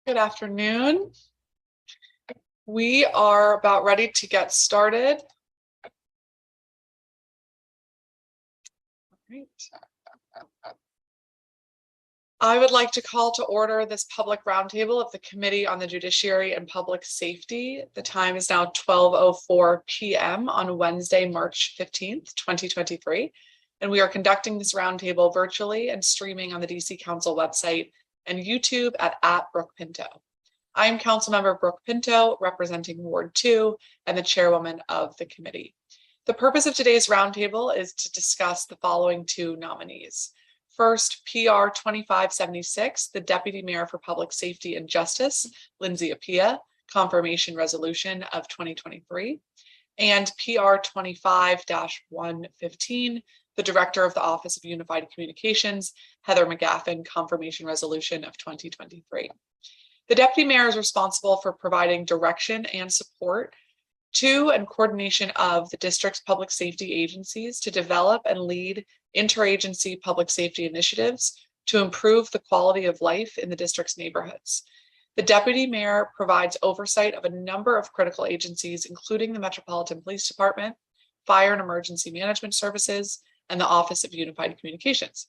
Good afternoon. We are about ready to get started. Right. I would like to call to order this public roundtable of the Committee on the Judiciary and Public Safety. The time is now 12:04 p.m. on Wednesday, March 15th, 2023. And we are conducting this roundtable virtually and streaming on the DC Council website and YouTube at Brooke Pinto. I am Councilmember Brooke Pinto, representing Ward 2 and the chairwoman of the committee. The purpose of today's roundtable is to discuss the following two nominees. First, PR25-76, the Deputy Mayor for Public Safety and Justice, Lindsey Appiah, confirmation resolution of 2023, and PR25-115, the Director of the Office of Unified Communications, Heather McGaffin, confirmation resolution of 2023. The Deputy Mayor is responsible for providing direction and support to and coordination of the district's public safety agencies to develop and lead interagency public safety initiatives to improve the quality of life in the district's neighborhoods. The Deputy Mayor provides oversight of a number of critical agencies, including the Metropolitan Police Department, Fire and Emergency Management Services, and the Office of Unified Communications.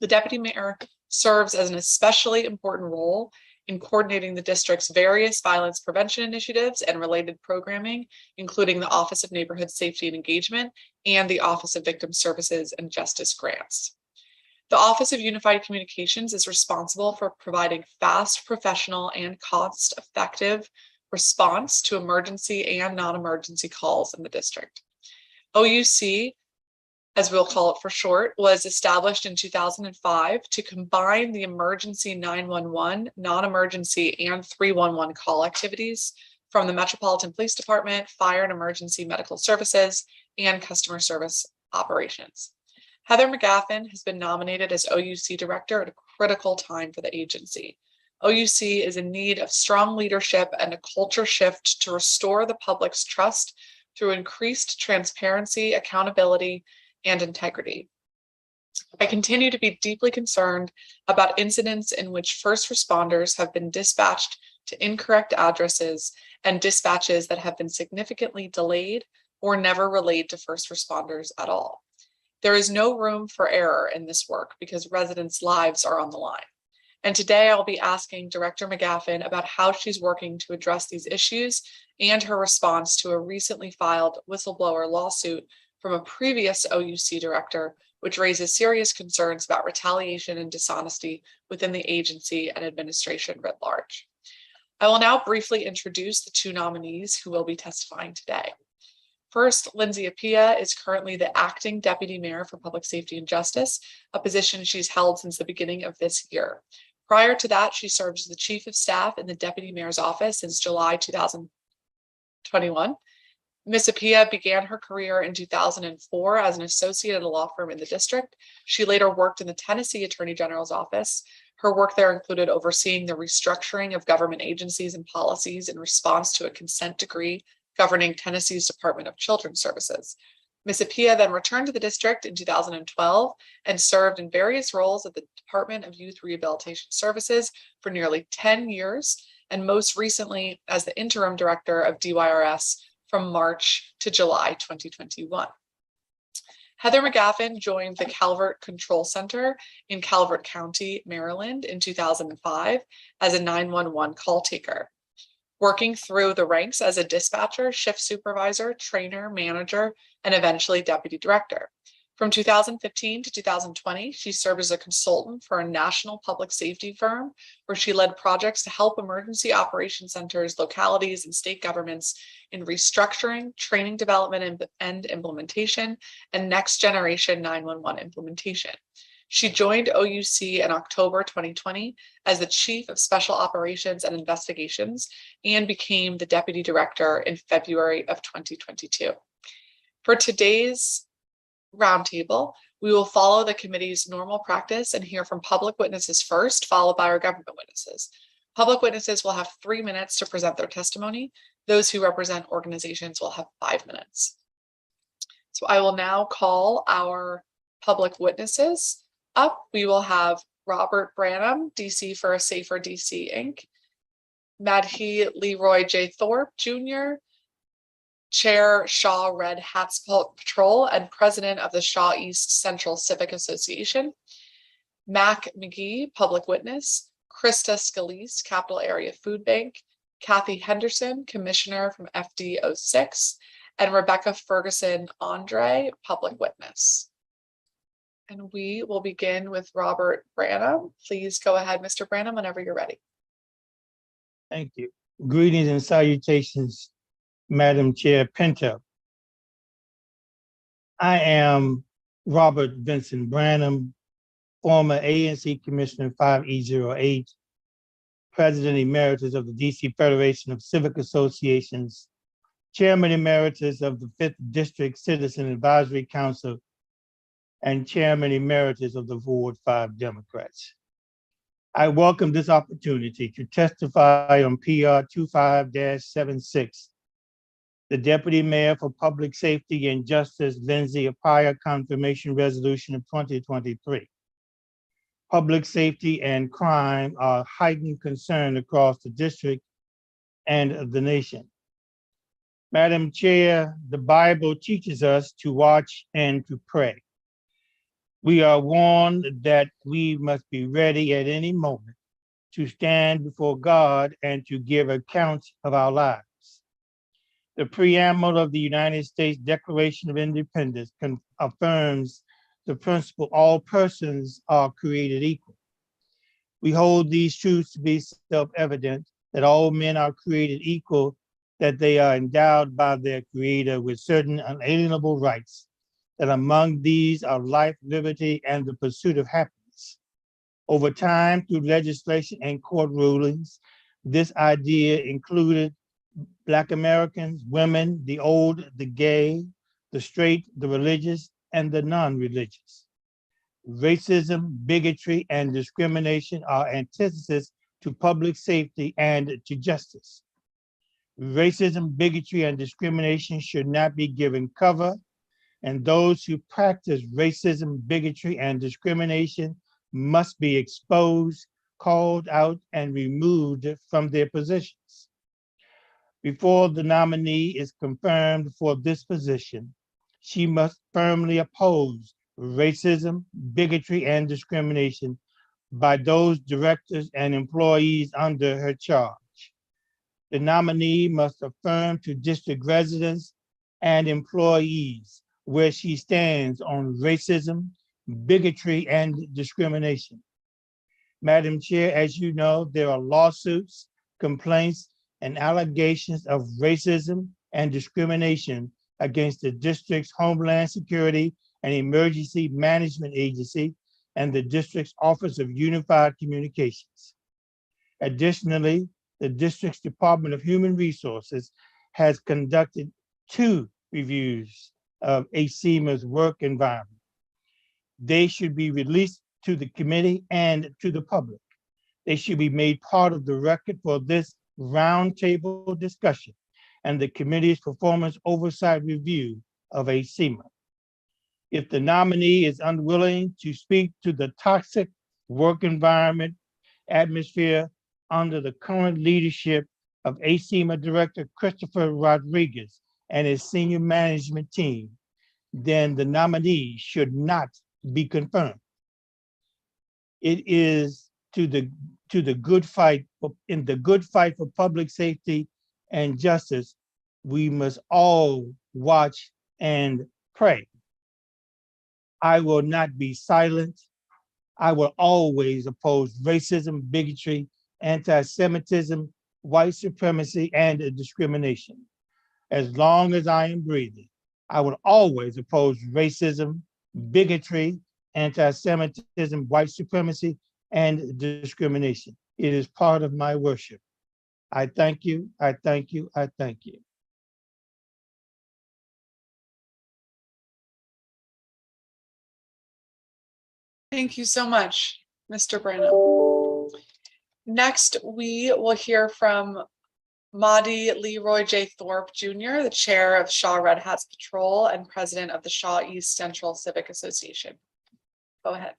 The Deputy Mayor serves as an especially important role in coordinating the district's various violence prevention initiatives and related programming, including the Office of Neighborhood Safety and Engagement and the Office of Victim Services and Justice Grants. The Office of Unified Communications is responsible for providing fast, professional, and cost-effective response to emergency and non-emergency calls in the district. OUC, as we'll call it for short, was established in 2005 to combine the emergency 911, non-emergency, and 311 call activities from the Metropolitan Police Department, Fire and Emergency Medical Services, and Customer Service Operations. Heather McGaffin has been nominated as OUC Director at a critical time for the agency. OUC is in need of strong leadership and a culture shift to restore the public's trust through increased transparency, accountability, and integrity. I continue to be deeply concerned about incidents in which first responders have been dispatched to incorrect addresses and dispatches that have been significantly delayed or never relayed to first responders at all. There is no room for error in this work because residents' lives are on the line. And today I'll be asking Director McGaffin about how she's working to address these issues and her response to a recently filed whistleblower lawsuit from a previous OUC director, which raises serious concerns about retaliation and dishonesty within the agency and administration writ large. I will now briefly introduce the two nominees who will be testifying today. First, Lindsey Appiah is currently the acting Deputy Mayor for Public Safety and Justice, a position she's held since the beginning of this year. Prior to that, she served as the Chief of Staff in the Deputy Mayor's office since July 2021. Ms. Appiah began her career in 2004 as an associate at a law firm in the district. She later worked in the Tennessee Attorney General's office. Her work there included overseeing the restructuring of government agencies and policies in response to a consent decree governing Tennessee's Department of Children's Services. Ms. Appiah then returned to the district in 2012 and served in various roles at the Department of Youth Rehabilitation Services for nearly 10 years, and most recently as the interim director of DYRS from March to July 2021. Heather McGaffin joined the Calvert Control Center in Calvert County, Maryland in 2005 as a 911 call taker, working through the ranks as a dispatcher, shift supervisor, trainer, manager, and eventually deputy director. From 2015 to 2020, she served as a consultant for a national public safety firm where she led projects to help emergency operation centers, localities, and state governments in restructuring, training development and implementation, and next generation 911 implementation. She joined OUC in October 2020 as the Chief of Special Operations and Investigations and became the Deputy Director in February of 2022. For today's roundtable, we will follow the committee's normal practice and hear from public witnesses first, followed by our government witnesses. Public witnesses will have 3 minutes to present their testimony. Those who represent organizations will have 5 minutes. So I will now call our public witnesses up. We will have Robert Branham, DC for a Safer DC Inc., Madhi Leroy J. Thorpe, Jr., Chair Shaw Red Hats Patrol and President of the Shaw East Central Civic Association. Mac McGee, Public Witness. Krista Scalise, Capital Area Food Bank. Kathy Henderson, Commissioner from FD06. And Rebecca Ferguson Andre, Public Witness. And we will begin with Robert Branham. Please go ahead, Mr. Branham, whenever you're ready. Thank you. Greetings and salutations, Madam Chair Pinto. I am Robert Vincent Branham, former ANC Commissioner 5E08, President Emeritus of the DC Federation of Civic Associations, Chairman Emeritus of the 5th District Citizen Advisory Council, and Chairman Emeritus of the Ward 5 Democrats. I welcome this opportunity to testify on PR25-76, the Deputy Mayor for Public Safety and Justice, Lindsey Appiah Confirmation Resolution of 2023. Public safety and crime are heightened concern across the district and the nation. Madam Chair, the Bible teaches us to watch and to pray. We are warned that we must be ready at any moment to stand before God and to give account of our lives. The preamble of the United States Declaration of Independence affirms the principle all persons are created equal. We hold these truths to be self-evident, that all men are created equal, that they are endowed by their Creator with certain unalienable rights, that among these are life, liberty, and the pursuit of happiness. Over time, through legislation and court rulings, this idea included Black Americans, women, the old, the gay, the straight, the religious, and the non-religious. Racism, bigotry, and discrimination are antithesis to public safety and to justice. Racism, bigotry, and discrimination should not be given cover, and those who practice racism, bigotry, and discrimination must be exposed, called out, and removed from their positions. Before the nominee is confirmed for this position, she must firmly oppose racism, bigotry, and discrimination by those directors and employees under her charge. The nominee must affirm to district residents and employees where she stands on racism, bigotry, and discrimination. Madam Chair, as you know, there are lawsuits, complaints, and allegations of racism and discrimination against the district's Homeland Security and Emergency Management Agency and the district's Office of Unified Communications. Additionally, the district's Department of Human Resources has conducted 2 reviews of ACEMA's work environment. They should be released to the committee and to the public. They should be made part of the record for this roundtable discussion and the committee's performance oversight review of ACEMA. If the nominee is unwilling to speak to the toxic work environment atmosphere under the current leadership of ACEMA Director Christopher Rodriguez and his senior management team, then the nominee should not be confirmed. It is in the good fight for public safety and justice, we must all watch and pray. I will not be silent. I will always oppose racism, bigotry, anti-Semitism, white supremacy, and discrimination. As long as I am breathing, I will always oppose racism, bigotry, anti-Semitism, white supremacy, and discrimination. It is part of my worship. I thank you, I thank you, I thank you. Thank you so much, Mr. Branham. Next, we will hear from Madhi Leroy J. Thorpe, Jr., the chair of Shaw Red Hats Patrol and president of the Shaw East Central Civic Association. Go ahead.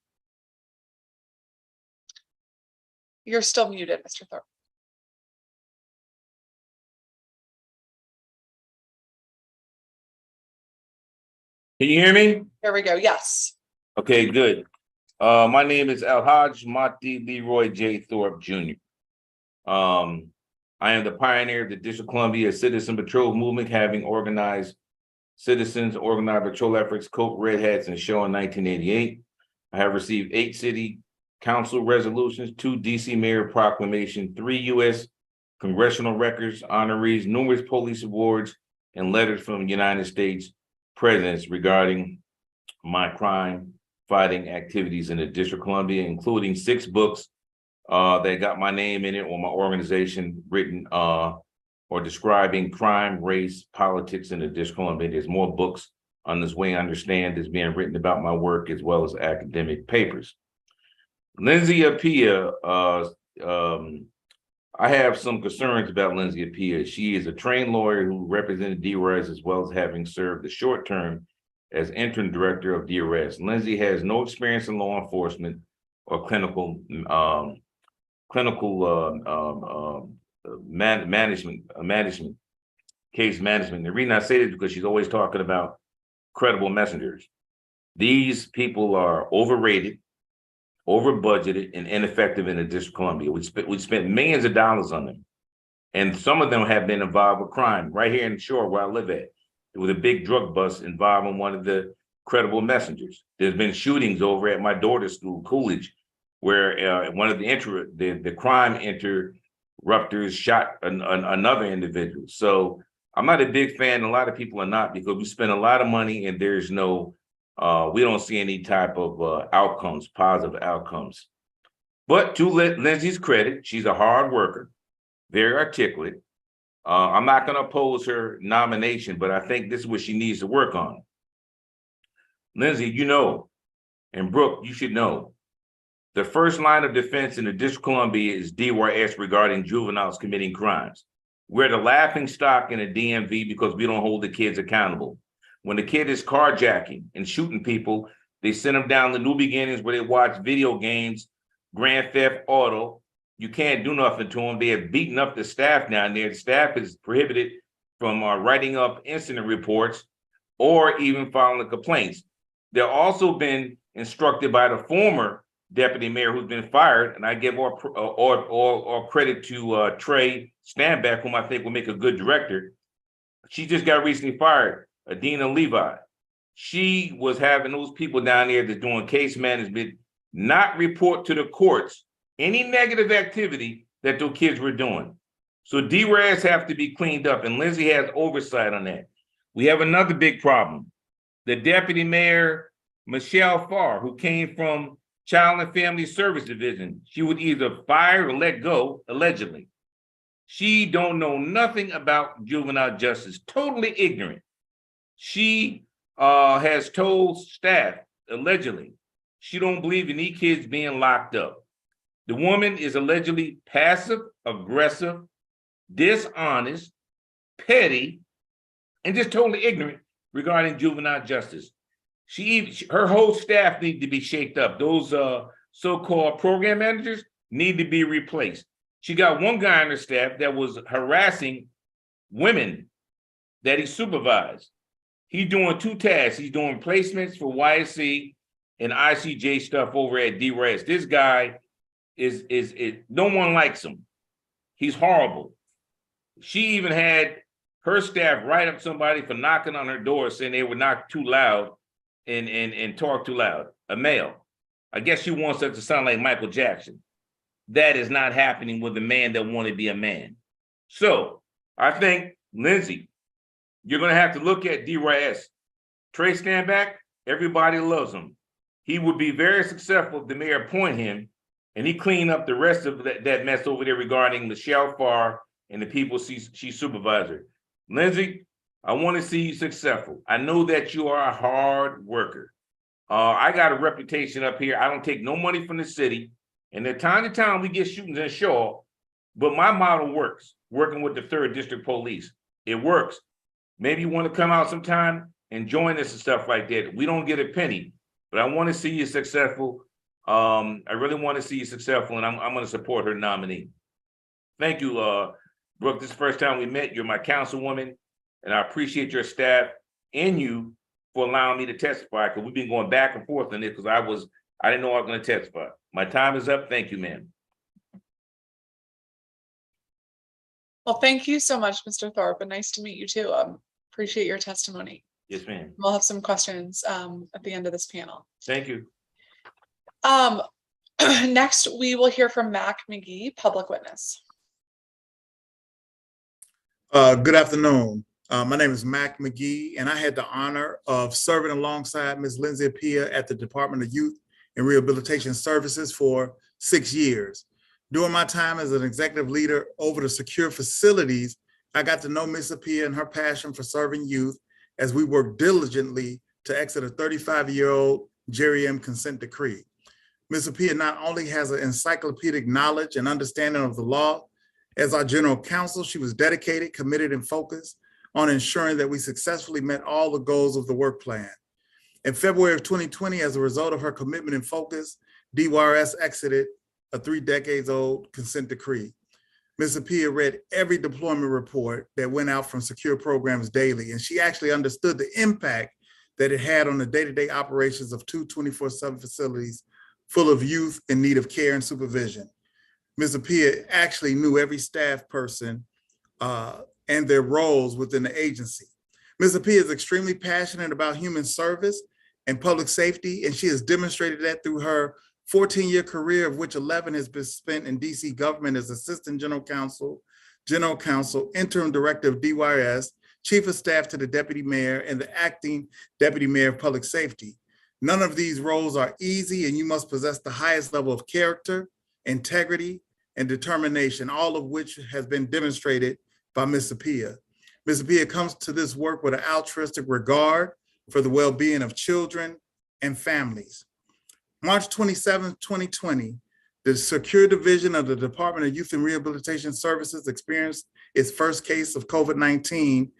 You're still muted, Mr. Thorpe. Can you hear me? Here we go. Yes. Okay, good. My name is Alhaj Mati Leroy J. Thorpe Jr. I am the pioneer of the District of Columbia Citizen Patrol Movement, having organized citizens, organized patrol efforts, Coke, Red Hats, and Show in 1988. I have received 8 city council resolutions, 2 DC mayor proclamation, 3 U.S. congressional records, honorees, numerous police awards, and letters from United States presidents regarding my crime fighting activities in the District of Columbia, including 6 books that got my name in it or my organization written or describing crime, race, politics in the District of Columbia. There's more books on this way, I understand, is being written about my work as well as academic papers. Lindsey Appiah, I have some concerns about Lindsey Appiah. She is a trained lawyer who represented DRS as well as having served a short term as interim director of DRS. Lindsey has no experience in law enforcement or clinical management, case management. The reason I say this is because she's always talking about credible messengers. These people are overrated, over budgeted, and ineffective in the District of Columbia. We spent millions of dollars on them, and some of them have been involved with crime. Right here in the shore where I live at, there was a big drug bust involving one of the credible messengers. There's been shootings over at my daughter's school, Coolidge, where one of the crime interrupters shot another individual. So I'm not a big fan. A lot of people are not, because we spend a lot of money and there's no, we don't see any type of outcomes, positive outcomes. But to Lindsey's credit, she's a hard worker, very articulate. I'm not going to oppose her nomination, but I think this is what she needs to work on. Lindsey, you know, and Brooke, you should know, the first line of defense in the District of Columbia is DRS regarding juveniles committing crimes. We're the laughing stock in the DMV because we don't hold the kids accountable. When the kid is carjacking and shooting people, they send them down the New Beginnings where they watch video games, Grand Theft Auto. You can't do nothing to them. They have beaten up the staff down there. The staff is prohibited from writing up incident reports or even filing complaints. They've also been instructed by the former deputy mayor who's been fired, and I give all credit to Trey Stanback, whom I think will make a good director. She just got recently fired, Adina Levi. She was having those people down there that's doing case management not report to the courts any negative activity that those kids were doing. So DRAS have to be cleaned up, and Lindsey has oversight on that. We have another big problem. The deputy mayor, Michelle Farr, who came from Child and Family Service Division, she was either fired or let go, allegedly. She don't know nothing about juvenile justice, totally ignorant. She has told staff, allegedly, she don't believe any kids being locked up. The woman is allegedly passive, aggressive, dishonest, petty, and just totally ignorant regarding juvenile justice. Her whole staff need to be shaked up. Those so-called program managers need to be replaced. She got one guy on her staff that was harassing women that he supervised. He's doing 2 tasks. He's doing placements for YSC and ICJ stuff over at DRS. This guy is no one likes him. He's horrible. She even had her staff write up somebody for knocking on her door saying they were knock too loud and talk too loud, a male. I guess she wants us to sound like Michael Jackson. That is not happening with a man that want to be a man. So I think, Lindsey, you're going to have to look at DRS. Trey Stanback, everybody loves him. He would be very successful if the mayor appoint him and he clean up the rest of that mess over there regarding Michelle Farr and the people she supervisor. Lindsey, I want to see you successful. I know that you are a hard worker. I got a reputation up here. I don't take no money from the city. And at time to time, we get shootings in Shaw, but my model works, working with the 3rd District Police. It works. Maybe you want to come out sometime and join us and stuff like that. We don't get a penny, but I want to see you successful. I really want to see you successful, and I'm going to support her nominee. Thank you, Brooke. This is the first time we met. You're my councilwoman, and I appreciate your staff and you for allowing me to testify, because we've been going back and forth on it, because I didn't know I was going to testify. My time is up. Thank you, ma'am. Well, thank you so much, Mr. Thorpe, and nice to meet you too. Appreciate your testimony. Yes, ma'am. We'll have some questions at the end of this panel. Thank you. Next, we will hear from Mac McGee, public witness. Good afternoon. My name is Mac McGee, and I had the honor of serving alongside Ms. Lindsey Appiah at the Department of Youth and Rehabilitation Services for 6 years. During my time as an executive leader over the secure facilities, I got to know Ms. Appiah and her passion for serving youth as we worked diligently to exit a 35-year-old Jerry M. consent decree. Ms. Appiah not only has an encyclopedic knowledge and understanding of the law, as our general counsel, she was dedicated, committed, and focused on ensuring that we successfully met all the goals of the work plan. In February of 2020, as a result of her commitment and focus, DYRS exited a 3-decades-old consent decree. Ms. Appiah read every deployment report that went out from secure programs daily, and she actually understood the impact that it had on the day-to-day operations of 2 24/7 facilities full of youth in need of care and supervision. Ms. Appiah actually knew every staff person and their roles within the agency. Ms. Appiah is extremely passionate about human service and public safety, and she has demonstrated that through her 14-year career, of which 11 has been spent in DC government as Assistant General Counsel, Interim Director of DYRS, Chief of Staff to the Deputy Mayor, and the Acting Deputy Mayor of Public Safety. None of these roles are easy, and you must possess the highest level of character, integrity, and determination, all of which has been demonstrated by Ms. Appiah. Ms. Appiah comes to this work with an altruistic regard for the well-being of children and families. March 27, 2020, the Secure Division of the Department of Youth and Rehabilitation Services experienced its first case of COVID-19,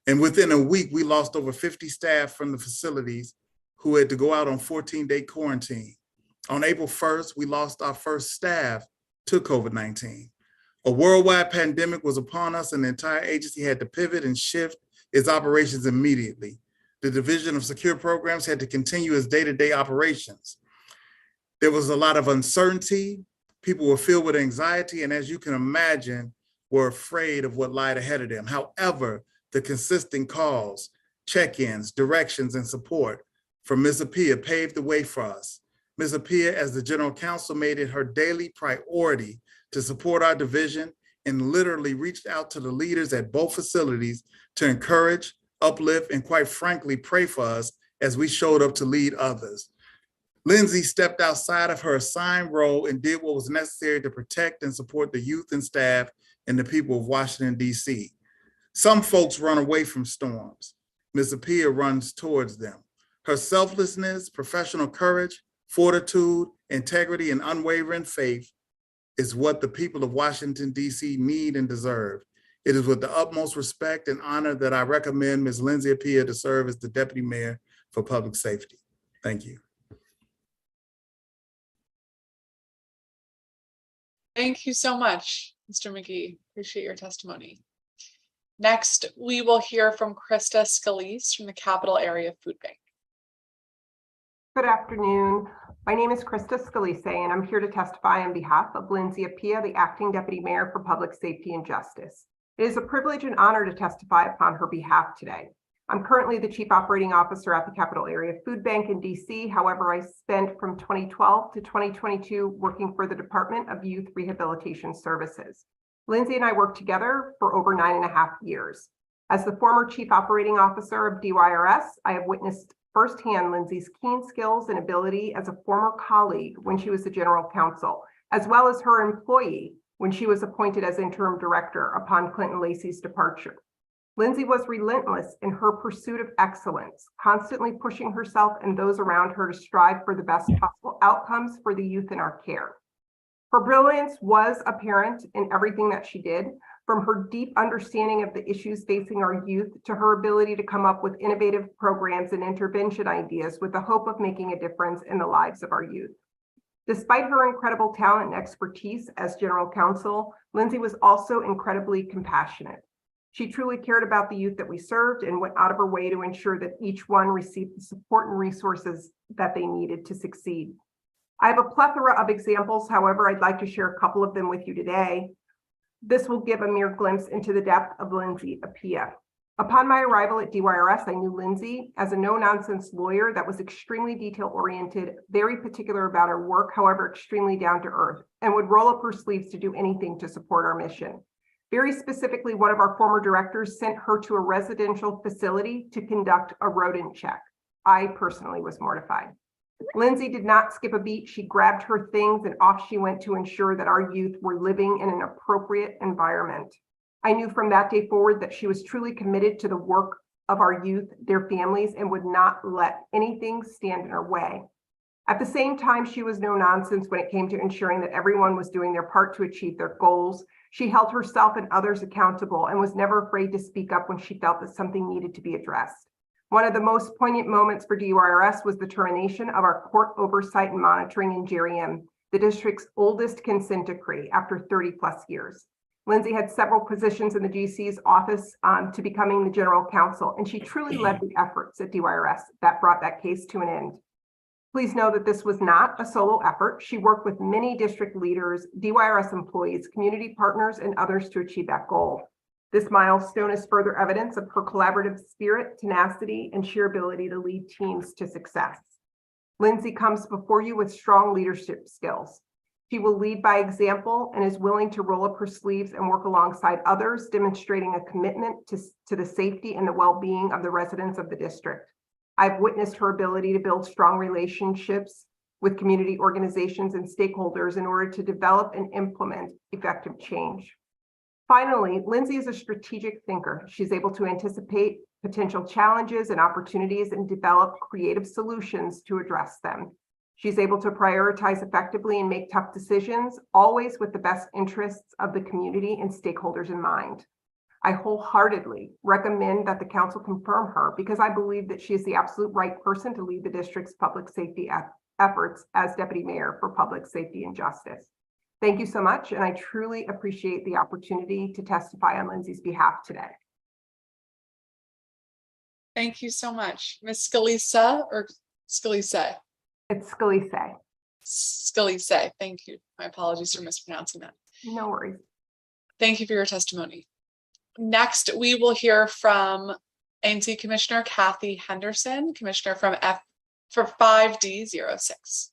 and within a week, we lost over 50 staff from the facilities who had to go out on 14-day quarantine. On April 1st, we lost our first staff to COVID-19. A worldwide pandemic was upon us, and the entire agency had to pivot and shift its operations immediately. The Division of Secure Programs had to continue its day-to-day operations. There was a lot of uncertainty. People were filled with anxiety, and as you can imagine, were afraid of what lied ahead of them. However, the consistent calls, check-ins, directions, and support from Ms. Appiah paved the way for us. Ms. Appiah, as the General Counsel, made it her daily priority to support our division and literally reached out to the leaders at both facilities to encourage, uplift, and quite frankly, pray for us as we showed up to lead others. Lindsey stepped outside of her assigned role and did what was necessary to protect and support the youth and staff and the people of Washington, D.C. Some folks run away from storms. Ms. Appiah runs towards them. Her selflessness, professional courage, fortitude, integrity, and unwavering faith is what the people of Washington, D.C. need and deserve. It is with the utmost respect and honor that I recommend Ms. Lindsey Appiah to serve as the Deputy Mayor for Public Safety. Thank you. Thank you so much, Mr. McGee. Appreciate your testimony. Next, we will hear from Krista Scalise from the Capital Area Food Bank. Good afternoon. My name is Krista Scalise, and I'm here to testify on behalf of Lindsey Appiah, the Acting Deputy Mayor for Public Safety and Justice. It is a privilege and honor to testify upon her behalf today. I'm currently the Chief Operating Officer at the Capital Area Food Bank in DC. However, I spent from 2012 to 2022 working for the Department of Youth Rehabilitation Services. Lindsey and I worked together for over 9.5 years. As the former Chief Operating Officer of DYRS, I have witnessed firsthand Lindsey's keen skills and ability as a former colleague when she was the General Counsel, as well as her employee when she was appointed as Interim Director upon Clinton Lacey's departure. Lindsey was relentless in her pursuit of excellence, constantly pushing herself and those around her to strive for the best possible outcomes for the youth in our care. Her brilliance was apparent in everything that she did, from her deep understanding of the issues facing our youth to her ability to come up with innovative programs and intervention ideas with the hope of making a difference in the lives of our youth. Despite her incredible talent and expertise as General Counsel, Lindsey was also incredibly compassionate. She truly cared about the youth that we served and went out of her way to ensure that each one received the support and resources that they needed to succeed. I have a plethora of examples. However, I'd like to share a couple of them with you today. This will give a mere glimpse into the depth of Lindsey Appiah. Upon my arrival at DYRS, I knew Lindsey as a no-nonsense lawyer that was extremely detail-oriented, very particular about her work, however, extremely down-to-earth, and would roll up her sleeves to do anything to support our mission. Very specifically, one of our former directors sent her to a residential facility to conduct a rodent check. I personally was mortified. Lindsey did not skip a beat. She grabbed her things and off she went to ensure that our youth were living in an appropriate environment. I knew from that day forward that she was truly committed to the work of our youth, their families, and would not let anything stand in her way. At the same time, she was no nonsense when it came to ensuring that everyone was doing their part to achieve their goals. She held herself and others accountable and was never afraid to speak up when she felt that something needed to be addressed. One of the most poignant moments for DYRS was the termination of our court oversight and monitoring in Jerry M., the district's oldest consent decree, after 30 plus years. Lindsey had several positions in the GC's office to becoming the general counsel, and she truly led the efforts at DYRS that brought that case to an end. Please know that this was not a solo effort. She worked with many district leaders, DYRS employees, community partners, and others to achieve that goal. This milestone is further evidence of her collaborative spirit, tenacity, and sheer ability to lead teams to success. Lindsey comes before you with strong leadership skills. She will lead by example and is willing to roll up her sleeves and work alongside others, demonstrating a commitment to the safety and the well-being of the residents of the district. I've witnessed her ability to build strong relationships with community organizations and stakeholders in order to develop and implement effective change. Finally, Lindsey is a strategic thinker. She's able to anticipate potential challenges and opportunities and develop creative solutions to address them. She's able to prioritize effectively and make tough decisions, always with the best interests of the community and stakeholders in mind. I wholeheartedly recommend that the council confirm her because I believe that she is the absolute right person to lead the district's public safety efforts as Deputy Mayor for Public Safety and Justice. Thank you so much, and I truly appreciate the opportunity to testify on Lindsey's behalf today. Thank you so much. Ms. Scalise or Scalise? It's Scalise. Scalise, thank you. My apologies for mispronouncing that. No worries. Thank you for your testimony. Next, we will hear from ANC Commissioner Kathy Henderson, Commissioner from 5D06.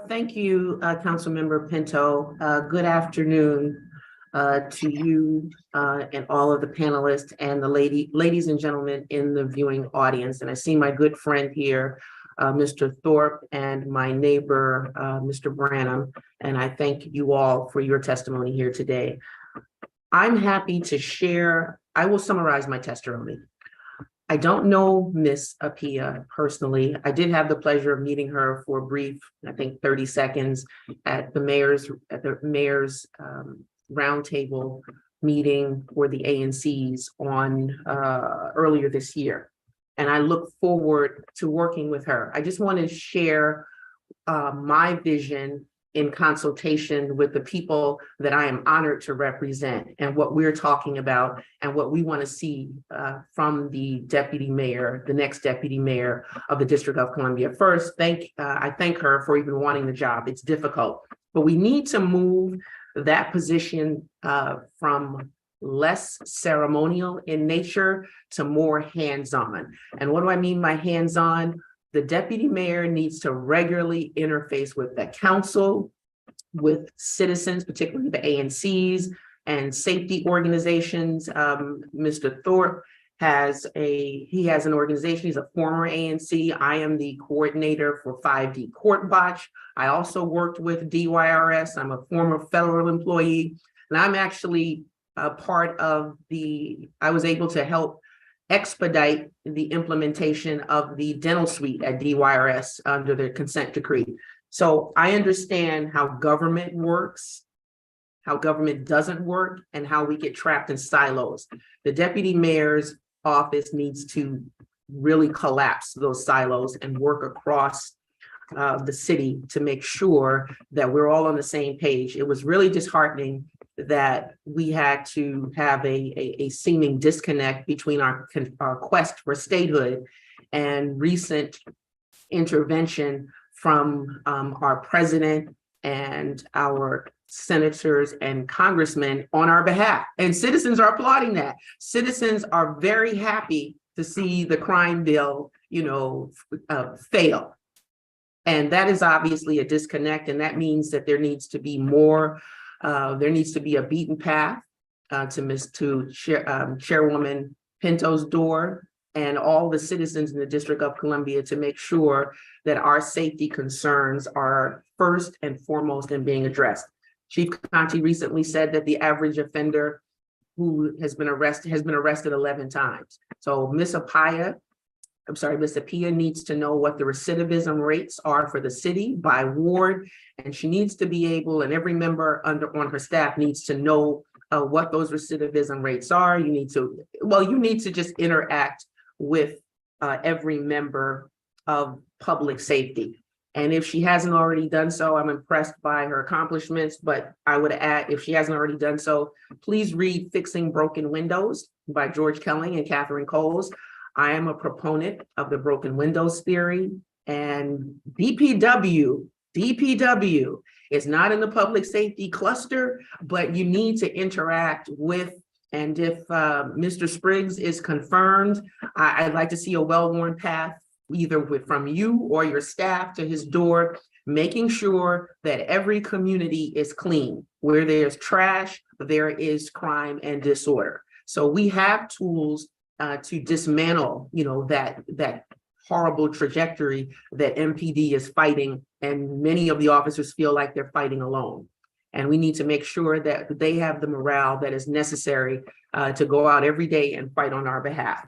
Thank you, Councilmember Pinto. Good afternoon to you and all of the panelists and the ladies and gentlemen in the viewing audience. And I see my good friend here, Mr. Thorpe, and my neighbor, Mr. Branham. And I thank you all for your testimony here today. I'm happy to share. I will summarize my testimony. I don't know Miss Appiah personally. I did have the pleasure of meeting her for a brief, I think 30 seconds at the mayor's roundtable meeting for the ANCs on earlier this year. And I look forward to working with her. I just want to share my vision in consultation with the people that I am honored to represent and what we're talking about and what we want to see from the deputy mayor, the next deputy mayor of the District of Columbia. First, I thank her for even wanting the job. It's difficult, but we need to move that position from less ceremonial in nature to more hands-on. And what do I mean by hands-on? The deputy mayor needs to regularly interface with the council, with citizens, particularly the ANCs and safety organizations. Mr. Thorpe has an organization. He's a former ANC. I am the coordinator for 5D Court Watch. I also worked with DYRS. I'm a former federal employee, and I'm actually a part of I was able to help expedite the implementation of the dental suite at DYRS under the consent decree. So I understand how government works, how government doesn't work, and how we get trapped in silos. The deputy mayor's office needs to really collapse those silos and work across the city to make sure that we're all on the same page. It was really disheartening that we had to have a seeming disconnect between our quest for statehood and recent intervention from our president and our senators and congressmen on our behalf. And citizens are applauding that. Citizens are very happy to see the crime bill, fail. And that is obviously a disconnect. And that means that there needs to be more, there needs to be a beaten path to Chairwoman Pinto's door and all the citizens in the District of Columbia to make sure that our safety concerns are first and foremost in being addressed. Chief Conti recently said that the average offender who has been arrested 11 times. So Ms. Appiah needs to know what the recidivism rates are for the city by ward, and she needs to be able, and every member on her staff needs to know what those recidivism rates are. You need to just interact with every member of public safety. And if she hasn't already done so, I'm impressed by her accomplishments, but I would add, if she hasn't already done so, please read Fixing Broken Windows by George Kelly and Catherine Coles. I am a proponent of the broken windows theory, and DPW is not in the public safety cluster, but you need to interact with, and if Mr. Spriggs is confirmed, I'd like to see a well-worn path either from you or your staff to his door, making sure that every community is clean. Where there's trash, there is crime and disorder. So we have tools to dismantle, that horrible trajectory that MPD is fighting, and many of the officers feel like they're fighting alone. And we need to make sure that they have the morale that is necessary to go out every day and fight on our behalf.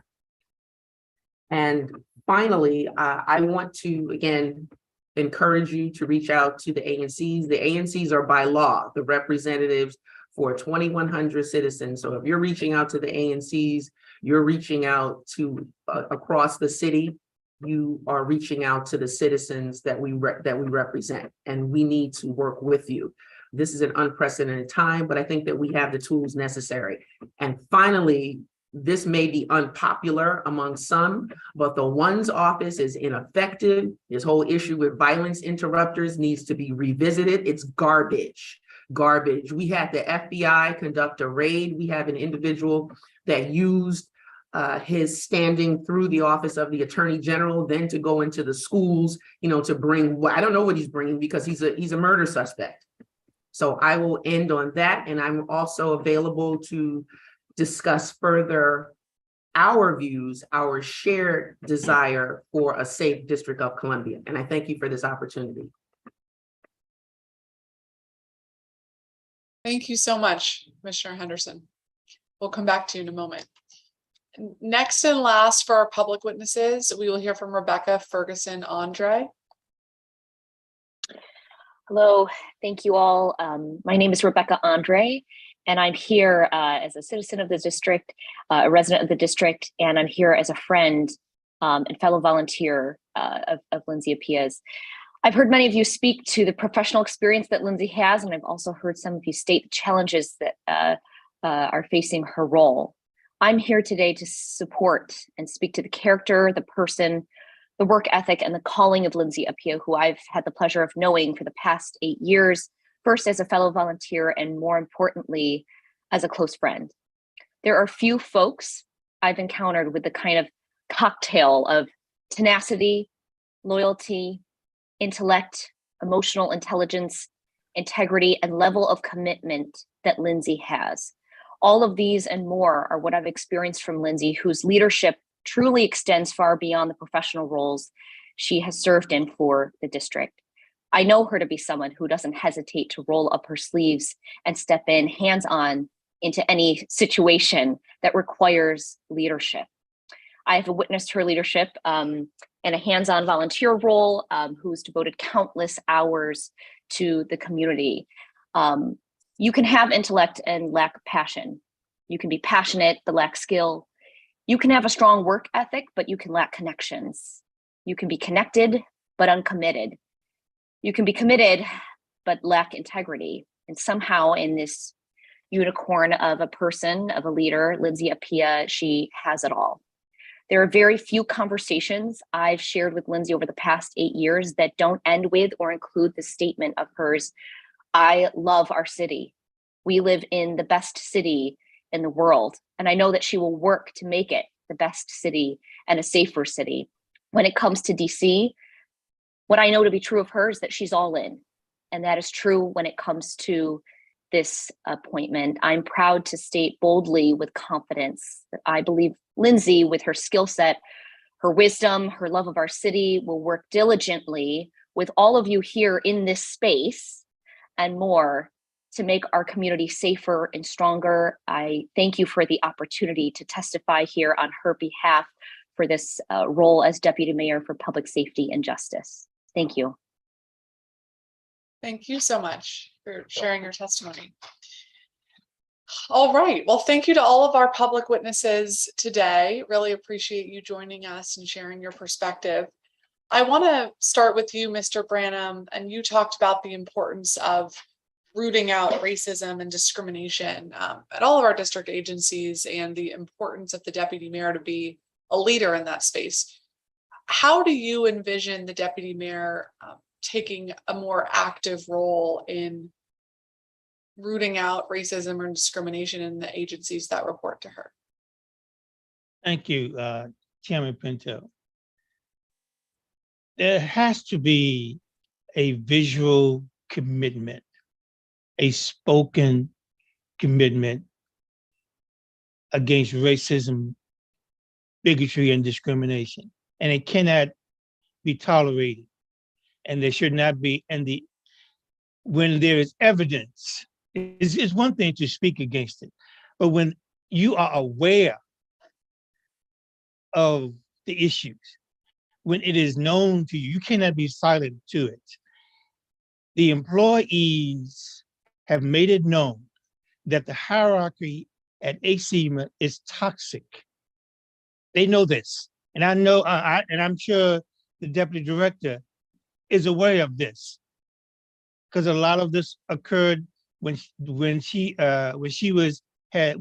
And finally, I want to, again, encourage you to reach out to the ANCs. The ANCs are by law the representatives for 2,100 citizens. So if you're reaching out to the ANCs, you're reaching out to across the city, you are reaching out to the citizens that we represent, and we need to work with you. This is an unprecedented time, but I think that we have the tools necessary. And finally, this may be unpopular among some, but the one's office is ineffective. This whole issue with violence interrupters needs to be revisited. It's garbage. We had the FBI conduct a raid. We have an individual that used his standing through the office of the Attorney General, then to go into the schools, to bring, I don't know what he's bringing, because he's a murder suspect. So I will end on that. And I'm also available to discuss further our views, our shared desire for a safe District of Columbia. And I thank you for this opportunity. Thank you so much, Commissioner Henderson. We'll come back to you in a moment. Next and last for our public witnesses, we will hear from Rebecca Ferguson-Andre. Hello, thank you all. My name is Rebecca Andre, and I'm here as a citizen of the district, a resident of the district, and I'm here as a friend and fellow volunteer of Lindsey Appiah's. I've heard many of you speak to the professional experience that Lindsey has, and I've also heard some of you state the challenges that are facing her role. I'm here today to support and speak to the character, the person, the work ethic, and the calling of Lindsey Appiah, who I've had the pleasure of knowing for the past 8 years, first as a fellow volunteer and more importantly, as a close friend. There are few folks I've encountered with the kind of cocktail of tenacity, loyalty, intellect, emotional intelligence, integrity, and level of commitment that Lindsey has. All of these and more are what I've experienced from Lindsey, whose leadership truly extends far beyond the professional roles she has served in for the district. I know her to be someone who doesn't hesitate to roll up her sleeves and step in hands-on into any situation that requires leadership. I have witnessed her leadership in a hands-on volunteer role, who's devoted countless hours to the community. You can have intellect and lack passion. You can be passionate but lack skill. You can have a strong work ethic, but you can lack connections. You can be connected but uncommitted. You can be committed but lack integrity. And somehow in this unicorn of a person, of a leader, Lindsey Appiah. She has it all. There are very few conversations I've shared with Lindsey over the past 8 years that don't end with or include the statement of hers, "I love our city. We live in the best city in the world." And I know that she will work to make it the best city and a safer city. When it comes to DC, what I know to be true of her is that she's all in. And that is true when it comes to this appointment. I'm proud to state boldly with confidence that I believe Lindsey, with her skill set, her wisdom, her love of our city, will work diligently with all of you here in this space and more to make our community safer and stronger. I thank you for the opportunity to testify here on her behalf for this role as Deputy Mayor for Public Safety and Justice. Thank you. Thank you so much for sharing your testimony. All right. Well, thank you to all of our public witnesses today. Really appreciate you joining us and sharing your perspective. I want to start with you, Mr. Branham, and you talked about the importance of rooting out racism and discrimination at all of our district agencies and the importance of the deputy mayor to be a leader in that space. How do you envision the deputy mayor taking a more active role in rooting out racism or discrimination in the agencies that report to her? Thank you, Chairman Pinto. There has to be a visual commitment, a spoken commitment against racism, bigotry, and discrimination. And it cannot be tolerated. And there should not be, when there is evidence, it's one thing to speak against it, but when you are aware of the issues, when it is known to you, you cannot be silent to it. The employees have made it known that the hierarchy at ACMA is toxic. They know this, and I know, and I'm sure the deputy director is aware of this, because a lot of this occurred when she was in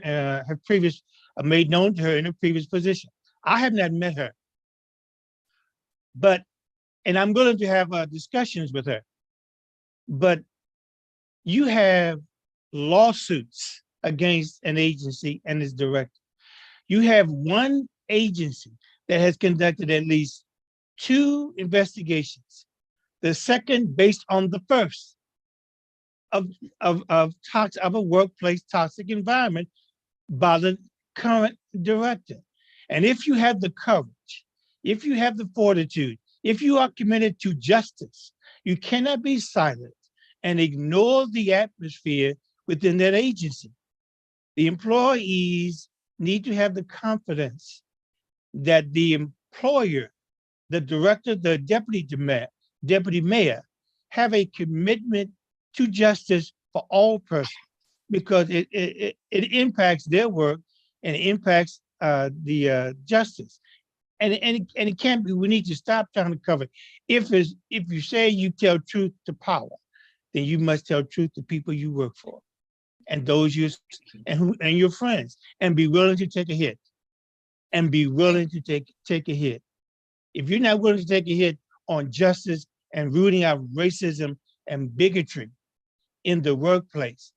her previous made known to her in her previous position. I have not met her, and I'm willing to have discussions with her. But you have lawsuits against an agency and its director. You have one agency that has conducted at least 2 investigations. The second based on the first of a workplace toxic environment by the current director. And if you have the courage, if you have the fortitude, if you are committed to justice, you cannot be silent and ignore the atmosphere within that agency. The employees need to have the confidence that the employer, the director, the deputy mayor have a commitment to justice for all persons, because it impacts their work and it impacts the justice. And it can't be. We need to stop trying to cover. If you say you tell truth to power, then you must tell truth to people you work for, and those and your friends, and be willing to take a hit. And be willing to take a hit. If you're not willing to take a hit on justice and rooting out racism and bigotry in the workplace,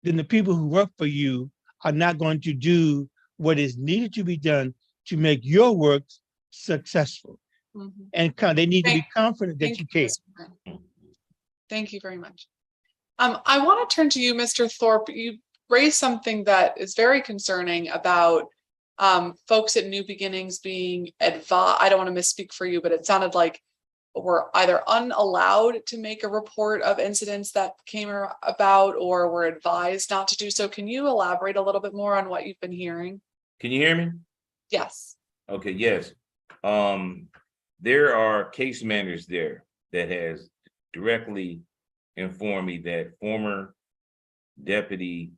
then the people who work for you are not going to do what is needed to be done to make your work successful. Mm-hmm. And they need to be confident that you care. Thank you very much. I want to turn to you, Mr. Thorpe. You raised something that is very concerning about folks at New Beginnings being advised. I don't want to misspeak for you, but it sounded like were either unallowed to make a report of incidents that came about or were advised not to do so. Can you elaborate a little bit more on what you've been hearing? Can you hear me? Yes. Okay, yes. There are case managers there that has directly informed me that former Deputy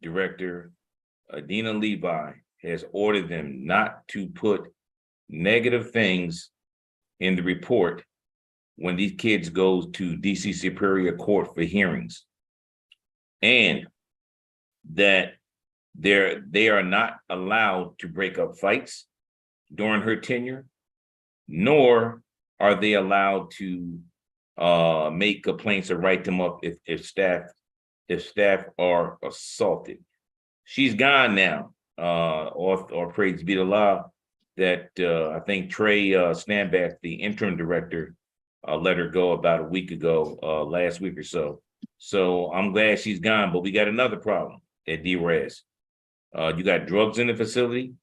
Director Adina Levi has ordered them not to put negative things in the report when these kids go to DC Superior Court for hearings. and that they are not allowed to break up fights during her tenure, nor are they allowed to make complaints or write them up if staff are assaulted. She's gone now, or praise be the law, that I think Trey Snamback, the interim director, let her go about a week ago, last week or so. So I'm glad she's gone, but we got another problem at DRAS. You got drugs in the facility.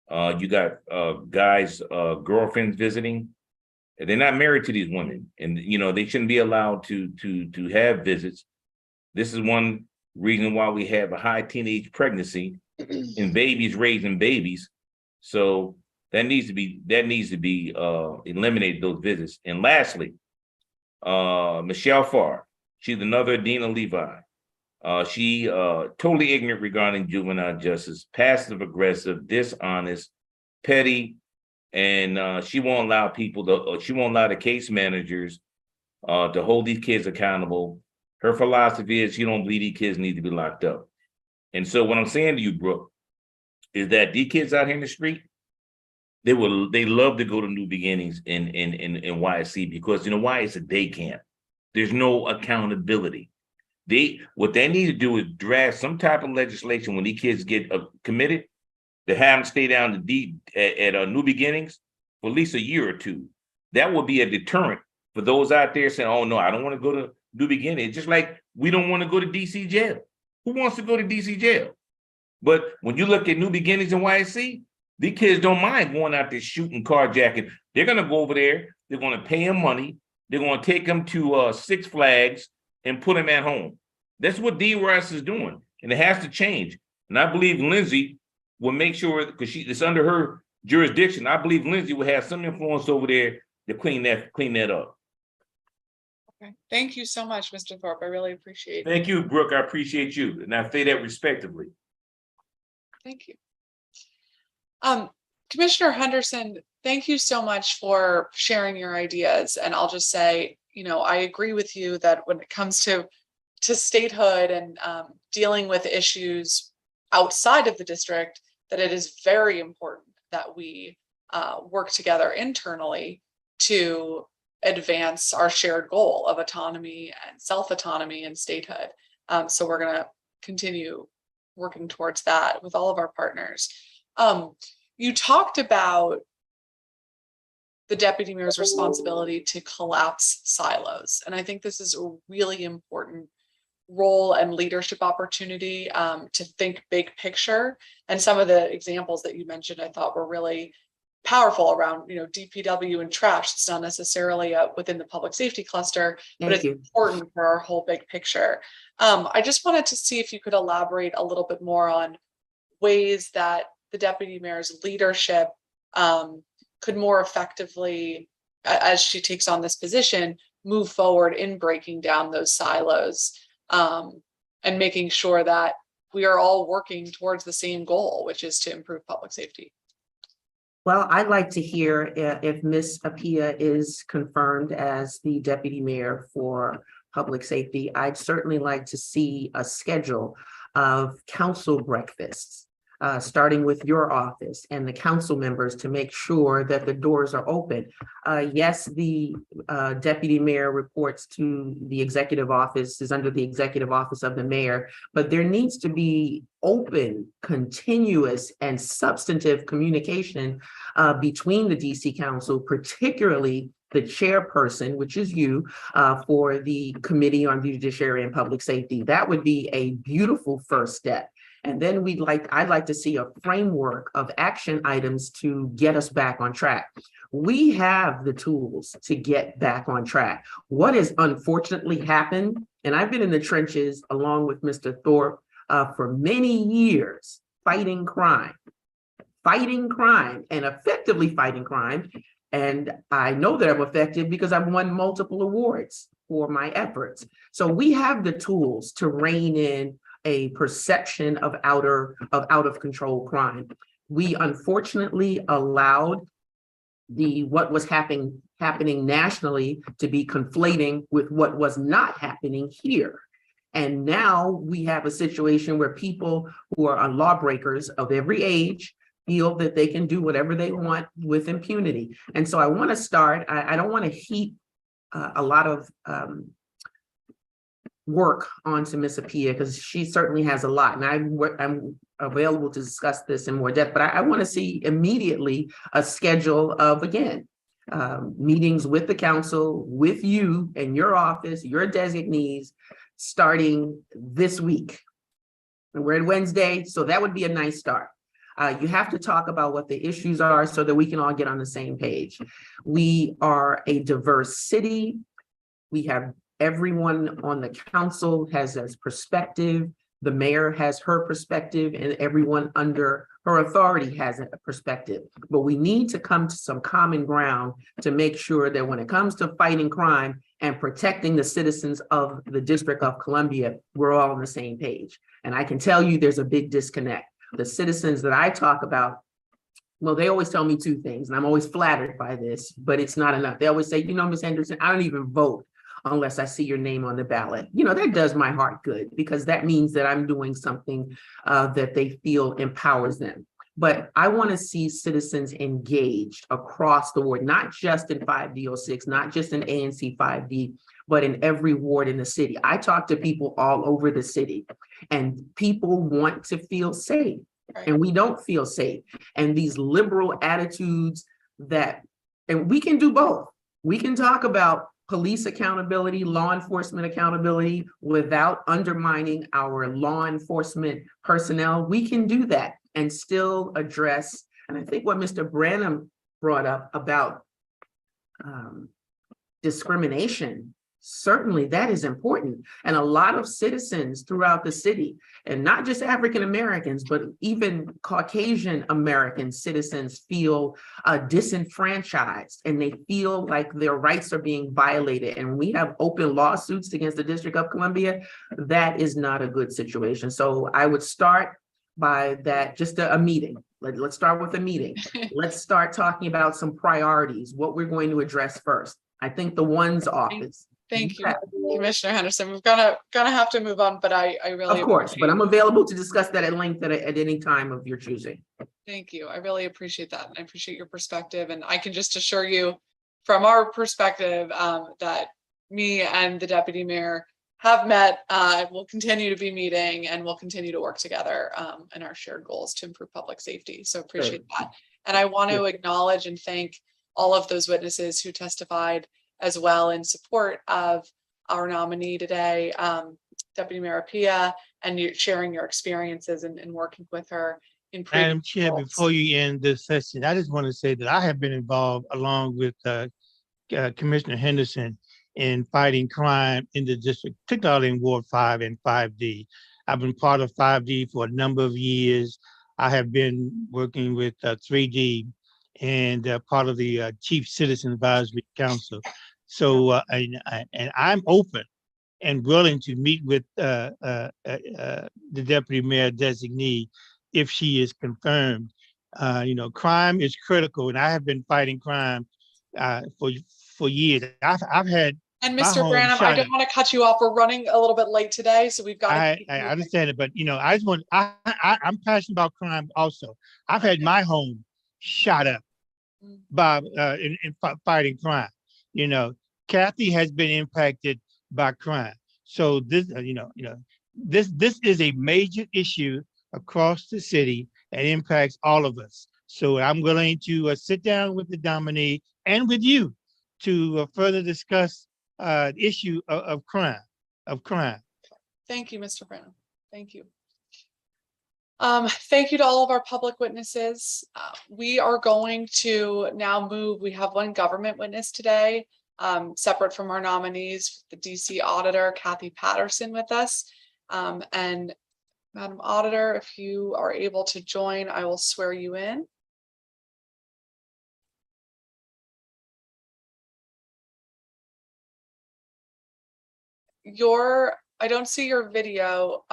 You got guys, girlfriends visiting. They're not married to these women, and they shouldn't be allowed to have visits. This is one reason why we have a high teenage pregnancy and babies raising babies. So that needs to be eliminated, those visits. And lastly, Michelle Farr, she's another Dina Levi. She totally ignorant regarding juvenile justice, passive aggressive, dishonest, petty, and she won't allow the case managers to hold these kids accountable. Her philosophy is she don't believe these kids need to be locked up. And so what I'm saying to you, Brooke, is that these kids out here in the street, they love to go to New Beginnings in YSC, because why? It's a day camp. There's no accountability. What they need to do is draft some type of legislation when these kids get committed, to have them stay down at New Beginnings for at least a year or two. That would be a deterrent for those out there saying, "Oh no, I don't want to go to New Beginnings." Just like we don't want to go to DC jail. Who wants to go to DC jail? But when you look at New Beginnings in YSC, these kids don't mind going out there shooting, carjacking. They're going to go over there. They're going to pay them money. They're going to take them to Six Flags and put them at home. That's what DRS is doing, and it has to change. And I believe Lindsey will make sure, because it's under her jurisdiction. I believe Lindsey will have some influence over there to clean that up. Okay. Thank you so much, Mr. Thorpe. I really appreciate it. Thank you, Brooke. I appreciate you, and I say that respectively. Thank you. Commissioner Henderson, thank you so much for sharing your ideas. And I'll just say, I agree with you that when it comes to statehood and dealing with issues outside of the district, that it is very important that we work together internally to advance our shared goal of autonomy and self-autonomy and statehood. So we're going to continue working towards that with all of our partners. You talked about the deputy mayor's responsibility to collapse silos. And I think this is a really important role and leadership opportunity to think big picture. And some of the examples that you mentioned, I thought were really powerful around, DPW and trash. It's not necessarily within the public safety cluster, but it's important for our whole big picture. I just wanted to see if you could elaborate a little bit more on ways that the deputy mayor's leadership could more effectively, as she takes on this position, move forward in breaking down those silos and making sure that we are all working towards the same goal, which is to improve public safety. Well, I'd like to hear if Ms. Appiah is confirmed as the deputy mayor for public safety. I'd certainly like to see a schedule of council breakfasts, starting with your office and the council members, to make sure that the doors are open. Yes, the deputy mayor reports to the executive office, is under the executive office of the mayor, but there needs to be open, continuous, and substantive communication between the DC Council, particularly the chairperson, which is you, for the Committee on Judiciary and Public Safety. That would be a beautiful first step. And then I'd like to see a framework of action items to get us back on track. We have the tools to get back on track. What has unfortunately happened, and I've been in the trenches along with Mr. Thorpe for many years, fighting crime and effectively fighting crime. And I know that I'm effective because I've won multiple awards for my efforts. So we have the tools to rein in a perception of out of control crime. We unfortunately allowed what was happening nationally to be conflating with what was not happening here. And now we have a situation where people who are lawbreakers of every age feel that they can do whatever they want with impunity. And so I want to start, I don't want to heap a lot of work onto Ms. Appiah, because she certainly has a lot, and I'm available to discuss this in more depth, but I want to see immediately a schedule of, again, meetings with the council, with you and your office, your designees, starting this week. And we're at Wednesday, so that would be a nice start. You have to talk about what the issues are so that we can all get on the same page. We are a diverse city. We have everyone on the council has his perspective. The mayor has her perspective, and everyone under her authority has a perspective. But we need to come to some common ground to make sure that when it comes to fighting crime and protecting the citizens of the District of Columbia, we're all on the same page. And I can tell you there's a big disconnect. The citizens that I talk about, well, they always tell me two things, and I'm always flattered by this, but it's not enough. They always say, you know, Ms. Henderson, I don't even vote unless I see your name on the ballot. You know, that does my heart good, because that means that I'm doing something that they feel empowers them. But I want to see citizens engaged across the board, not just in 5D06, not just in ANC 5D, but in every ward in the city. I talk to people all over the city, and people want to feel safe, and we don't feel safe. And these liberal attitudes and we can do both. We can talk about police accountability, law enforcement accountability, without undermining our law enforcement personnel. We can do that and still address, and I think what Mr. Branham brought up about discrimination, certainly that is important. And a lot of citizens throughout the city, and not just African Americans, but even Caucasian American citizens feel disenfranchised, and they feel like their rights are being violated. And we have open lawsuits against the District of Columbia. That is not a good situation. So I would start by that, just a meeting. Let's start with a meeting. Let's start talking about some priorities, what we're going to address first. I think the one's office. Thank you, Commissioner Henderson. We're gonna have to move on, but I really, of course, but I'm available to discuss that at length at any time of your choosing. Thank you. I really appreciate that. I appreciate your perspective, and I can just assure you from our perspective that me and the deputy mayor have met, will continue to be meeting, and we'll continue to work together in our shared goals to improve public safety. So appreciate that. And I want to acknowledge and thank all of those witnesses who testified as well in support of our nominee today, Deputy Mayor Appiah, and you sharing your experiences and working with her in previous Madam Chair, roles. before you end this session, I just want to say that I have been involved along with Commissioner Henderson in fighting crime in the district, particularly in Ward 5 and 5D. I've been part of 5D for a number of years. I have been working with 3D and part of the Chief Citizen Advisory Council. So, and I'm open and willing to meet with the Deputy Mayor designee if she is confirmed. You know, crime is critical, and I have been fighting crime for years. I've had. And Mr. Branham, I don't want to cut you off. We're running a little bit late today, so we've got to. I understand it, but you know, I just want. I'm passionate about crime also. I've had my home shot up by in fighting crime. You know, Kathy has been impacted by crime. So this, this is a major issue across the city and impacts all of us. So I'm willing to sit down with the nominee and with you to further discuss the issue of crime. Thank you, Mr. Branham. Thank you. Thank you to all of our public witnesses. We are going to now move. We have one government witness today, separate from our nominees, the DC Auditor, Kathy Patterson, with us. And Madam Auditor, if you are able to join, I will swear you in. I don't see your video.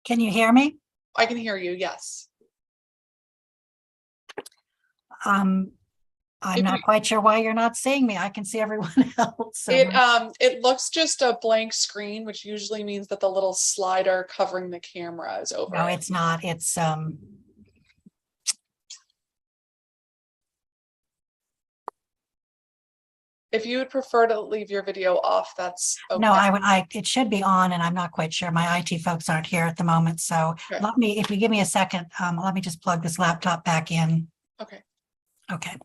Can you hear me? I can hear you, yes. I'm If not you- quite sure why you're not seeing me. I can see everyone else. So It looks just a blank screen, which usually means that the little slider covering the camera is over. no, it. it's not. It's If you would prefer to leave your video off, that's okay. no, it should be on, and I'm not quite sure. My IT folks aren't here at the moment. So Okay. if you give me a second, let me just plug this laptop back in. Okay. Okay.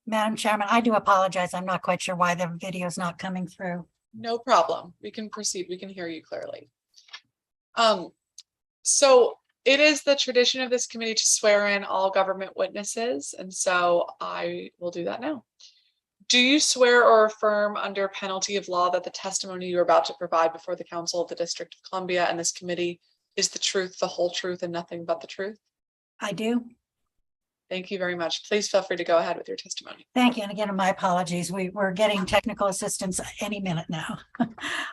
Madam Chairman, I do apologize. I'm not quite sure why the video is not coming through. No problem. We can proceed. We can hear you clearly. So it is the tradition of this committee to swear in all government witnesses, and so I will do that now. Do you swear or affirm under penalty of law that the testimony you're about to provide before the Council of the District of Columbia and this committee is the truth, the whole truth, and nothing but the truth? I do. Thank you very much. Please feel free to go ahead with your testimony. Thank you. And again, my apologies. We're getting technical assistance any minute now.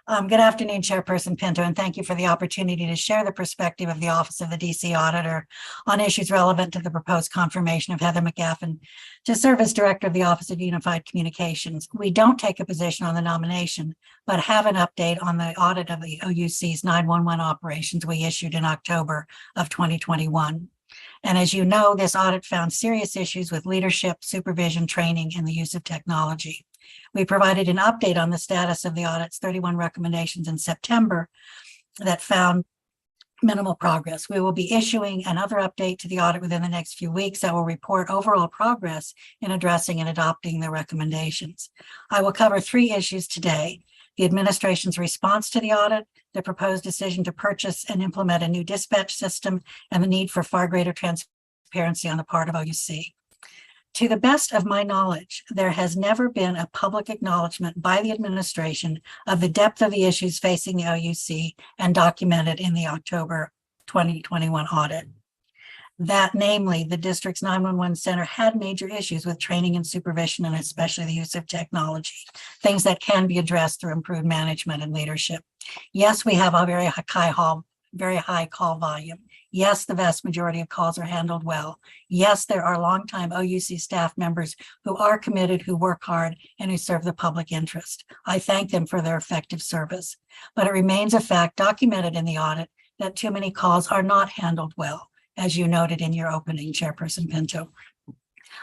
Good afternoon, Chairperson Pinto, and thank you for the opportunity to share the perspective of the Office of the DC Auditor on issues relevant to the proposed confirmation of Heather McGaffin to serve as Director of the Office of Unified Communications. We don't take a position on the nomination, but have an update on the audit of the OUC's 911 operations we issued in October of 2021. And as you know, this audit found serious issues with leadership, supervision, training, and the use of technology. We provided an update on the status of the audit's 31 recommendations in September that found minimal progress. We will be issuing another update to the audit within the next few weeks that will report overall progress in addressing and adopting the recommendations. I will cover 3 issues today: the administration's response to the audit, the proposed decision to purchase and implement a new dispatch system, and the need for far greater transparency on the part of OUC. To the best of my knowledge, there has never been a public acknowledgement by the administration of the depth of the issues facing the OUC and documented in the October 2021 audit. That, namely, the district's 911 center had major issues with training and supervision, and especially the use of technology, things that can be addressed through improved management and leadership. Yes, we have a very high call volume. Yes, the vast majority of calls are handled well. Yes, there are longtime OUC staff members who are committed, who work hard, and who serve the public interest. I thank them for their effective service. But it remains a fact documented in the audit that too many calls are not handled well, as you noted in your opening, Chairperson Pinto.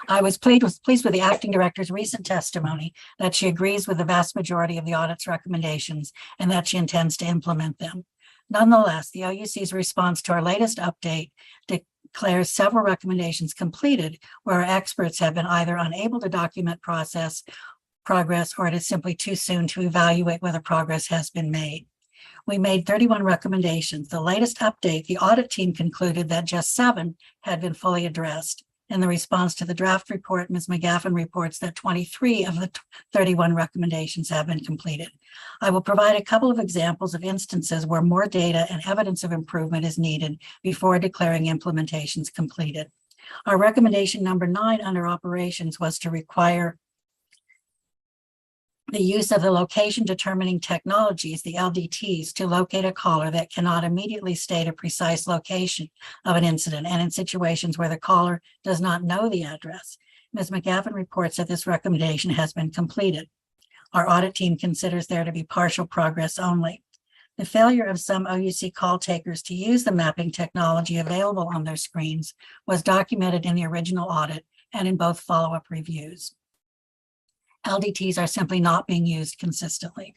I was pleased with the acting director's recent testimony that she agrees with the vast majority of the audit's recommendations and that she intends to implement them. Nonetheless, the OUC's response to our latest update declares several recommendations completed where our experts have been either unable to document progress, or it is simply too soon to evaluate whether progress has been made. We made 31 recommendations. The latest update, the audit team concluded that just 7 had been fully addressed. In the response to the draft report, Ms. McGaffin reports that 23 of the 31 recommendations have been completed. I will provide a couple of examples of instances where more data and evidence of improvement is needed before declaring implementations completed. Our recommendation number 9 under operations was to require the use of the location determining technologies, the LDTs, to locate a caller that cannot immediately state a precise location of an incident, and in situations where the caller does not know the address. Ms. McGaffin reports that this recommendation has been completed. Our audit team considers there to be partial progress only. The failure of some OUC call takers to use the mapping technology available on their screens was documented in the original audit and in both follow-up reviews. LDTs are simply not being used consistently.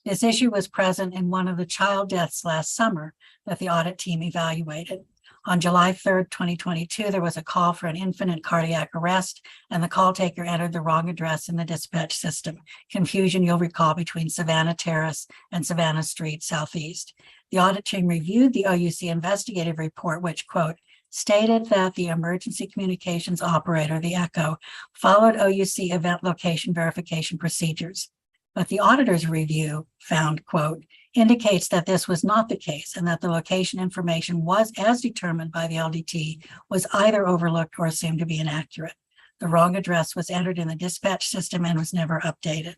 This issue was present in one of the child deaths last summer that the audit team evaluated. On July 3rd, 2022, there was a call for an infant in cardiac arrest, and the call taker entered the wrong address in the dispatch system. Confusion, you'll recall, between Savannah Terrace and Savannah Street Southeast. The audit team reviewed the OUC investigative report, which, quote, stated that the emergency communications operator, the ECHO, followed OUC event location verification procedures. But the auditor's review found, quote, indicates that this was not the case and that the location information was, as determined by the LDT, was either overlooked or assumed to be inaccurate. The wrong address was entered in the dispatch system and was never updated.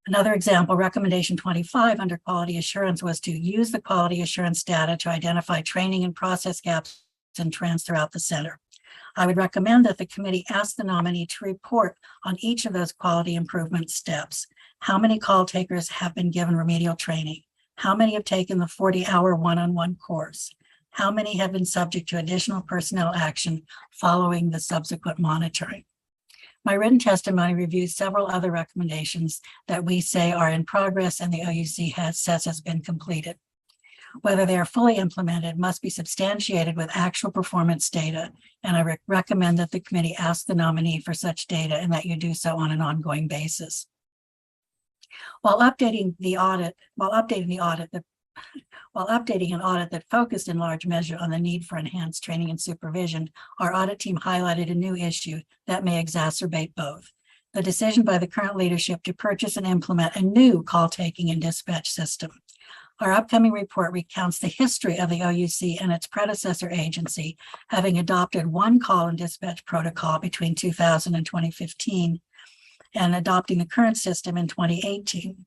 Another example, recommendation 25 under quality assurance was to use the quality assurance data to identify training and process gaps and trends throughout the center. I would recommend that the committee ask the nominee to report on each of those quality improvement steps. How many call takers have been given remedial training? How many have taken the 40-hour one-on-one course? How many have been subject to additional personnel action following the subsequent monitoring? My written testimony reviews several other recommendations that we say are in progress and the OUC says has been completed. Whether they are fully implemented must be substantiated with actual performance data, and I recommend that the committee ask the nominee for such data and that you do so on an ongoing basis. While updating an audit that focused in large measure on the need for enhanced training and supervision, our audit team highlighted a new issue that may exacerbate both. The decision by the current leadership to purchase and implement a new call taking and dispatch system. Our upcoming report recounts the history of the OUC and its predecessor agency, having adopted one call and dispatch protocol between 2000 and 2015, and adopting the current system in 2018.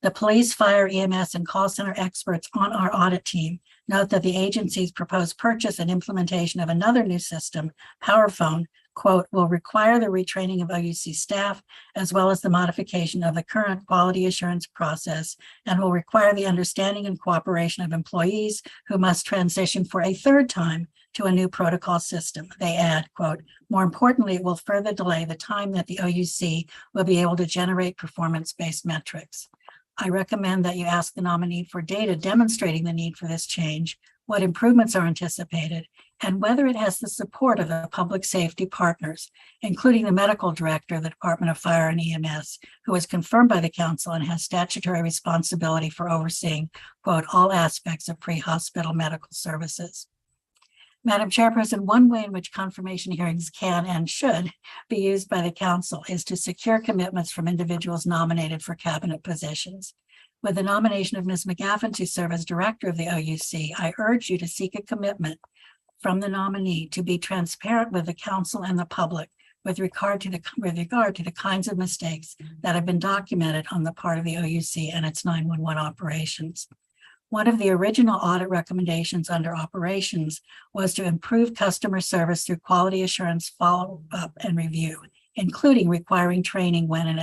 The police, fire, EMS, and call center experts on our audit team note that the agency's proposed purchase and implementation of another new system, PowerPhone, quote, will require the retraining of OUC staff as well as the modification of the current quality assurance process, and will require the understanding and cooperation of employees who must transition for a third time to a new protocol system. They add, quote, more importantly, it will further delay the time that the OUC will be able to generate performance-based metrics. I recommend that you ask the nominee for data demonstrating the need for this change, what improvements are anticipated, and whether it has the support of the public safety partners, including the medical director of the Department of Fire and EMS, who is confirmed by the council and has statutory responsibility for overseeing, quote, all aspects of pre-hospital medical services. Madam Chairperson, one way in which confirmation hearings can and should be used by the council is to secure commitments from individuals nominated for cabinet positions. With the nomination of Ms. McGaffin to serve as director of the OUC, I urge you to seek a commitment from the nominee to be transparent with the council and the public with regard to the kinds of mistakes that have been documented on the part of the OUC and its 911 operations. One of the original audit recommendations under operations was to improve customer service through quality assurance follow-up and review, including requiring training when and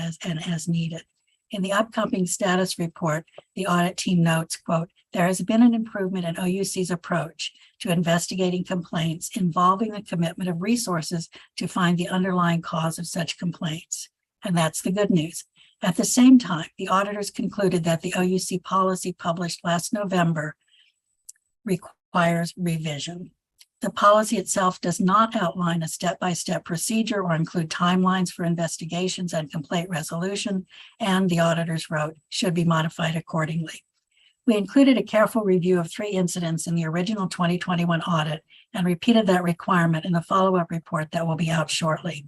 as needed. In the upcoming status report, the audit team notes, quote, there has been an improvement in OUC's approach to investigating complaints involving the commitment of resources to find the underlying cause of such complaints. And that's the good news. At the same time, the auditors concluded that the OUC policy published last November requires revision. The policy itself does not outline a step-by-step procedure or include timelines for investigations and complaint resolution, and the auditors wrote, should be modified accordingly. We included a careful review of 3 incidents in the original 2021 audit and repeated that requirement in the follow-up report that will be out shortly.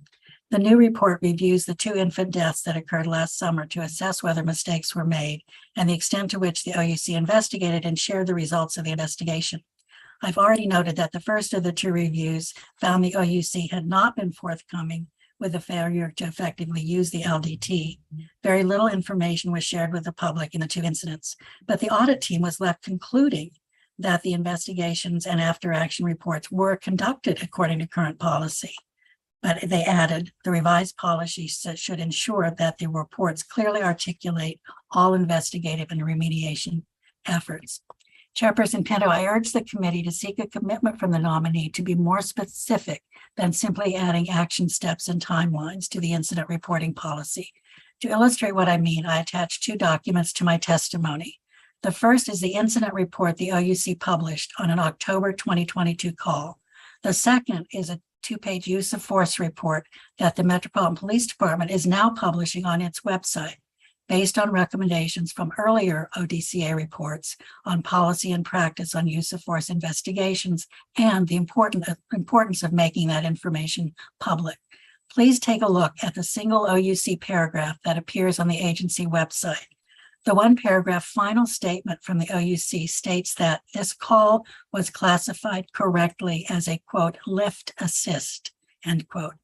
The new report reviews the 2 infant deaths that occurred last summer to assess whether mistakes were made and the extent to which the OUC investigated and shared the results of the investigation. I've already noted that the first of the 2 reviews found the OUC had not been forthcoming with the failure to effectively use the LDT. Very little information was shared with the public in the 2 incidents, but the audit team was left concluding that the investigations and after-action reports were conducted according to current policy. But they added, the revised policy should ensure that the reports clearly articulate all investigative and remediation efforts. Chairperson Pinto, I urge the committee to seek a commitment from the nominee to be more specific than simply adding action steps and timelines to the incident reporting policy. To illustrate what I mean, I attach 2 documents to my testimony. The first is the incident report the OUC published on an October 2022 call. The second is a 2-page use of force report that the Metropolitan Police Department is now publishing on its website, based on recommendations from earlier ODCA reports on policy and practice on use of force investigations and the importance of making that information public. Please take a look at the single OUC paragraph that appears on the agency website. The 1-paragraph final statement from the OUC states that this call was classified correctly as a, quote, lift assist, end quote.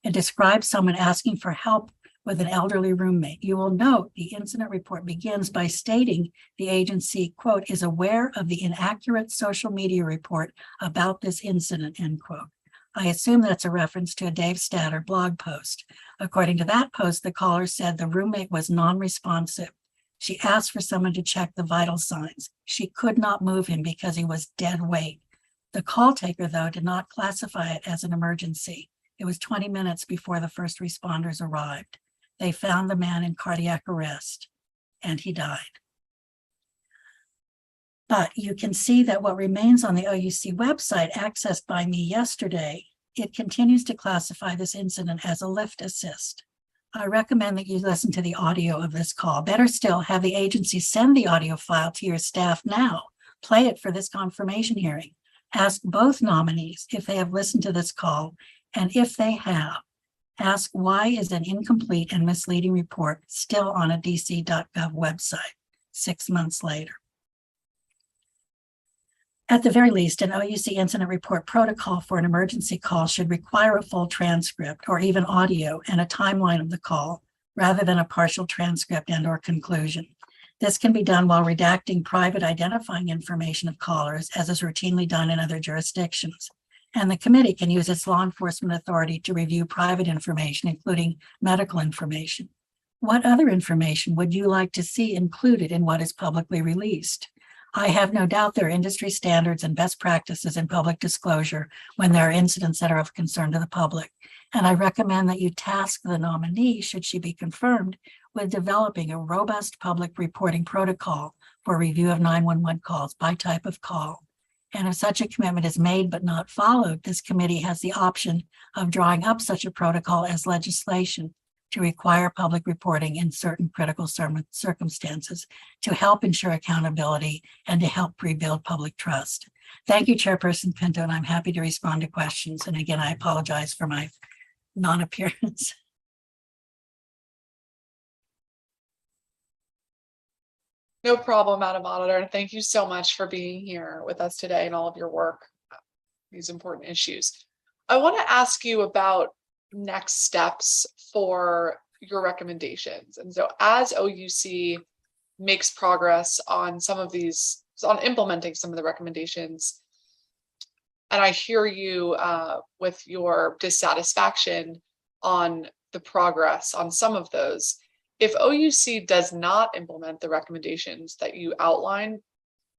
It describes someone asking for help with an elderly roommate. You will note the incident report begins by stating the agency, quote, is aware of the inaccurate social media report about this incident, end quote. I assume that's a reference to a Dave Statter blog post. According to that post, the caller said the roommate was non-responsive. She asked for someone to check the vital signs. She could not move him because he was dead weight. The call taker, though, did not classify it as an emergency. It was 20 minutes before the first responders arrived. They found the man in cardiac arrest, and he died. But you can see that what remains on the OUC website, accessed by me yesterday, it continues to classify this incident as a lift assist. I recommend that you listen to the audio of this call. Better still, have the agency send the audio file to your staff now. Play it for this confirmation hearing. Ask both nominees if they have listened to this call, and if they have, ask why is an incomplete and misleading report still on a dc.gov website 6 months later. At the very least, an OUC incident report protocol for an emergency call should require a full transcript or even audio and a timeline of the call, rather than a partial transcript and or conclusion. This can be done while redacting private identifying information of callers, as is routinely done in other jurisdictions. And the committee can use its law enforcement authority to review private information, including medical information. What other information would you like to see included in what is publicly released? I have no doubt there are industry standards and best practices in public disclosure when there are incidents that are of concern to the public. And I recommend that you task the nominee, should she be confirmed, with developing a robust public reporting protocol for review of 911 calls by type of call. And if such a commitment is made but not followed, this committee has the option of drawing up such a protocol as legislation to require public reporting in certain critical circumstances to help ensure accountability and to help rebuild public trust. Thank you, Chairperson Pinto, and I'm happy to respond to questions. And again, I apologize for my non-appearance. No problem, Madam Auditor. And thank you so much for being here with us today and all of your work, these important issues. I want to ask you about next steps for your recommendations. And so as OUC makes progress on some of these, on implementing some of the recommendations, and I hear you with your dissatisfaction on the progress on some of those, if OUC does not implement the recommendations that you outline,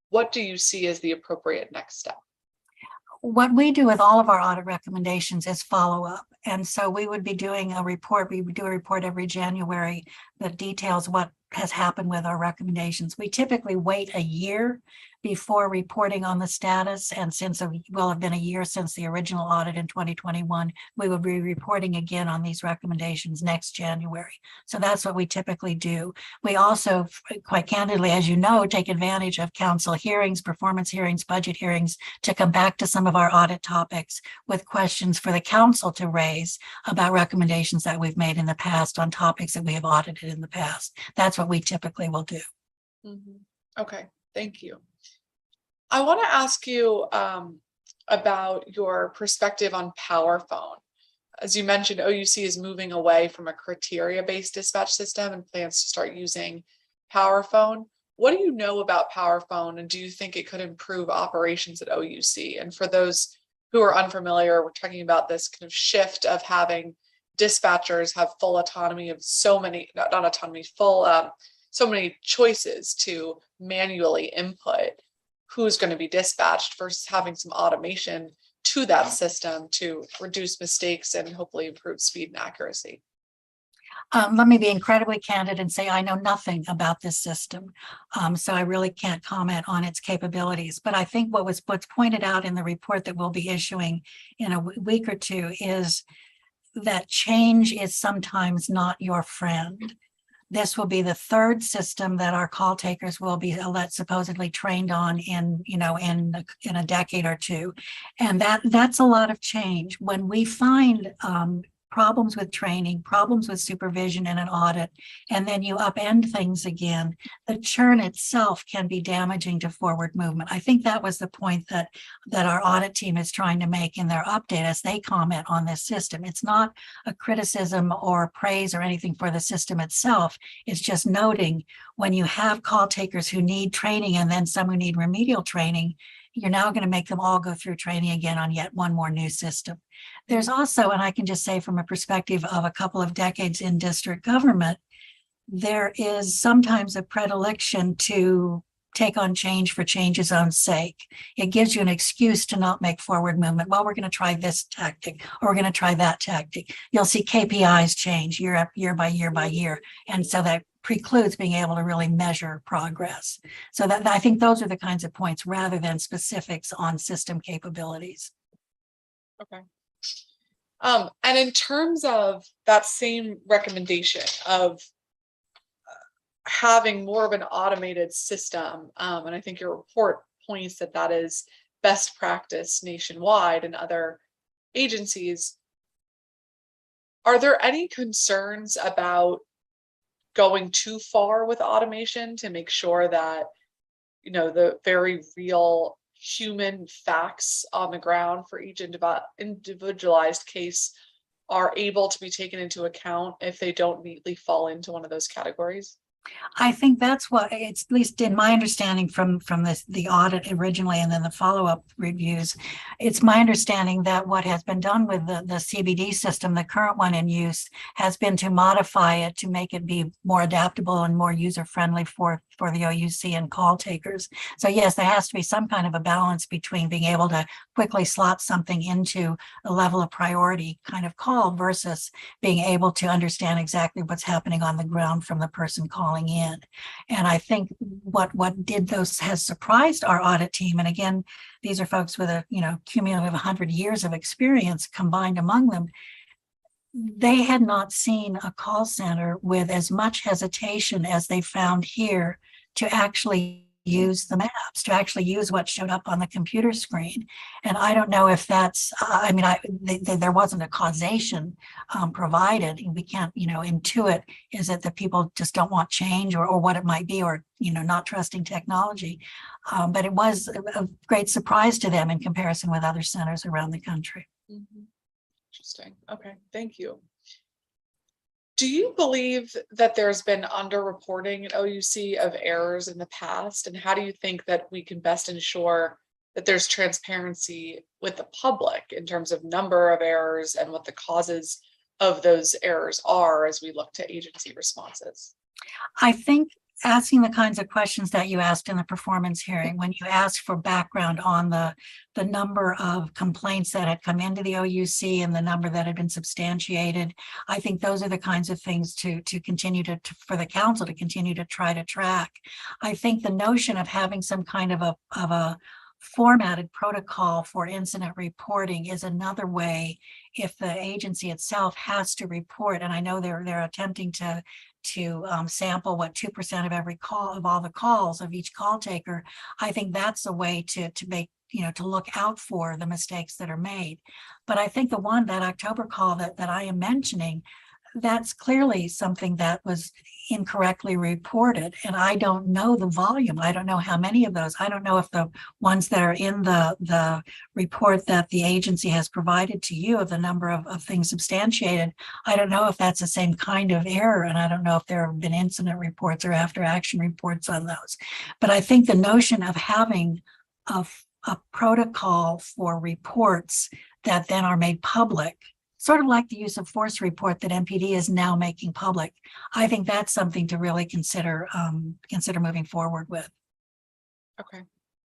what do you see as the appropriate next step? What we do with all of our audit recommendations is follow up. And so we would be doing a report. We would do a report every January that details what has happened with our recommendations. We typically wait a year before reporting on the status. And since it will have been a year since the original audit in 2021, we will be reporting again on these recommendations next January. So that's what we typically do. We also, quite candidly, as you know, take advantage of council hearings, performance hearings, budget hearings to come back to some of our audit topics with questions for the council to raise about recommendations that we've made in the past on topics that we have audited in the past. That's what we typically will do. Okay, thank you. I want to ask you about your perspective on PowerPhone. As you mentioned, OUC is moving away from a criteria-based dispatch system and plans to start using PowerPhone. What do you know about PowerPhone, and do you think it could improve operations at OUC? And for those who are unfamiliar, we're talking about this kind of shift of having dispatchers have full autonomy of so many, not autonomy, full, so many choices to manually input who's going to be dispatched versus having some automation to that system to reduce mistakes and hopefully improve speed and accuracy. Let me be incredibly candid and say I know nothing about this system. So I really can't comment on its capabilities. But I think what's pointed out in the report that we'll be issuing in a week or two is that change is sometimes not your friend. This will be the third system that our call takers will be supposedly trained on in a decade or two. And that's a lot of change. When we find problems with training, problems with supervision and an audit, and then you upend things again, the churn itself can be damaging to forward movement. I think that was the point that our audit team is trying to make in their update as they comment on this system. It's not a criticism or praise or anything for the system itself. It's just noting when you have call takers who need training and then some who need remedial training, you're now going to make them all go through training again on yet one more new system. There's also, and I can just say from a perspective of a couple of decades in district government, there is sometimes a predilection to take on change for change's own sake. It gives you an excuse to not make forward movement. Well, we're going to try this tactic, or we're going to try that tactic. You'll see KPIs change year by year. And so that precludes being able to really measure progress. So that I think those are the kinds of points rather than specifics on system capabilities. Okay. And in terms of that same recommendation of having more of an automated system, and I think your report points that that is best practice nationwide in other agencies, are there any concerns about going too far with automation to make sure that, the very real human facts on the ground for each individualized case are able to be taken into account if they don't neatly fall into one of those categories? I think that's what it's, at least in my understanding from the audit originally and then the follow-up reviews, it's my understanding that what has been done with the CBD system, the current one in use, has been to modify it to make it be more adaptable and more user-friendly for the OUC and call takers. So yes, there has to be some kind of a balance between being able to quickly slot something into a level of priority kind of call versus being able to understand exactly what's happening on the ground from the person calling in. And I think what has surprised our audit team, and again, these are folks with a cumulative 100 years of experience combined among them. They had not seen a call center with as much hesitation as they found here to actually use the maps, to actually use what showed up on the computer screen. And I don't know if that's, there wasn't a causation provided. We can't, intuit, is it that people just don't want change or what it might be, or, not trusting technology. But it was a great surprise to them in comparison with other centers around the country. Mm-hmm. Interesting. Okay, thank you. Do you believe that there's been underreporting at OUC of errors in the past? And how do you think that we can best ensure that there's transparency with the public in terms of number of errors and what the causes of those errors are as we look to agency responses? I think asking the kinds of questions that you asked in the performance hearing, when you asked for background on the number of complaints that had come into the OUC and the number that had been substantiated, I think those are the kinds of things to continue for the council to continue to try to track. I think the notion of having some kind of a formatted protocol for incident reporting is another way if the agency itself has to report. And I know they're attempting to sample 2% of every call of all the calls of each call taker. I think that's a way to make, to look out for the mistakes that are made. But I think that October call that I am mentioning, that's clearly something that was incorrectly reported. And I don't know the volume. I don't know how many of those. I don't know if the ones that are in the report that the agency has provided to you of the number of things substantiated, I don't know if that's the same kind of error. And I don't know if there have been incident reports or after action reports on those. But I think the notion of having a protocol for reports that then are made public, sort of like the use of force report that MPD is now making public, I think that's something to really consider moving forward with. Okay.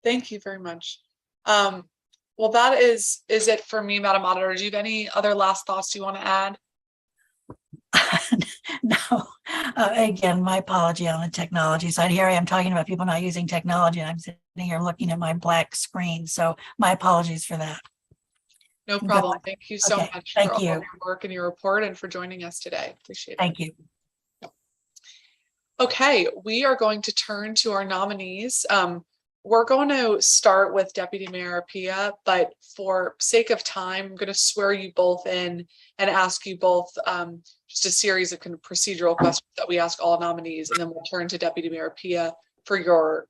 Thank you very much. Well, that is it for me, Madam Auditor. Do you have any other last thoughts you want to add? No, again, my apology on the technology side. Here I am talking about people not using technology, and I'm sitting here looking at my black screen. So my apologies for that. No problem. Thank you so Okay, much thank for all you. of your work and your report and for joining us today. Appreciate it. Thank you. Okay, we are going to turn to our nominees. We're going to start with Deputy Mayor Appiah, but for sake of time, I'm going to swear you both in and ask you both just a series of kind of procedural questions that we ask all nominees, and then we'll turn to Deputy Mayor Appiah for your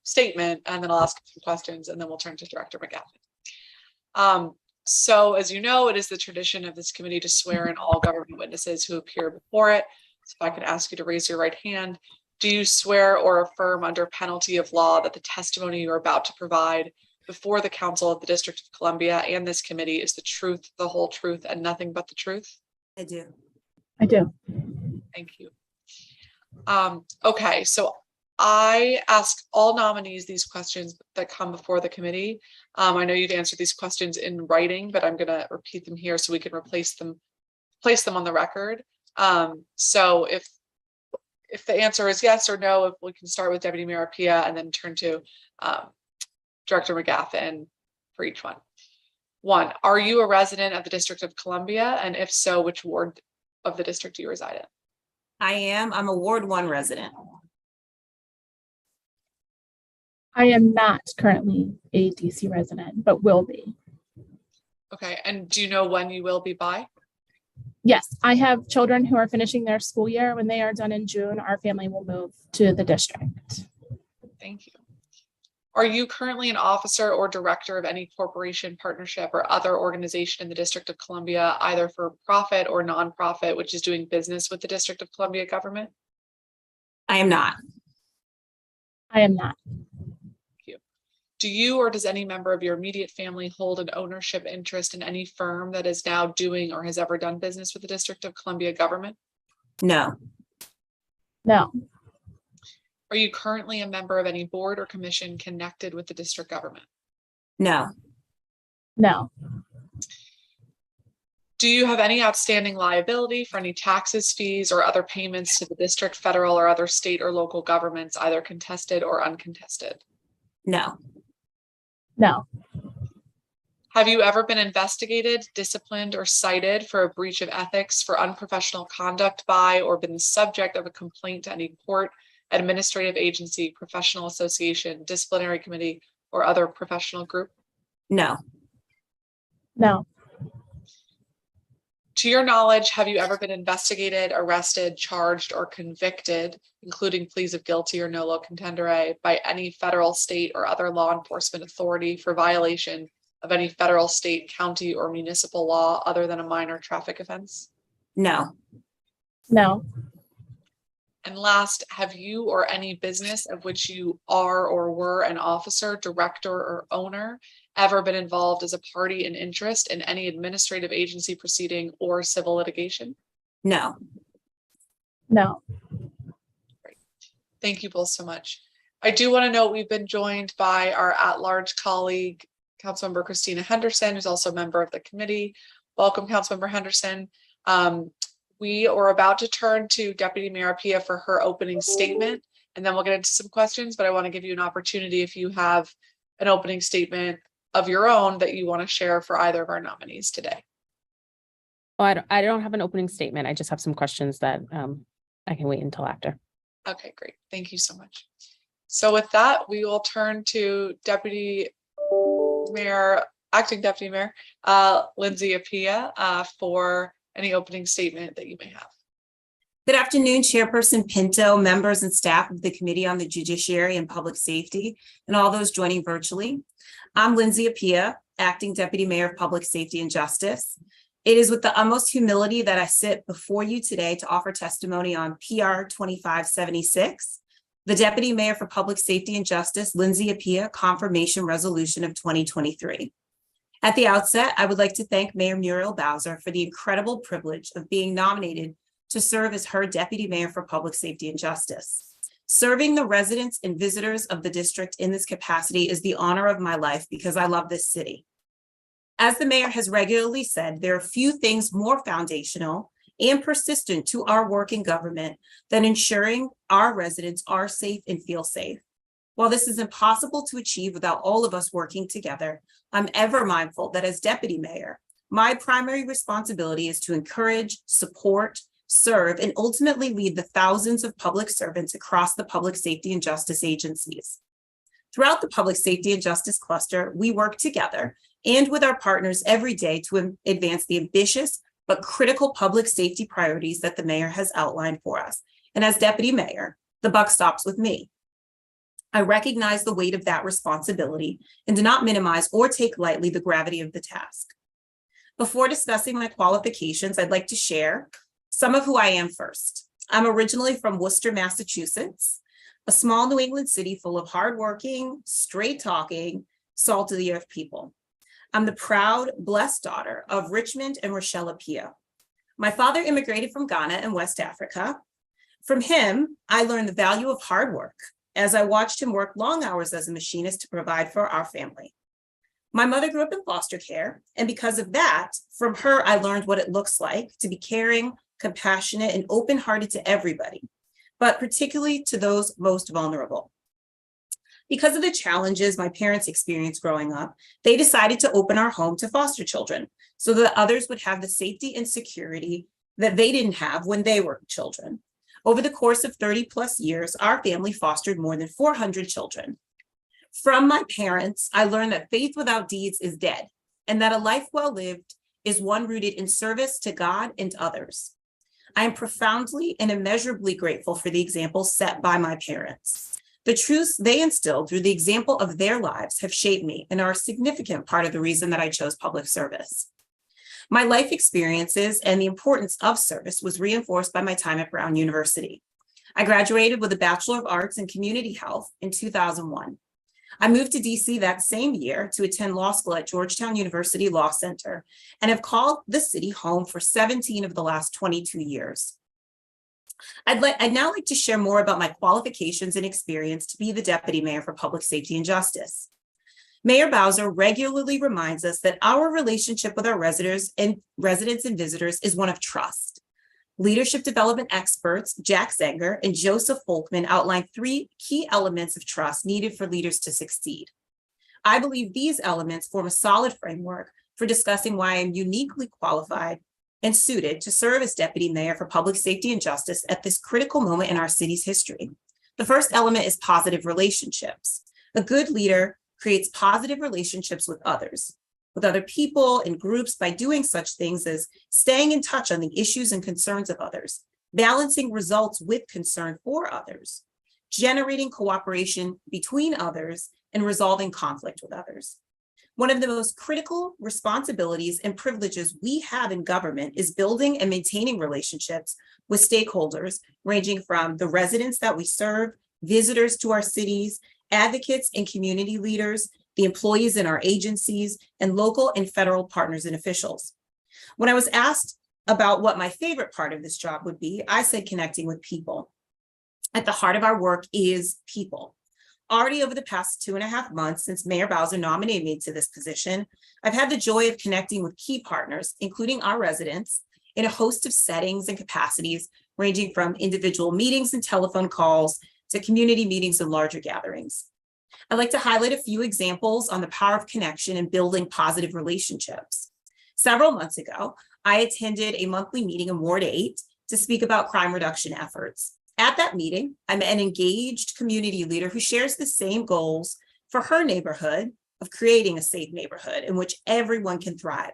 statement, and then I'll ask some questions, and then we'll turn to Director McGaffin. So as you know, it is the tradition of this committee to swear in all government witnesses who appear before it. So if I could ask you to raise your right hand. Do you swear or affirm under penalty of law that the testimony you are about to provide before the Council of the District of Columbia and this committee is the truth, the whole truth, and nothing but the truth? I do. I do. Thank you. Okay, so I ask all nominees these questions that come before the committee. I know you've answered these questions in writing, but I'm going to repeat them here so we can place them on the record. So if the answer is yes or no, if we can start with Deputy Mayor Appiah and then turn to Director McGaffin for each one. One, are you a resident of the District of Columbia? And if so, which ward of the district do you reside in? I am. I'm a Ward 1 resident. I am not currently a DC resident, but will be. Okay, and do you know when you will be by? Yes, I have children who are finishing their school year. When they are done in June, our family will move to the district. Thank you. Are you currently an officer or director of any corporation, partnership, or other organization in the District of Columbia, either for profit or nonprofit, which is doing business with the District of Columbia government? I am not. I am not. Do you or does any member of your immediate family hold an ownership interest in any firm that is now doing or has ever done business with the District of Columbia government? No. No. Are you currently a member of any board or commission connected with the district government? No. No. Do you have any outstanding liability for any taxes, fees, or other payments to the district, federal, or other state or local governments, either contested or uncontested? No. No. Have you ever been investigated, disciplined, or cited for a breach of ethics, for unprofessional conduct by, or been the subject of a complaint to any court, administrative agency, professional association, disciplinary committee, or other professional group? No. No. To your knowledge, have you ever been investigated, arrested, charged, or convicted, including pleas of guilty or nolo contendere, by any federal, state, or other law enforcement authority for violation of any federal, state, county, or municipal law other than a minor traffic offense? No. No. And last, have you or any business of which you are or were an officer, director, or owner ever been involved as a party in interest in any administrative agency proceeding or civil litigation? No. No. Great. Thank you both so much. I do want to note we've been joined by our at-large colleague, Councilmember Christina Henderson, who's also a member of the committee. Welcome, Councilmember Henderson. We are about to turn to Deputy Mayor Appiah for her opening statement, and then we'll get into some questions, but I want to give you an opportunity if you have an opening statement of your own that you want to share for either of our nominees today. Oh, I don't have an opening statement. I just have some questions that I can wait until after. Okay, great. Thank you so much. So with that, we will turn to Deputy Mayor, Acting Deputy Mayor, Lindsey Appiah for any opening statement that you may have. Good afternoon, Chairperson Pinto, members and staff of the Committee on the Judiciary and Public Safety, and all those joining virtually. I'm Lindsey Appiah, Acting Deputy Mayor of Public Safety and Justice. It is with the utmost humility that I sit before you today to offer testimony on PR25-76, the Deputy Mayor for Public Safety and Justice, Lindsey Appiah, Confirmation Resolution of 2023. At the outset, I would like to thank Mayor Muriel Bowser for the incredible privilege of being nominated to serve as her Deputy Mayor for Public Safety and Justice. Serving the residents and visitors of the district in this capacity is the honor of my life because I love this city. As the mayor has regularly said, there are few things more foundational and persistent to our work in government than ensuring our residents are safe and feel safe. While this is impossible to achieve without all of us working together, I'm ever mindful that as deputy mayor, my primary responsibility is to encourage, support, serve, and ultimately lead the thousands of public servants across the public safety and justice agencies. Throughout the public safety and justice cluster, we work together and with our partners every day to advance the ambitious but critical public safety priorities that the mayor has outlined for us. And as deputy mayor, the buck stops with me. I recognize the weight of that responsibility and do not minimize or take lightly the gravity of the task. Before discussing my qualifications, I'd like to share some of who I am first. I'm originally from Worcester, Massachusetts, a small New England city full of hardworking, straight-talking, salt-of-the-earth people. I'm the proud, blessed daughter of Richmond and Rochelle Appiah. My father immigrated from Ghana in West Africa. From him, I learned the value of hard work as I watched him work long hours as a machinist to provide for our family. My mother grew up in foster care, and because of that, from her, I learned what it looks like to be caring, compassionate, and open-hearted to everybody, but particularly to those most vulnerable. Because of the challenges my parents experienced growing up, they decided to open our home to foster children so that others would have the safety and security that they didn't have when they were children. Over the course of 30 plus years, our family fostered more than 400 children. From my parents, I learned that faith without deeds is dead, and that a life well lived is one rooted in service to God and others. I am profoundly and immeasurably grateful for the example set by my parents. The truths they instilled through the example of their lives have shaped me and are a significant part of the reason that I chose public service. My life experiences and the importance of service was reinforced by my time at Brown University. I graduated with a Bachelor of Arts in Community Health in 2001. I moved to DC that same year to attend law school at Georgetown University Law Center and have called the city home for 17 of the last 22 years. I'd now like to share more about my qualifications and experience to be the Deputy Mayor for Public Safety and Justice. Mayor Bowser regularly reminds us that our relationship with our residents and visitors is one of trust. Leadership development experts Jack Zenger and Joseph Folkman outlined 3 key elements of trust needed for leaders to succeed. I believe these elements form a solid framework for discussing why I'm uniquely qualified and suited to serve as Deputy Mayor for Public Safety and Justice at this critical moment in our city's history. The first element is positive relationships. A good leader creates positive relationships with others, with other people and groups by doing such things as staying in touch on the issues and concerns of others, balancing results with concern for others, generating cooperation between others, and resolving conflict with others. One of the most critical responsibilities and privileges we have in government is building and maintaining relationships with stakeholders, ranging from the residents that we serve, visitors to our cities, advocates and community leaders, the employees in our agencies, and local and federal partners and officials. When I was asked about what my favorite part of this job would be, I said connecting with people. At the heart of our work is people. Already over the past 2.5 months since Mayor Bowser nominated me to this position, I've had the joy of connecting with key partners, including our residents, in a host of settings and capacities, ranging from individual meetings and telephone calls to community meetings and larger gatherings. I'd like to highlight a few examples on the power of connection and building positive relationships. Several months ago, I attended a monthly meeting in Ward 8 to speak about crime reduction efforts. At that meeting, I met an engaged community leader who shares the same goals for her neighborhood of creating a safe neighborhood in which everyone can thrive.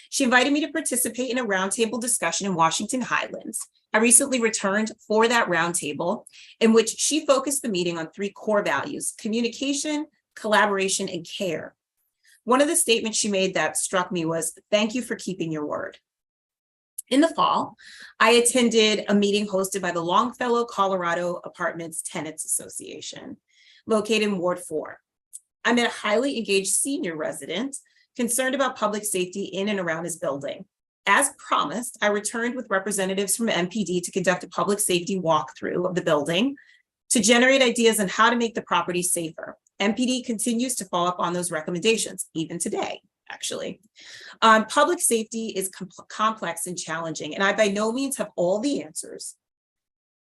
She invited me to participate in a roundtable discussion in Washington Highlands. I recently returned for that roundtable in which she focused the meeting on 3 core values: communication, collaboration, and care. One of the statements she made that struck me was, "Thank you for keeping your word." In the fall, I attended a meeting hosted by the Longfellow, Colorado Apartments Tenants Association, located in Ward 4. I met a highly engaged senior resident concerned about public safety in and around his building. As promised, I returned with representatives from MPD to conduct a public safety walkthrough of the building to generate ideas on how to make the property safer. MPD continues to follow up on those recommendations, even today, actually. Public safety is complex and challenging, and I by no means have all the answers,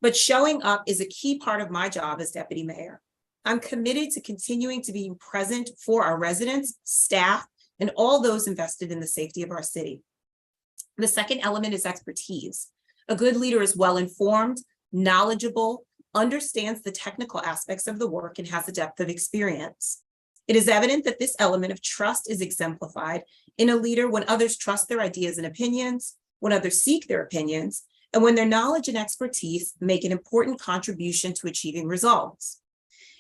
but showing up is a key part of my job as deputy mayor. I'm committed to continuing to be present for our residents, staff, and all those invested in the safety of our city. The second element is expertise. A good leader is well-informed, knowledgeable, understands the technical aspects of the work, and has a depth of experience. It is evident that this element of trust is exemplified in a leader when others trust their ideas and opinions, when others seek their opinions, and when their knowledge and expertise make an important contribution to achieving results.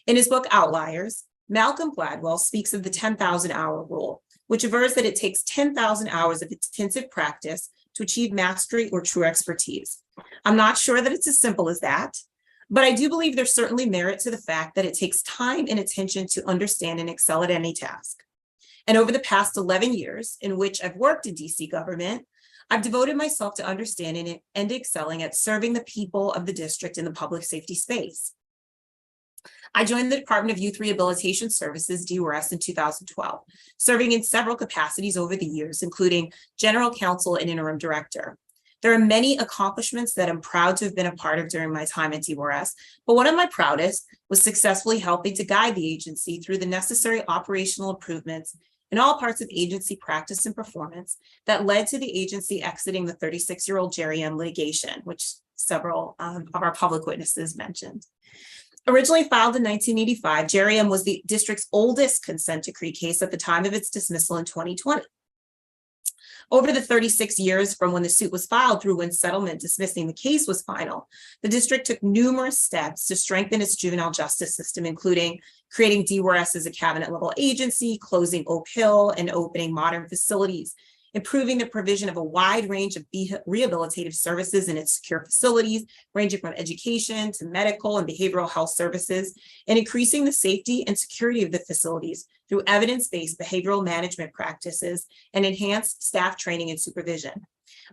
In his book, Outliers, Malcolm Gladwell speaks of the 10,000-hour rule, which avers that it takes 10,000 hours of intensive practice to achieve mastery or true expertise. I'm not sure that it's as simple as that, but I do believe there's certainly merit to the fact that it takes time and attention to understand and excel at any task. And over the past 11 years in which I've worked in DC government, I've devoted myself to understanding it and excelling at serving the people of the district in the public safety space. I joined the Department of Youth Rehabilitation Services, DRS, in 2012, serving in several capacities over the years, including general counsel and interim director. There are many accomplishments that I'm proud to have been a part of during my time at DRS, but one of my proudest was successfully helping to guide the agency through the necessary operational improvements in all parts of agency practice and performance that led to the agency exiting the 36-year-old Jerry M litigation, which several of our public witnesses mentioned. Originally filed in 1985, Jerry M was the district's oldest consent decree case at the time of its dismissal in 2020. Over the 36 years from when the suit was filed through when settlement dismissing the case was final, the district took numerous steps to strengthen its juvenile justice system, including creating DRS as a cabinet-level agency, closing Oak Hill and opening modern facilities, improving the provision of a wide range of rehabilitative services in its secure facilities, ranging from education to medical and behavioral health services, and increasing the safety and security of the facilities through evidence-based behavioral management practices and enhanced staff training and supervision.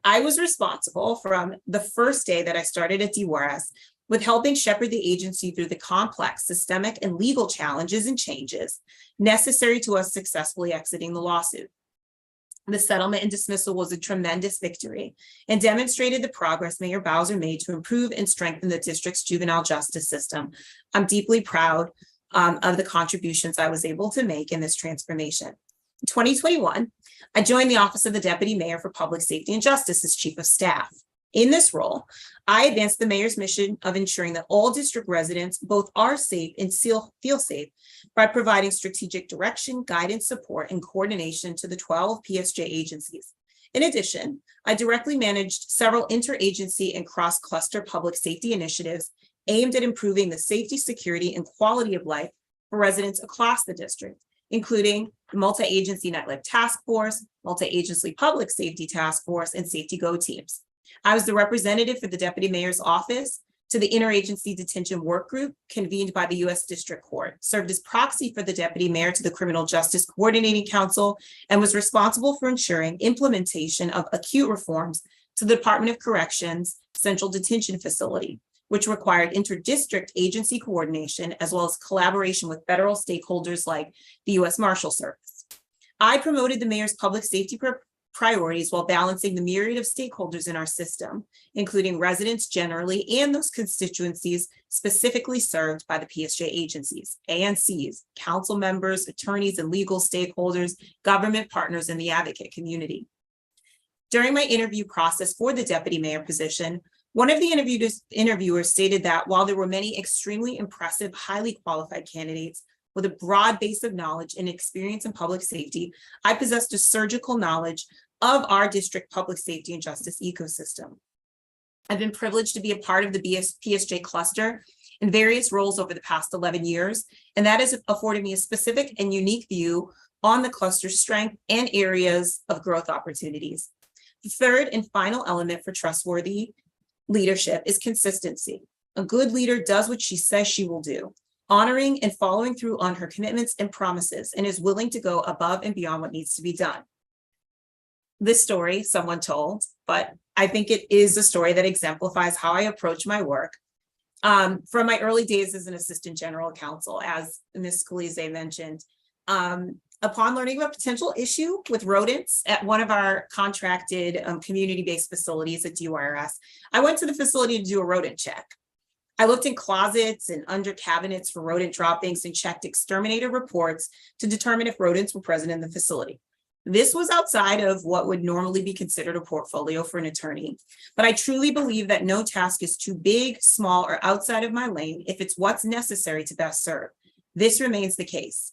I was responsible from the first day that I started at DRS with helping shepherd the agency through the complex systemic and legal challenges and changes necessary to us successfully exiting the lawsuit. The settlement and dismissal was a tremendous victory and demonstrated the progress Mayor Bowser made to improve and strengthen the district's juvenile justice system. I'm deeply proud of the contributions I was able to make in this transformation. In 2021, I joined the Office of the Deputy Mayor for Public Safety and Justice as Chief of Staff. In this role, I advanced the mayor's mission of ensuring that all district residents both are safe and feel safe by providing strategic direction, guidance, support, and coordination to the 12 PSJ agencies. In addition, I directly managed several interagency and cross-cluster public safety initiatives aimed at improving the safety, security, and quality of life for residents across the district, including the Multi-Agency Nightlife Task Force, Multi-Agency Public Safety Task Force, and Safety Go teams. I was the representative for the Deputy Mayor's Office to the Interagency Detention Work Group convened by the U.S. District Court, served as proxy for the Deputy Mayor to the Criminal Justice Coordinating Council, and was responsible for ensuring implementation of acute reforms to the Department of Corrections Central Detention Facility, which required interdistrict agency coordination as well as collaboration with federal stakeholders like the U.S. Marshal Service. I promoted the mayor's public safety priorities while balancing the myriad of stakeholders in our system, including residents generally and those constituencies specifically served by the PSJ agencies, ANCs, council members, attorneys and legal stakeholders, government partners, and the advocate community. During my interview process for the deputy mayor position, one of the interviewers stated that while there were many extremely impressive, highly qualified candidates with a broad base of knowledge and experience in public safety, I possessed a surgical knowledge of our district public safety and justice ecosystem. I've been privileged to be a part of the PSJ cluster in various roles over the past 11 years, and that has afforded me a specific and unique view on the cluster's strength and areas of growth opportunities. The third and final element for trustworthy leadership is consistency. A good leader does what she says she will do, honoring and following through on her commitments and promises, and is willing to go above and beyond what needs to be done. This story someone told, but I think it is a story that exemplifies how I approach my work From my early days as an assistant general counsel, as Ms. Scalise mentioned, upon learning of a potential issue with rodents at one of our contracted community-based facilities at DYRS, I went to the facility to do a rodent check. I looked in closets and under cabinets for rodent droppings and checked exterminator reports to determine if rodents were present in the facility. This was outside of what would normally be considered a portfolio for an attorney, but I truly believe that no task is too big, small, or outside of my lane if it's what's necessary to best serve. This remains the case.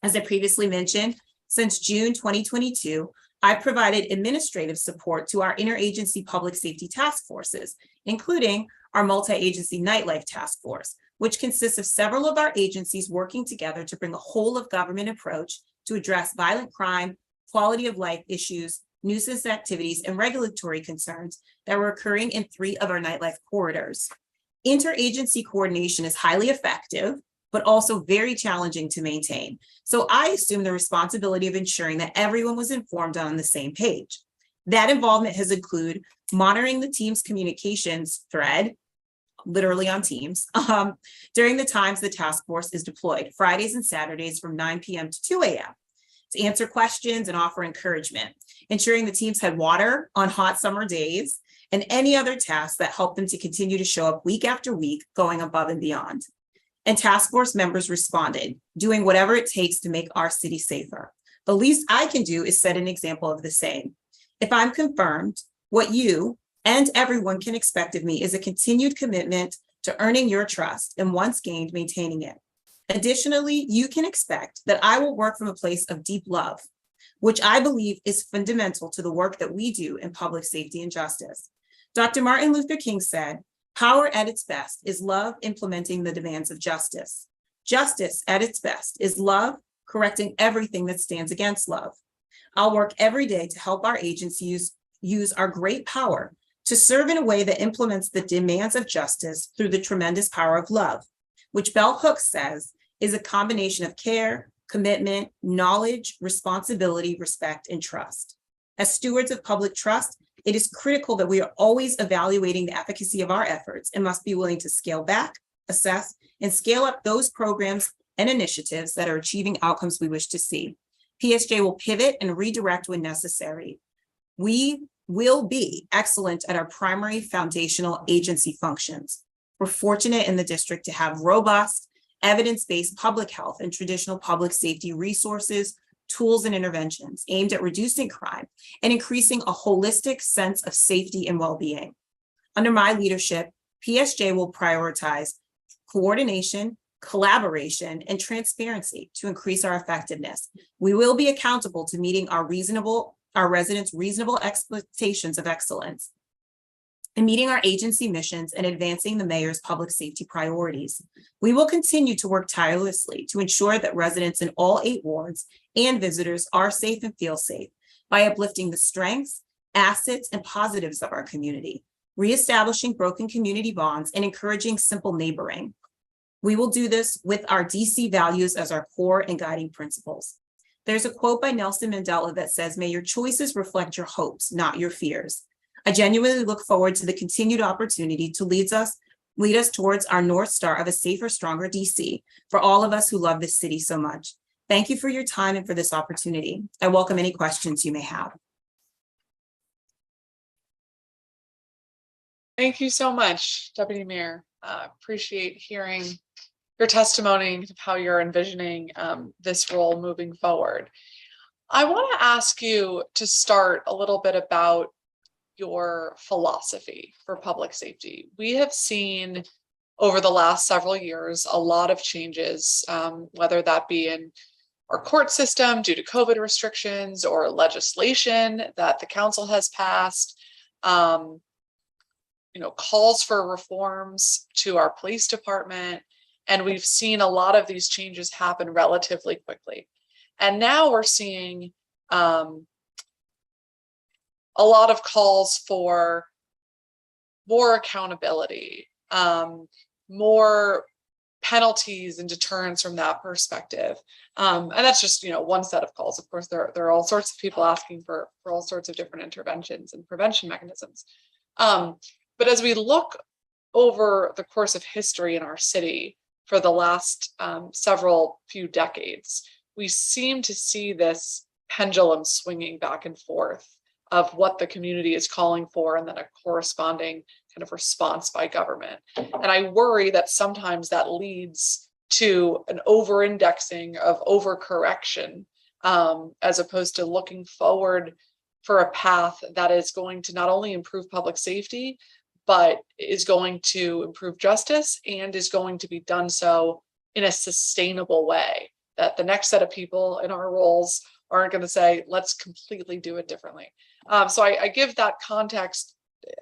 As I previously mentioned, since June 2022, I've provided administrative support to our interagency public safety task forces, including our multi-agency nightlife task force, which consists of several of our agencies working together to bring a whole of government approach to address violent crime, quality of life issues, nuisance activities, and regulatory concerns that were occurring in 3 of our nightlife corridors. Interagency coordination is highly effective, but also very challenging to maintain. So I assume the responsibility of ensuring that everyone was informed on the same page. That involvement has included monitoring the team's communications thread, literally on Teams, during the times the task force is deployed, Fridays and Saturdays from 9 p.m. to 2 a.m. to answer questions and offer encouragement, ensuring the teams had water on hot summer days, and any other tasks that help them to continue to show up week after week, going above and beyond. And task force members responded, doing whatever it takes to make our city safer. The least I can do is set an example of the same. If I'm confirmed, what you and everyone can expect of me is a continued commitment to earning your trust and once gained, maintaining it. Additionally, you can expect that I will work from a place of deep love, which I believe is fundamental to the work that we do in public safety and justice. Dr. Martin Luther King said, "Power at its best is love implementing the demands of justice. Justice at its best is love correcting everything that stands against love." I'll work every day to help our agencies use our great power to serve in a way that implements the demands of justice through the tremendous power of love, which Bell Hooks says is a combination of care, commitment, knowledge, responsibility, respect, and trust. As stewards of public trust, it is critical that we are always evaluating the efficacy of our efforts and must be willing to scale back, assess, and scale up those programs and initiatives that are achieving outcomes we wish to see. PSJ will pivot and redirect when necessary. We will be excellent at our primary foundational agency functions. We're fortunate in the district to have robust, evidence-based public health and traditional public safety resources, tools, and interventions aimed at reducing crime and increasing a holistic sense of safety and well-being. Under my leadership, PSJ will prioritize coordination, collaboration, and transparency to increase our effectiveness. We will be accountable to meeting our residents' reasonable expectations of excellence and meeting our agency missions and advancing the mayor's public safety priorities. We will continue to work tirelessly to ensure that residents in all 8 wards and visitors are safe and feel safe by uplifting the strengths, assets, and positives of our community, reestablishing broken community bonds, and encouraging simple neighboring. We will do this with our DC values as our core and guiding principles. There's a quote by Nelson Mandela that says, "May your choices reflect your hopes, not your fears." I genuinely look forward to the continued opportunity to lead us towards our North Star of a safer, stronger DC for all of us who love this city so much. Thank you for your time and for this opportunity. I welcome any questions you may have. Thank you so much, Deputy Mayor. Appreciate hearing your testimony of how you're envisioning this role moving forward. I want to ask you to start a little bit about your philosophy for public safety. We have seen over the last several years a lot of changes, whether that be in our court system due to COVID restrictions or legislation that the council has passed, calls for reforms to our police department. And we've seen a lot of these changes happen relatively quickly. And now we're seeing a lot of calls for more accountability, more penalties and deterrence from that perspective. And that's just, one set of calls. Of course, there are all sorts of people asking for all sorts of different interventions and prevention mechanisms. But as we look over the course of history in our city for the last several few decades, we seem to see this pendulum swinging back and forth of what the community is calling for and then a corresponding kind of response by government. And I worry that sometimes that leads to an over-indexing of overcorrection as opposed to looking forward for a path that is going to not only improve public safety, but is going to improve justice and is going to be done so in a sustainable way, that the next set of people in our roles aren't going to say, let's completely do it differently. So I give that context,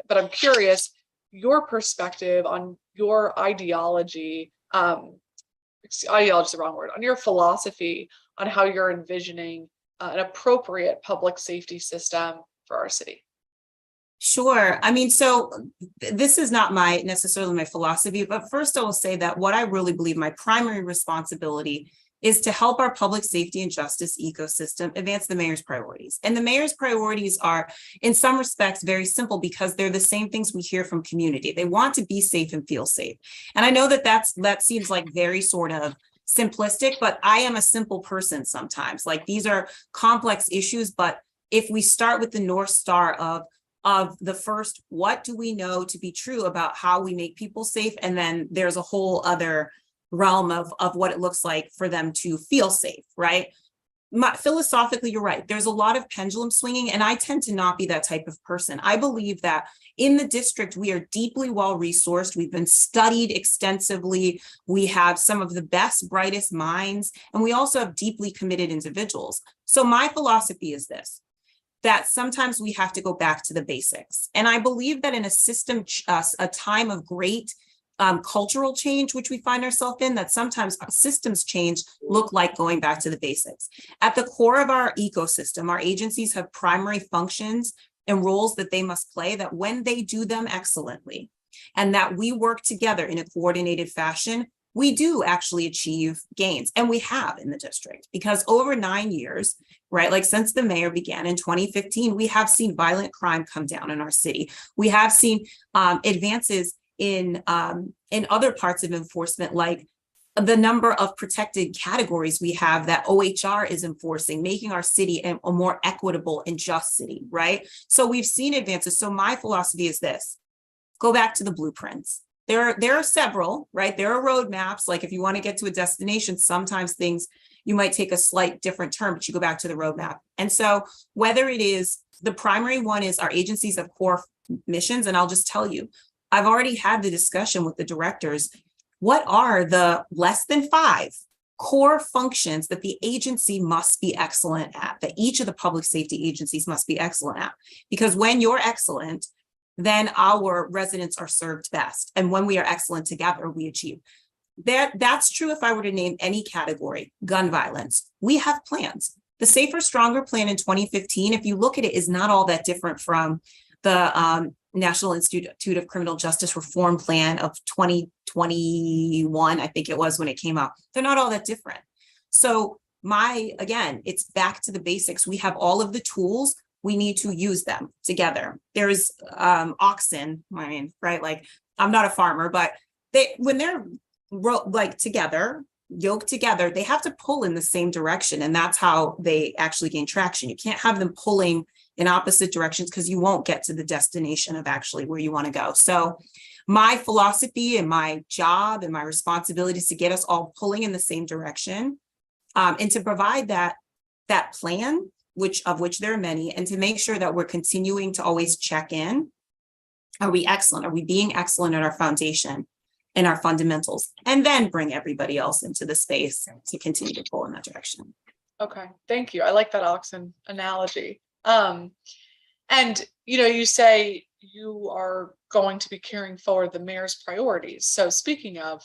but I'm curious, your perspective on your ideology, ideology is the wrong word, on your philosophy on how you're envisioning an appropriate public safety system for our city. Sure. I mean, so this is not necessarily my philosophy, but first I will say that what I really believe my primary responsibility is to help our public safety and justice ecosystem advance the mayor's priorities. And the mayor's priorities are, in some respects, very simple because they're the same things we hear from community. They want to be safe and feel safe. And I know that that seems like very sort of simplistic, but I am a simple person sometimes. Like, these are complex issues, but if we start with the North Star of the first, what do we know to be true about how we make people safe? And then there's a whole other realm of what it looks like for them to feel safe, right? Philosophically, you're right. There's a lot of pendulum swinging, and I tend to not be that type of person. I believe that in the district, we are deeply well-resourced. We've been studied extensively. We have some of the best, brightest minds, and we also have deeply committed individuals. So my philosophy is this, that sometimes we have to go back to the basics. And I believe that in a system, a time of great cultural change, which we find ourselves in, that sometimes systems change look like going back to the basics. At the core of our ecosystem, our agencies have primary functions and roles that they must play, that when they do them excellently, and that we work together in a coordinated fashion, we do actually achieve gains. And we have in the district, because over 9 years, right, like since the mayor began in 2015, we have seen violent crime come down in our city. We have seen advances in other parts of enforcement, like the number of protected categories we have that OHR is enforcing, making our city a more equitable and just city, right? So we've seen advances. So my philosophy is this: go back to the blueprints. There are several, right? There are roadmaps. Like, if you want to get to a destination, sometimes things, you might take a slight different turn, but you go back to the roadmap. And so whether it is, the primary one is our agencies have core missions, and I'll just tell you, I've already had the discussion with the directors. What are the less than 5 core functions that the agency must be excellent at, that each of the public safety agencies must be excellent at? Because when you're excellent, then our residents are served best. And when we are excellent together, we achieve. That's true if I were to name any category. Gun violence, we have plans. The Safer, Stronger plan in 2015, if you look at it, is not all that different from the National Institute of Criminal Justice Reform Plan of 2021, I think it was when it came out. They're not all that different. So again, it's back to the basics. We have all of the tools. We need to use them together. There's oxen, I mean, right? Like, I'm not a farmer, but when they're like together, yoked together, they have to pull in the same direction. And that's how they actually gain traction. You can't have them pulling in opposite directions, because you won't get to the destination of actually where you want to go. So my philosophy and my job and my responsibility is to get us all pulling in the same direction, and to provide that plan, of which there are many, and to make sure that we're continuing to always check in. Are we excellent? Are we being excellent at our foundation and our fundamentals? And then bring everybody else into the space to continue to pull in that direction. Okay, thank you. I like that oxen analogy. And you say you are going to be carrying forward the mayor's priorities. So speaking of,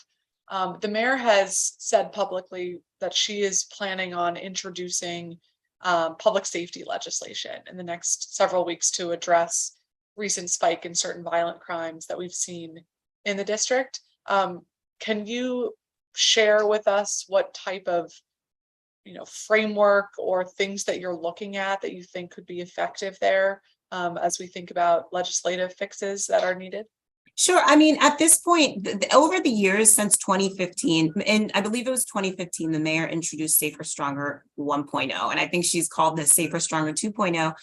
the mayor has said publicly that she is planning on introducing public safety legislation in the next several weeks to address recent spike in certain violent crimes that we've seen in the district. Can you share with us what type of framework or things that you're looking at that you think could be effective there, as we think about legislative fixes that are needed? Sure. I mean, at this point, over the years since 2015, and I believe it was 2015, the mayor introduced Safer Stronger 1.0, and I think she's called this Safer Stronger 2.0.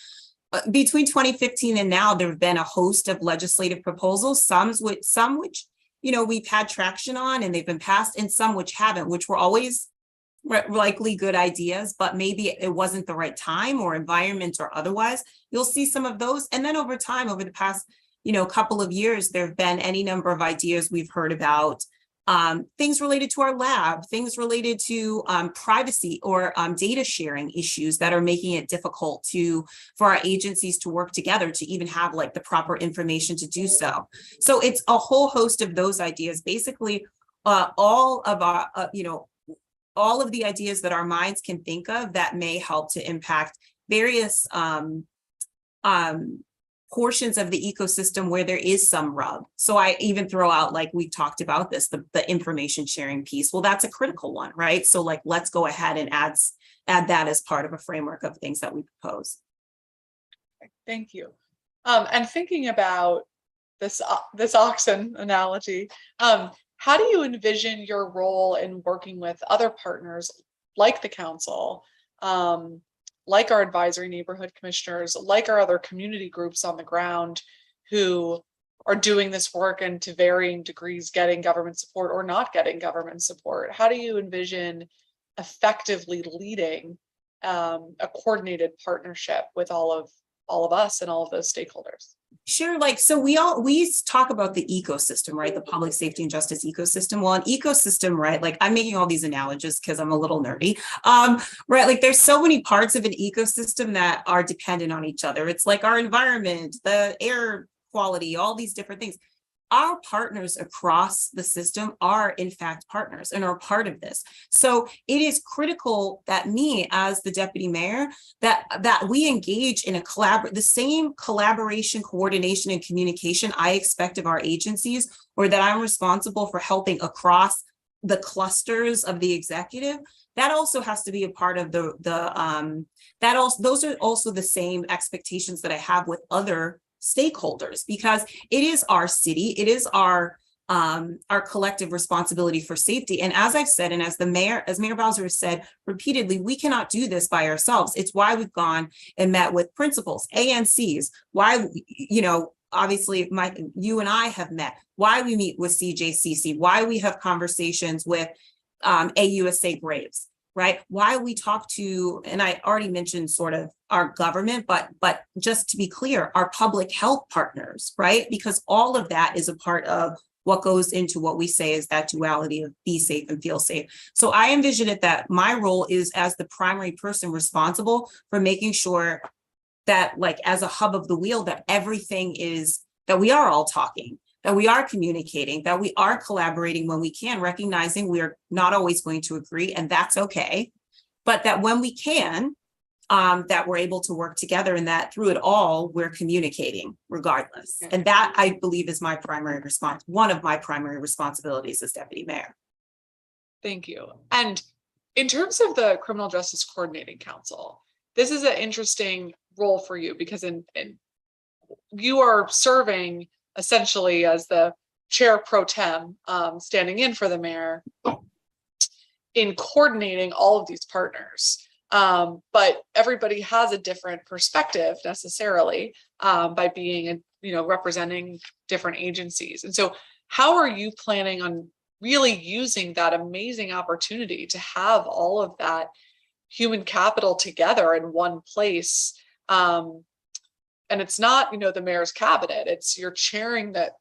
Between 2015 and now, there have been a host of legislative proposals, some which, you know, we've had traction on and they've been passed, and some which haven't, which were always likely good ideas, but maybe it wasn't the right time or environment or otherwise. You'll see some of those. And then over time, over the past, you know, couple of years, there have been any number of ideas we've heard about, things related to our lab, things related to privacy or data sharing issues that are making it difficult for our agencies to work together to even have like the proper information to do so. So it's a whole host of those ideas. Basically, all of our, all of the ideas that our minds can think of that may help to impact various portions of the ecosystem where there is some rub. So I even throw out, like we talked about this, the information sharing piece. Well, that's a critical one, right? So like, let's go ahead and add that as part of a framework of things that we propose. Thank you. And thinking about this oxen analogy, how do you envision your role in working with other partners like the council, like our advisory neighborhood commissioners, like our other community groups on the ground who are doing this work and to varying degrees getting government support or not getting government support? How do you envision effectively leading a coordinated partnership with all of us and all of those stakeholders? Sure. Like, so we talk about the ecosystem, right? The public safety and justice ecosystem. Well, an ecosystem, right? Like I'm making all these analogies because I'm a little nerdy, right? Like there's so many parts of an ecosystem that are dependent on each other. It's like our environment, the air quality, all these different things. Our partners across the system are in fact partners and are part of this. So it is critical that me as the deputy mayor, that we engage in the same collaboration, coordination, and communication I expect of our agencies, or that I'm responsible for helping across the clusters of the executive. That also has to be a part of those are also the same expectations that I have with other stakeholders, because it is our city, it is our collective responsibility for safety. And as I've said, and as Mayor Bowser has said repeatedly, we cannot do this by ourselves. It's why we've gone and met with principals, ANCs, why, obviously you and I have met, why we meet with CJCC, why we have conversations with AUSA Braves, right? Why we talk to, and I already mentioned sort of our government, but just to be clear, our public health partners, right? Because all of that is a part of what goes into what we say is that duality of be safe and feel safe. So I envision it that my role is as the primary person responsible for making sure that, like, as a hub of the wheel, that everything is, that we are all talking, that we are communicating, that we are collaborating when we can, recognizing we are not always going to agree, and that's okay. But that when we can, that we're able to work together, and that through it all, we're communicating regardless. And that, I believe, is my primary response, one of my primary responsibilities as deputy mayor. Thank you. And in terms of the Criminal Justice Coordinating Council, this is an interesting role for you because you are serving essentially as the chair pro tem, standing in for the mayor in coordinating all of these partners. But everybody has a different perspective necessarily by being, representing different agencies. And so how are you planning on really using that amazing opportunity to have all of that human capital together in one place? And it's not, the mayor's cabinet, it's you're chairing the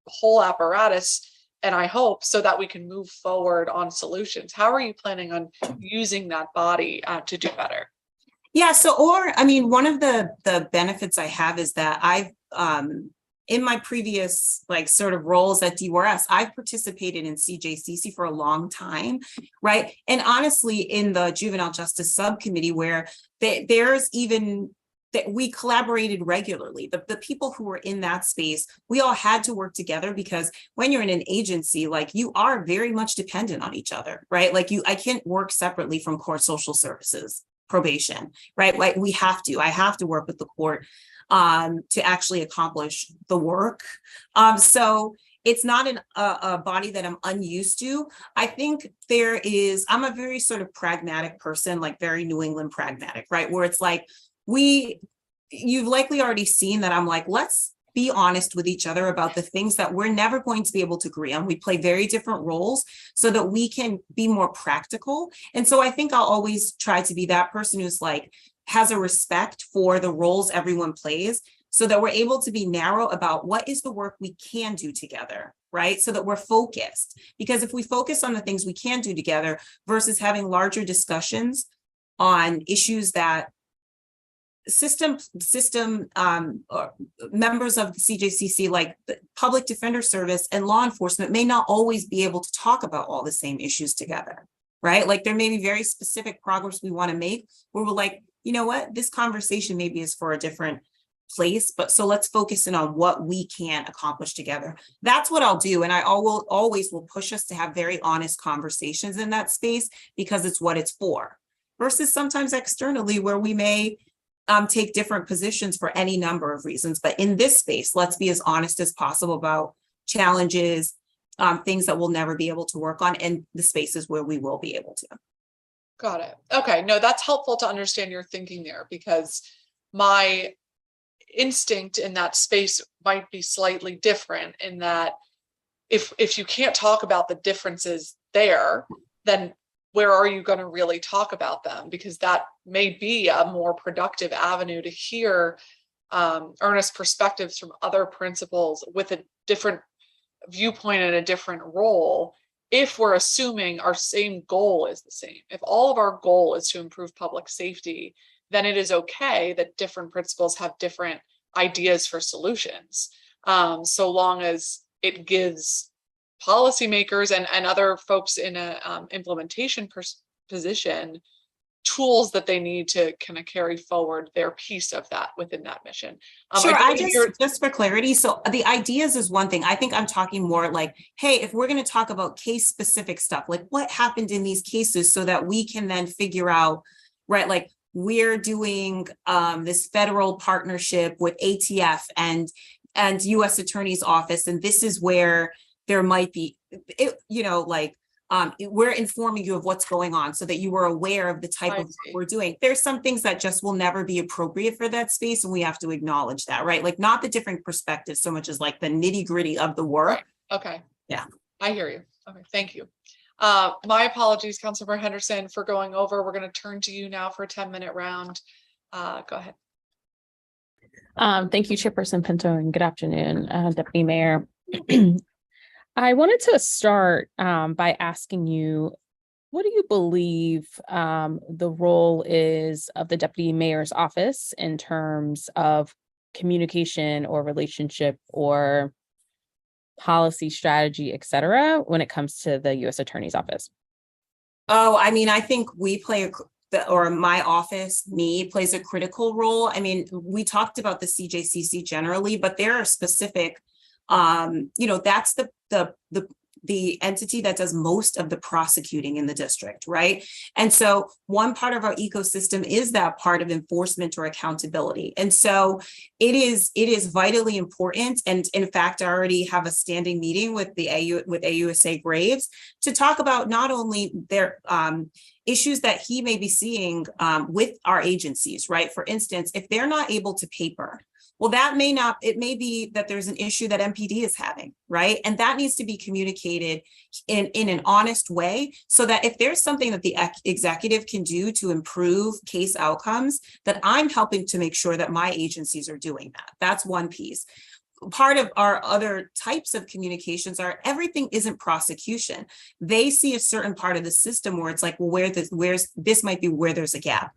whole apparatus, and I hope so that we can move forward on solutions. How are you planning on using that body to do better? Yeah, one of the benefits I have is that I've, in my previous sort of roles at DWRS, I've participated in CJCC for a long time, right? And honestly, in the Juvenile Justice Subcommittee, where there's even that we collaborated regularly. The people who were in that space, we all had to work together, because when you're in an agency, you are very much dependent on each other, right? I can't work separately from court social services, probation, right? I have to work with the court. to actually accomplish the work. So it's not a body that I'm unused to. I think I'm a very sort of pragmatic person, like very New England pragmatic, right? Where it's like, you've likely already seen that I'm like, let's be honest with each other about the things that we're never going to be able to agree on. We play very different roles so that we can be more practical. And so I think I'll always try to be that person who's like, has a respect for the roles everyone plays, so that we're able to be narrow about what is the work we can do together, right? So that we're focused. Because if we focus on the things we can do together versus having larger discussions on issues that system or members of the CJCC, like the Public Defender Service and law enforcement, may not always be able to talk about all the same issues together, right? Like there may be very specific progress we want to make where we're like, you know what, this conversation maybe is for a different place, but so let's focus in on what we can accomplish together. That's what I'll do. And I always will push us to have very honest conversations in that space, because it's what it's for, versus sometimes externally where we may take different positions for any number of reasons. But in this space, let's be as honest as possible about challenges, things that we'll never be able to work on, and the spaces where we will be able to. Got it. Okay. No, that's helpful to understand your thinking there, because my instinct in that space might be slightly different in that if you can't talk about the differences there, then where are you going to really talk about them? Because that may be a more productive avenue to hear earnest perspectives from other principals with a different viewpoint and a different role, if we're assuming our same goal is the same. If all of our goal is to improve public safety, then it is okay that different principals have different ideas for solutions, so long as it gives policymakers and other folks in a implementation position tools that they need to kind of carry forward their piece of that within that mission. Sure, just for clarity, so the ideas is one thing. I think I'm talking more like, hey, if we're going to talk about case specific stuff, like what happened in these cases, so that we can then figure out, right, like we're doing this federal partnership with ATF and U.S. Attorney's Office, and this is where there might be, we're informing you of what's going on so that you are aware of the type of work we're doing. There's some things that just will never be appropriate for that space, and we have to acknowledge that, right? Like not the different perspectives so much as like the nitty gritty of the work. Right. Okay. Yeah. I hear you. Okay. Thank you. My apologies, Councilmember Henderson, for going over. We're going to turn to you now for a 10-minute round. Go ahead. Thank you, Chairperson Pinto, and good afternoon, Deputy Mayor. I wanted to start by asking you, what do you believe the role is of the Deputy Mayor's office in terms of communication or relationship or policy strategy, et cetera, when it comes to the U.S. Attorney's Office? Oh, I mean, I think we play my office, plays a critical role. I mean, we talked about the CJCC generally, but there are specific, that's the entity that does most of the prosecuting in the district, right? And so one part of our ecosystem is that part of enforcement or accountability. And so it is vitally important. And in fact, I already have a standing meeting with AUSA Graves to talk about not only their issues that he may be seeing with our agencies, right? For instance, if they're not able to paper, well, it may be that there's an issue that MPD is having, right? And that needs to be communicated in an honest way, so that if there's something that the executive can do to improve case outcomes, that I'm helping to make sure that my agencies are doing that. That's one piece. Part of our other types of communications are everything isn't prosecution. They see a certain part of the system where it's like, well, this might be where there's a gap.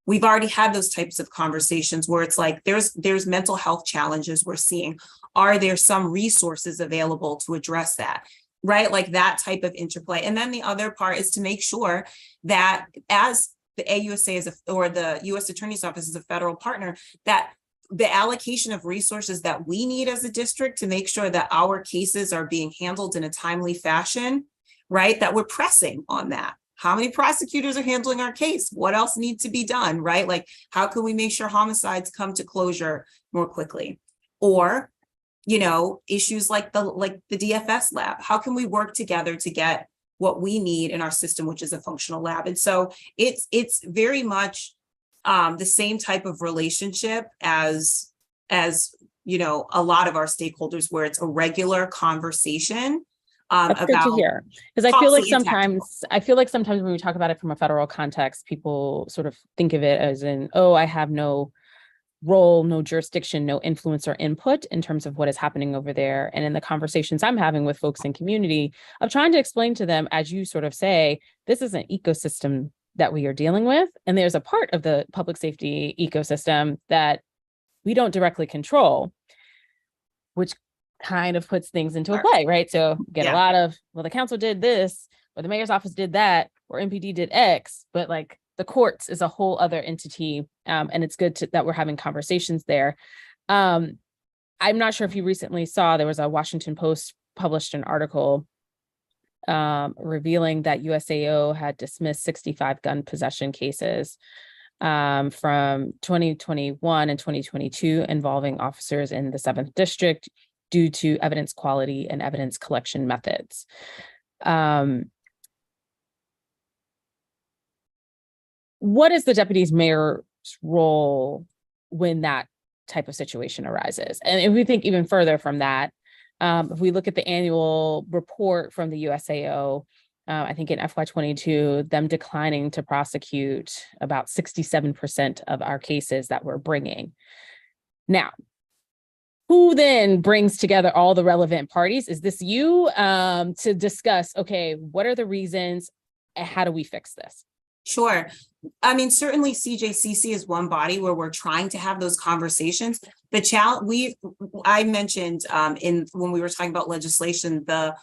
We've already had those types of conversations where it's like there's mental health challenges we're seeing. Are there some resources available to address that? Right? Like that type of interplay. And then the other part is to make sure that as the AUSA or the U.S. Attorney's Office is a federal partner, that the allocation of resources that we need as a district to make sure that our cases are being handled in a timely fashion, right? That we're pressing on that. how many prosecutors are handling our case? What else needs to be done, right? Like, how can we make sure homicides come to closure more quickly? Or, you know, issues like the DFS lab. How can we work together to get what we need in our system, which is a functional lab? And so it's very much the same type of relationship as you know, a lot of our stakeholders, where it's a regular conversation. That's good to hear, because I feel like sometimes when we talk about it from a federal context, people sort of think of it as in, oh, I have no role, no jurisdiction, no influence or input in terms of what is happening over there. And in the conversations I'm having with folks in community, of trying to explain to them, as you sort of say, this is an ecosystem that we are dealing with. And there's a part of the public safety ecosystem that we don't directly control, which kind of puts things into a play, right? So get a lot of, well, the council did this, or the mayor's office did that, or MPD did X, but like the courts is a whole other entity. And it's good that we're having conversations there. I'm not sure if you recently saw, there was a Washington Post published an article revealing that USAO had dismissed 65 gun possession cases from 2021 and 2022 involving officers in the 7th District due to evidence quality and evidence collection methods. What is the deputy mayor's role when that type of situation arises? And if we think even further from that, if we look at the annual report from the USAO, I think in FY22, them declining to prosecute about 67% of our cases that we're bringing. Now, who then brings together all the relevant parties? Is this you to discuss, okay, what are the reasons and how do we fix this? Sure. I mean, certainly CJCC is one body where we're trying to have those conversations. The challenge I mentioned when we were talking about legislation, the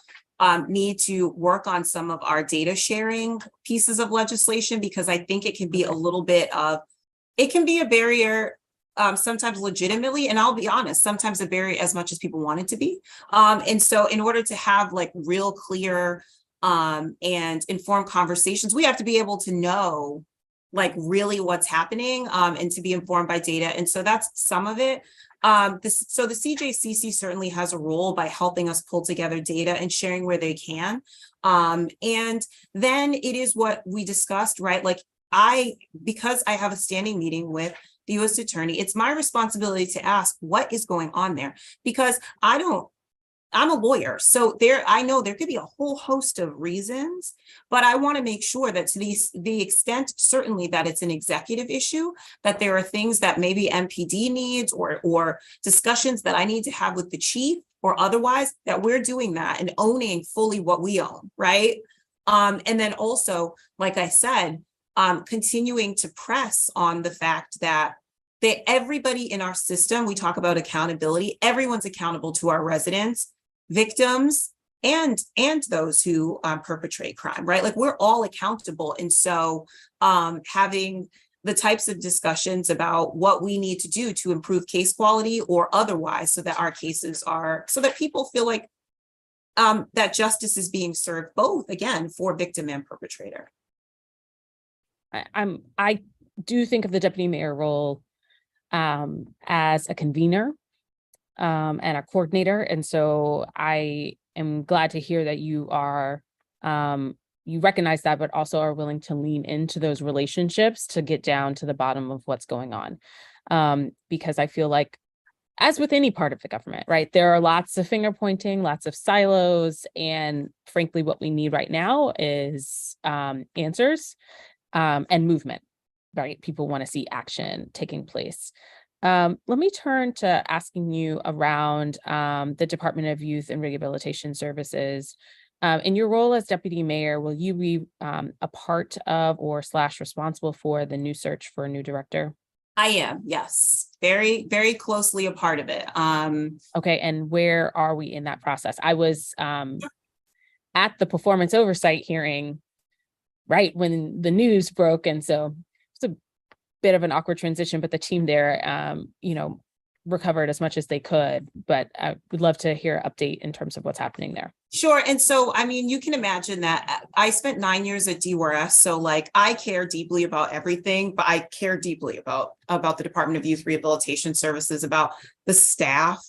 need to work on some of our data sharing pieces of legislation, because I think it can be a little bit of, it can be a barrier sometimes legitimately, and I'll be honest, sometimes a barrier as much as people want it to be. And so in order to have like real clear and informed conversations, we have to be able to know like really what's happening and to be informed by data. And so that's some of it. So the CJCC certainly has a role by helping us pull together data and sharing where they can. And then it is what we discussed, right? Like because I have a standing meeting with the U.S. Attorney, it's my responsibility to ask what is going on there, because I'm a lawyer. So I know there could be a whole host of reasons, but I want to make sure that to the extent, certainly that it's an executive issue, that there are things that maybe MPD needs or discussions that I need to have with the chief or otherwise, that we're doing that and owning fully what we own, right? And then also, like I said, continuing to press on the fact that everybody in our system, we talk about accountability, everyone's accountable to our residents, victims, and those who perpetrate crime, right? Like we're all accountable. And so having the types of discussions about what we need to do to improve case quality or otherwise, so that our cases so that people feel like that justice is being served, both, again, for victim and perpetrator. I do think of the deputy mayor role as a convener and a coordinator. And so I am glad to hear that you are, you recognize that, but also are willing to lean into those relationships to get down to the bottom of what's going on. Because I feel like, as with any part of the government, right, there are lots of finger pointing, lots of silos. And frankly, what we need right now is answers and movement, right? People want to see action taking place. Let me turn to asking you around the Department of Youth and Rehabilitation Services. In your role as deputy mayor, will you be a part of or / responsible for the new search for a new director? I am, yes, very, very closely a part of it. Okay, and where are we in that process? I was at the performance oversight hearing right when the news broke, and so it's a bit of an awkward transition, but the team there, recovered as much as they could, but I would love to hear an update in terms of what's happening there. Sure. And so, I mean, you can imagine that I spent 9 years at DWRS. So like, I care deeply about everything, but I care deeply about the Department of Youth Rehabilitation Services, about the staff,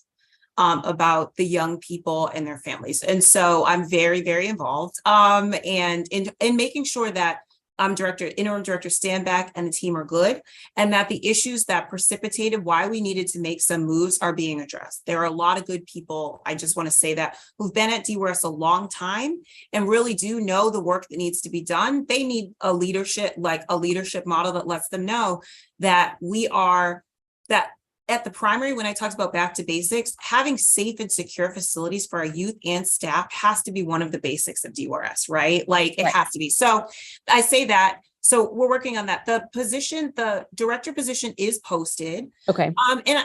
about the young people and their families. And so I'm very, very involved and in making sure that interim director Standback and the team are good, and that the issues that precipitated why we needed to make some moves are being addressed. There are a lot of good people, I just want to say that, who've been at DWRS a long time and really do know the work that needs to be done. They need a leadership model that lets them know that at the primary, when I talked about back to basics, having safe and secure facilities for our youth and staff has to be one of the basics of DWRS, right? Like it has to be. So I say that. So we're working on that. The director position is posted. Okay.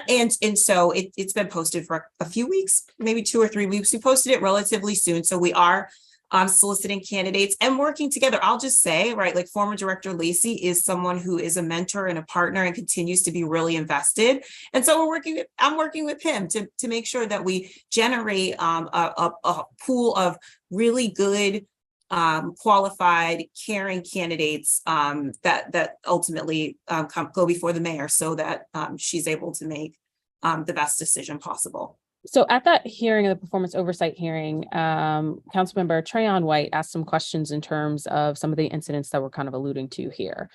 And so it's been posted for a few weeks, maybe 2 or 3 weeks. We posted it relatively soon. So we are soliciting candidates and working together. I'll just say, right, like former Director Lacey is someone who is a mentor and a partner and continues to be really invested. And so I'm working with him to make sure that we generate a pool of really good, qualified, caring candidates that ultimately go before the mayor so that she's able to make the best decision possible. So at that hearing, the performance oversight hearing, Councilmember Trayon White asked some questions in terms of some of the incidents that we're kind of alluding to here.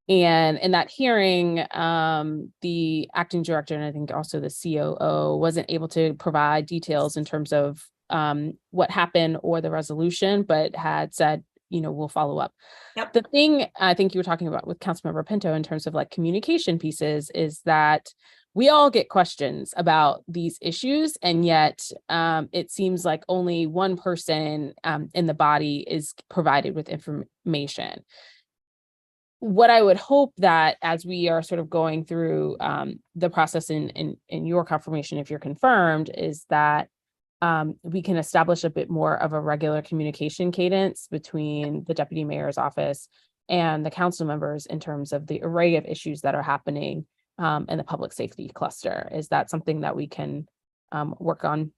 And in that hearing, the acting director, and I think also the COO, wasn't able to provide details in terms of what happened or the resolution, but had said, we'll follow up. Yep. The thing I think you were talking about with Councilmember Pinto in terms of like communication pieces is that we all get questions about these issues, and yet it seems like only one person in the body is provided with information. What I would hope that as we are sort of going through the process in your confirmation, if you're confirmed, is that we can establish a bit more of a regular communication cadence between the deputy mayor's office and the council members in terms of the array of issues that are happening in the public safety cluster. Is that something that we can work on?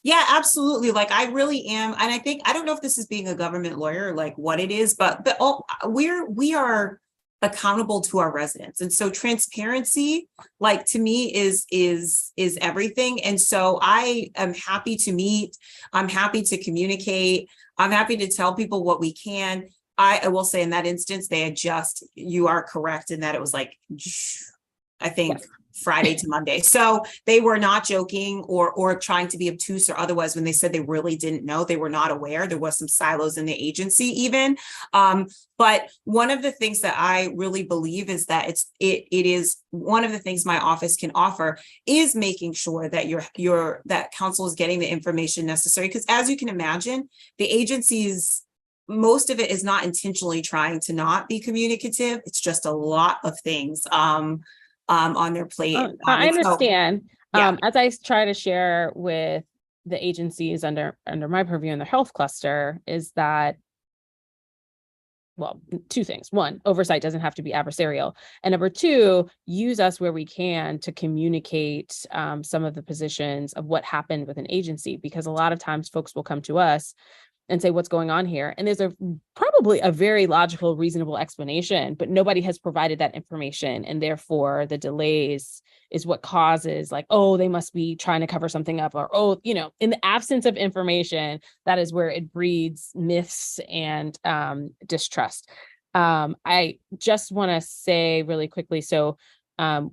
Yeah, absolutely. Like I really am. And I think, I don't know if this is being a government lawyer, like what it is, but we are accountable to our residents. And so transparency, like to me is everything. And so I am happy to meet. I'm happy to communicate. I'm happy to tell people what we can. I will say in that instance, you are correct in that it was like, I think Friday to Monday. So they were not joking or trying to be obtuse or otherwise when they said they really didn't know. They were not aware. There was some silos in the agency even. But one of the things that I really believe is that it is one of the things my office can offer is making sure that that council is getting the information necessary. Because as you can imagine, the agencies, most of it is not intentionally trying to not be communicative. It's just a lot of things on their plate. I understand. So, yeah. As I try to share with the agencies under my purview in the health cluster is that, well, 2 things. 1, oversight doesn't have to be adversarial. And number 2, use us where we can to communicate some of the positions of what happened with an agency, because a lot of times folks will come to us and say, what's going on here? And there's probably a very logical, reasonable explanation, but nobody has provided that information. And therefore the delays is what causes like, oh, they must be trying to cover something up, or, oh, in the absence of information, that is where it breeds myths and distrust. I just want to say really quickly, so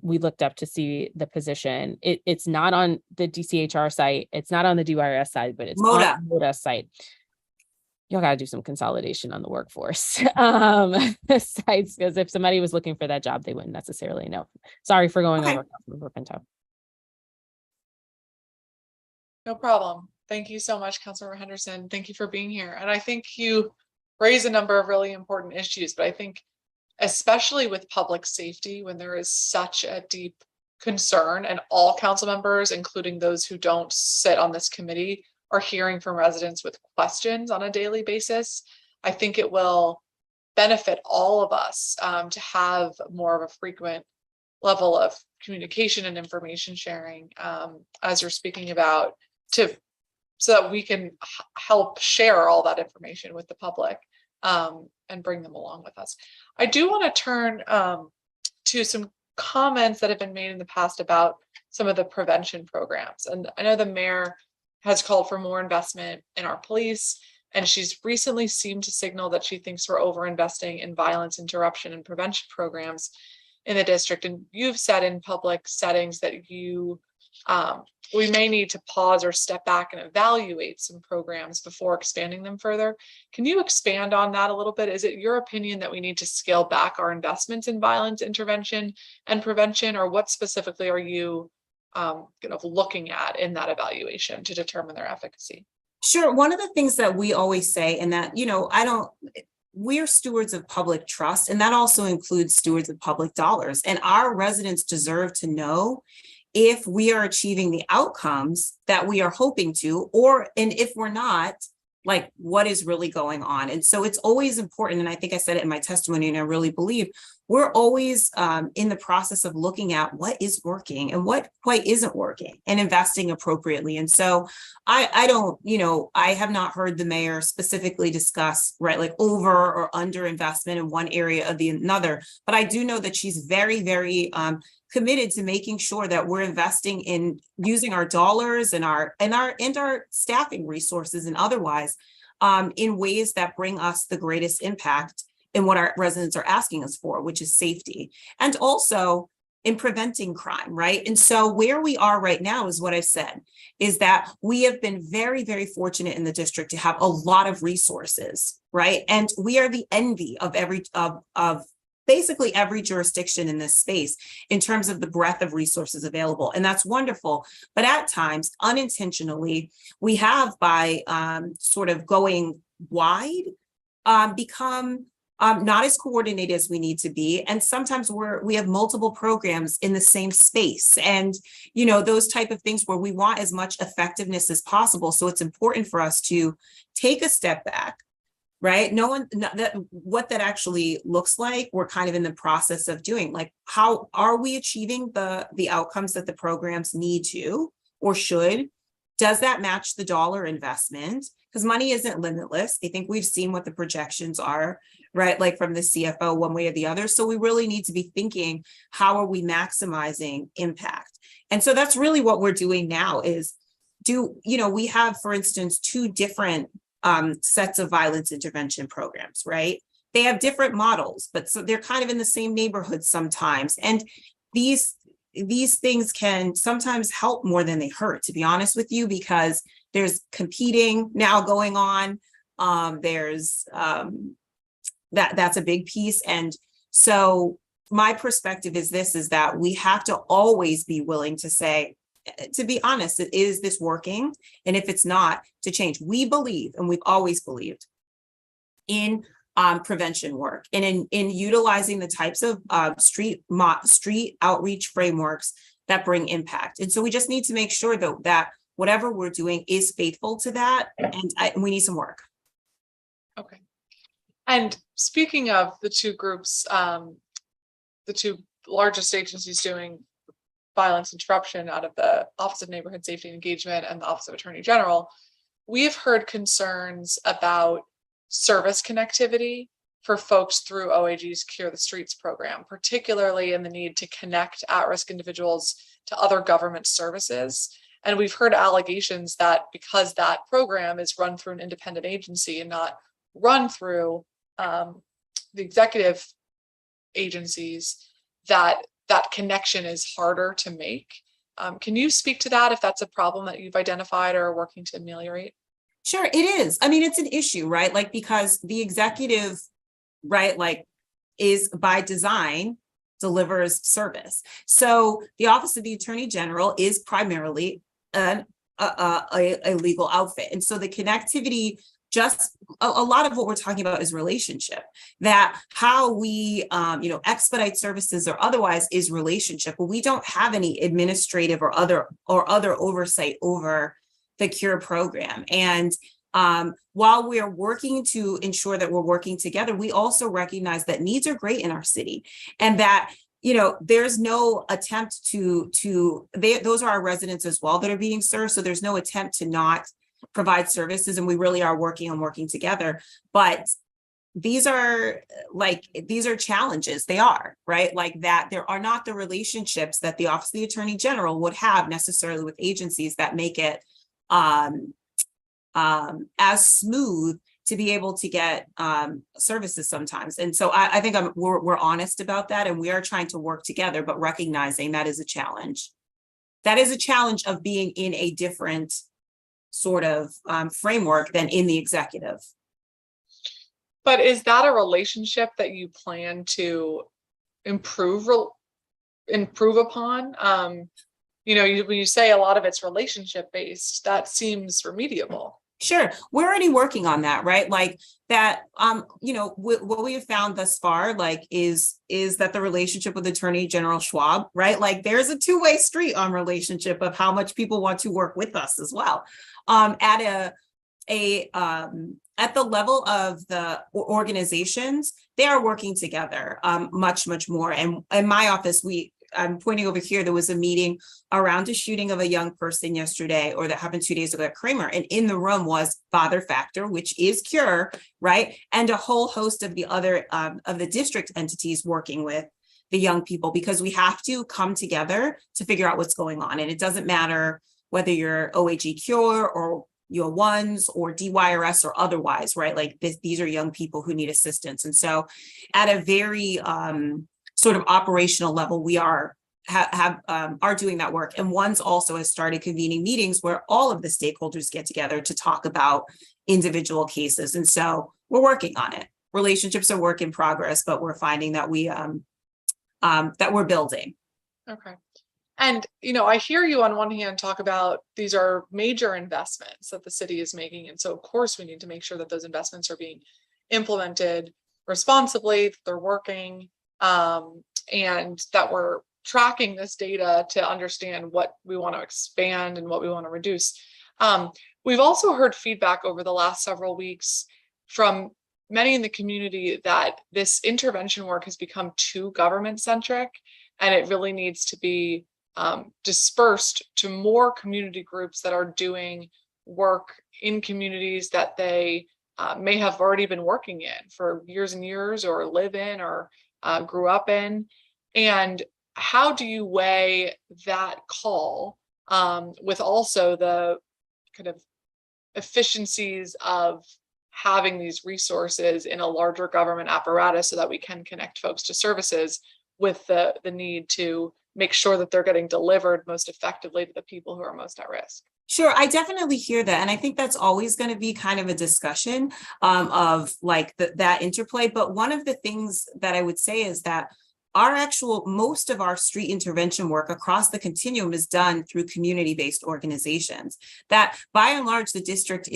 we looked up to see the position. It's not on the DCHR site. It's not on the DYRS side, but it's on the MODA site. Y'all got to do some consolidation on the workforce sites, because if somebody was looking for that job, they wouldn't necessarily know. Sorry for going over Councilmember Pinto. No problem. Thank you so much, Councilmember Henderson. Thank you for being here. And I think you raise a number of really important issues, but I think especially with public safety, when there is such a deep concern and all council members, including those who don't sit on this committee, are hearing from residents with questions on a daily basis, I think it will benefit all of us to have more of a frequent level of communication and information sharing as you're speaking about, so that we can help share all that information with the public and bring them along with us. I do want to turn to some comments that have been made in the past about some of the prevention programs. And I know the mayor has called for more investment in our police, and she's recently seemed to signal that she thinks we're over-investing in violence interruption and prevention programs in the district. And you've said in public settings that we may need to pause or step back and evaluate some programs before expanding them further. Can you expand on that a little bit? Is it your opinion that we need to scale back our investments in violence intervention and prevention, or what specifically are you looking at in that evaluation to determine their efficacy? Sure. One of the things that we always say, and that, we're stewards of public trust, and that also includes stewards of public dollars. And our residents deserve to know if we are achieving the outcomes that we are hoping to, and if we're not, like, what is really going on. And so it's always important, and I think I said it in my testimony, and I really believe we're always in the process of looking at what is working and what quite isn't working and investing appropriately. And so I have not heard the mayor specifically discuss, right, like over or under investment in one area or the another, but I do know that she's very, very committed to making sure that we're investing in using our dollars and our staffing resources and otherwise in ways that bring us the greatest impact in what our residents are asking us for, which is safety, and also in preventing crime, right? And so where we are right now is what I said, is that we have been very, very fortunate in the district to have a lot of resources, right? And we are the envy of basically every jurisdiction in this space in terms of the breadth of resources available. And that's wonderful. But at times, unintentionally, we have, by sort of going wide, become not as coordinated as we need to be. And sometimes we have multiple programs in the same space, and, those type of things where we want as much effectiveness as possible. So it's important for us to take a step back, right? What that actually looks like, we're kind of in the process of doing. Like, how are we achieving the outcomes that the programs need to or should? Does that match the dollar investment? Because money isn't limitless. I think we've seen what the projections are, right? Like from the CFO one way or the other. So we really need to be thinking, how are we maximizing impact? And so that's really what we're doing now is we have, for instance, two different sets of violence intervention programs, right? They have different models, but so they're kind of in the same neighborhood sometimes. And these things can sometimes help more than they hurt, to be honest with you, because there's competing now going on. That's a big piece. And so my perspective is that we have to always be willing to say, to be honest, is this working? And if it's not, to change. We believe, and we've always believed in prevention work and in utilizing the types of street outreach frameworks that bring impact. And so we just need to make sure that whatever we're doing is faithful to that, and we need some work. Okay. And speaking of the two groups, the two largest agencies doing violence interruption out of the Office of Neighborhood Safety and Engagement and the Office of Attorney General, we've heard concerns about service connectivity for folks through OAG's Cure the Streets program, particularly in the need to connect at-risk individuals to other government services. And we've heard allegations that because that program is run through an independent agency and not run through the executive agencies, that connection is harder to make. Can you speak to that, if that's a problem that you've identified or are working to ameliorate? Sure, it is. I mean, it's an issue, right? Like, because the executive, right, like, is by design delivers service. So the Office of the Attorney General is primarily a legal outfit. And so the connectivity, just a lot of what we're talking about is relationship, that how we expedite services or otherwise is relationship, but we don't have any administrative or other oversight over the Cure program. And while we are working to ensure that we're working together, we also recognize that needs are great in our city, and that there's no attempt those are our residents as well that are being served. So there's no attempt to not provide services, and we really are working together. But these are challenges. They are, right? Like that there are not the relationships that the Office of the Attorney General would have necessarily with agencies that make it as smooth to be able to get services sometimes. And so I think we're honest about that, and we are trying to work together, but recognizing that is a challenge. That is a challenge of being in a different sort of framework than in the executive. But is that a relationship that you plan to improve upon? When you say a lot of it's relationship based, that seems remediable. Sure, we're already working on that, right? Like that, what we have found thus far, like, is that the relationship with Attorney General Schwab, right? Like there's a two-way street on relationship of how much people want to work with us as well. At the level of the organizations, they are working together much more. And in my office, I'm pointing over here, there was a meeting around a shooting of a young person yesterday, or that happened 2 days ago at Kramer. And in the room was Father Factor, which is CURE, right? And a whole host of the other of the district entities working with the young people, because we have to come together to figure out what's going on. And it doesn't matter whether you're OAG CURE or your ones or DYRS or otherwise, right? Like these are young people who need assistance. And so at a very sort of operational level, we are doing that work. And one's also has started convening meetings where all of the stakeholders get together to talk about individual cases. And so we're working on it. Relationships are work in progress, but we're finding that that we're building. Okay. And, I hear you on one hand talk about these are major investments that the city is making. And so of course we need to make sure that those investments are being implemented responsibly, that they're working, and that we're tracking this data to understand what we want to expand and what we want to reduce. We've also heard feedback over the last several weeks from many in the community that this intervention work has become too government centric, and it really needs to be dispersed to more community groups that are doing work in communities that they may have already been working in for years and years, or live in, or grew up in. And how do you weigh that call with also the kind of efficiencies of having these resources in a larger government apparatus so that we can connect folks to services, with the need to make sure that they're getting delivered most effectively to the people who are most at risk? Sure, I definitely hear that. And I think that's always going to be kind of a discussion of like that interplay. But one of the things that I would say is that most of our street intervention work across the continuum is done through community-based organizations. That by and large, the district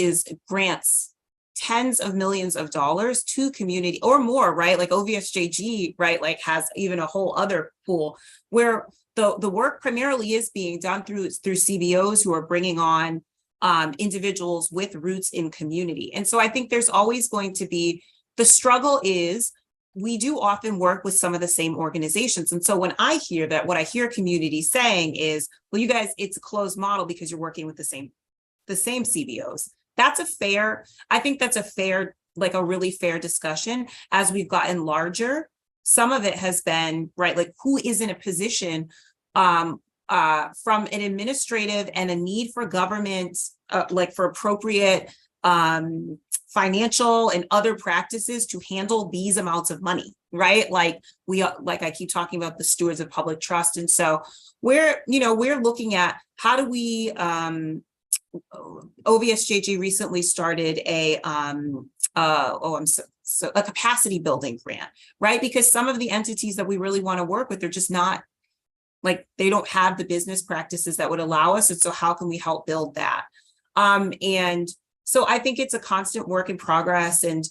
grants tens of millions of dollars to community or more, right? Like OVSJG, right? Like has even a whole other pool where the work primarily is being done through CBOs who are bringing on individuals with roots in community. And so I think there's always going to be, the struggle is we do often work with some of the same organizations. And so when I hear that, what I hear community saying is, well, you guys, it's a closed model because you're working with the same CBOs. I think that's a fair, like a really fair discussion. As we've gotten larger, some of it has been, right, like who is in a position from an administrative and a need for government, like for appropriate financial and other practices to handle these amounts of money, right? Like I keep talking about the stewards of public trust. And so we're looking at how do we, OVSJG recently started a capacity building grant, right? Because some of the entities that we really want to work with, they're just not, like, they don't have the business practices that would allow us. And so how can we help build that? And so I think it's a constant work in progress. And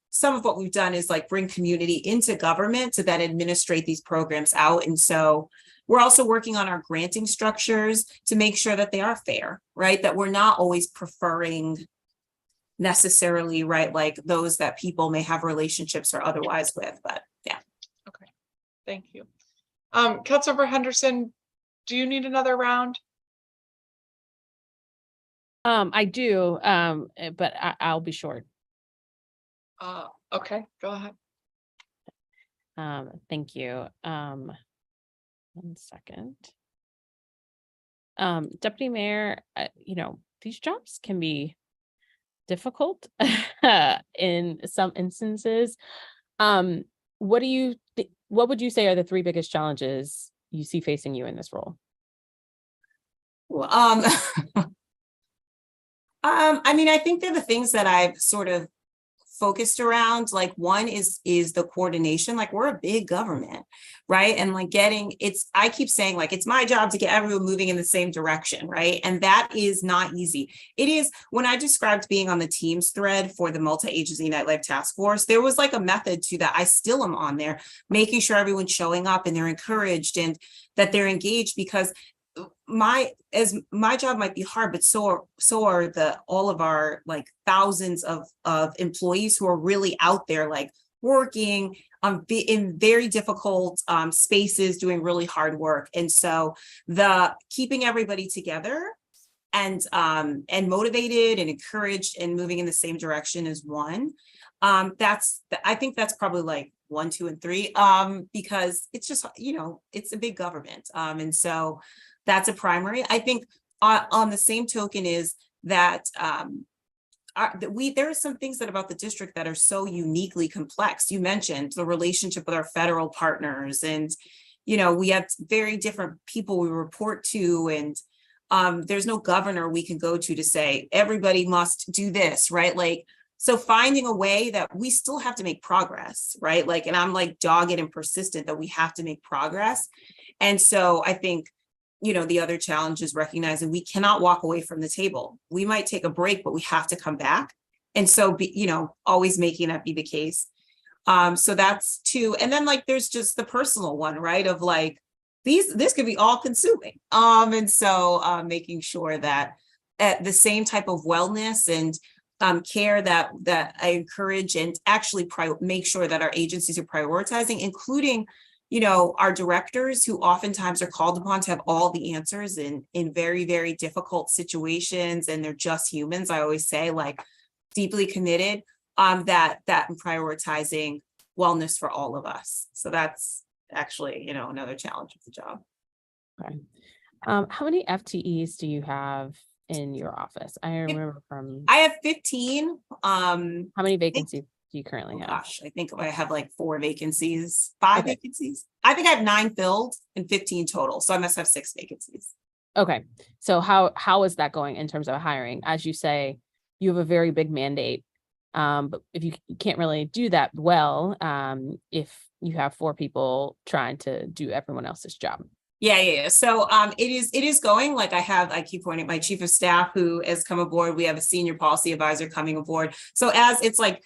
some of what we've done is like bring community into government to then administrate these programs out. And so we're also working on our granting structures to make sure that they are fair, right? That we're not always preferring necessarily, right, like those that people may have relationships or otherwise with, but yeah. Okay. Thank you. Councilmember Henderson, do you need another round? I do, but I'll be short. Okay, go ahead. Thank you. 1 second. Deputy Mayor, these jobs can be difficult in some instances. What would you say are the 3 biggest challenges you see facing you in this role? Well, I mean, I think they're the things that I've sort of focused around. Like, one is the coordination. Like, we're a big government, right? And like I keep saying, like, it's my job to get everyone moving in the same direction, right? And that is not easy. It is. When I described being on the Teams thread for the multi-agency nightlife task force, there was like a method to that. I still am on there, making sure everyone's showing up and they're encouraged and that they're engaged, because my job might be hard, but so are all of our like thousands of employees who are really out there, like working in very difficult spaces, doing really hard work. And so the keeping everybody together and motivated and encouraged and moving in the same direction is one. I think that's probably like 1, 2, and 3, because it's just, it's a big government. And so that's a primary. I think on the same token is that there are some things about the district that are so uniquely complex. You mentioned the relationship with our federal partners, and we have very different people we report to, and there's no governor we can go to say everybody must do this, right? Like, so finding a way that we still have to make progress, right? Like, and I'm like dogged and persistent that we have to make progress. And so I think the other challenge is recognizing we cannot walk away from the table. We might take a break, but we have to come back. And so, always making that be the case. So that's 2. And then like, there's just the personal one, right? Of like, this could be all consuming. And so making sure that at the same type of wellness and care that I encourage, and actually make sure that our agencies are prioritizing, including our directors, who oftentimes are called upon to have all the answers in very, very difficult situations. And they're just humans. I always say, like, deeply committed that prioritizing wellness for all of us. So that's actually, another challenge of the job. Okay. How many FTEs do you have in your office? I remember I have 15. How many vacancies do you currently have? Gosh, I think I have like 4 vacancies, 5 vacancies. I think I have 9 filled and 15 total. So I must have 6 vacancies. Okay. So how is that going in terms of hiring? As you say, you have a very big mandate. But if you can't really do that well, if you have 4 people trying to do everyone else's job. Yeah. So it is going. Like, I keep pointing my chief of staff who has come aboard. We have a senior policy advisor coming aboard. So as it's like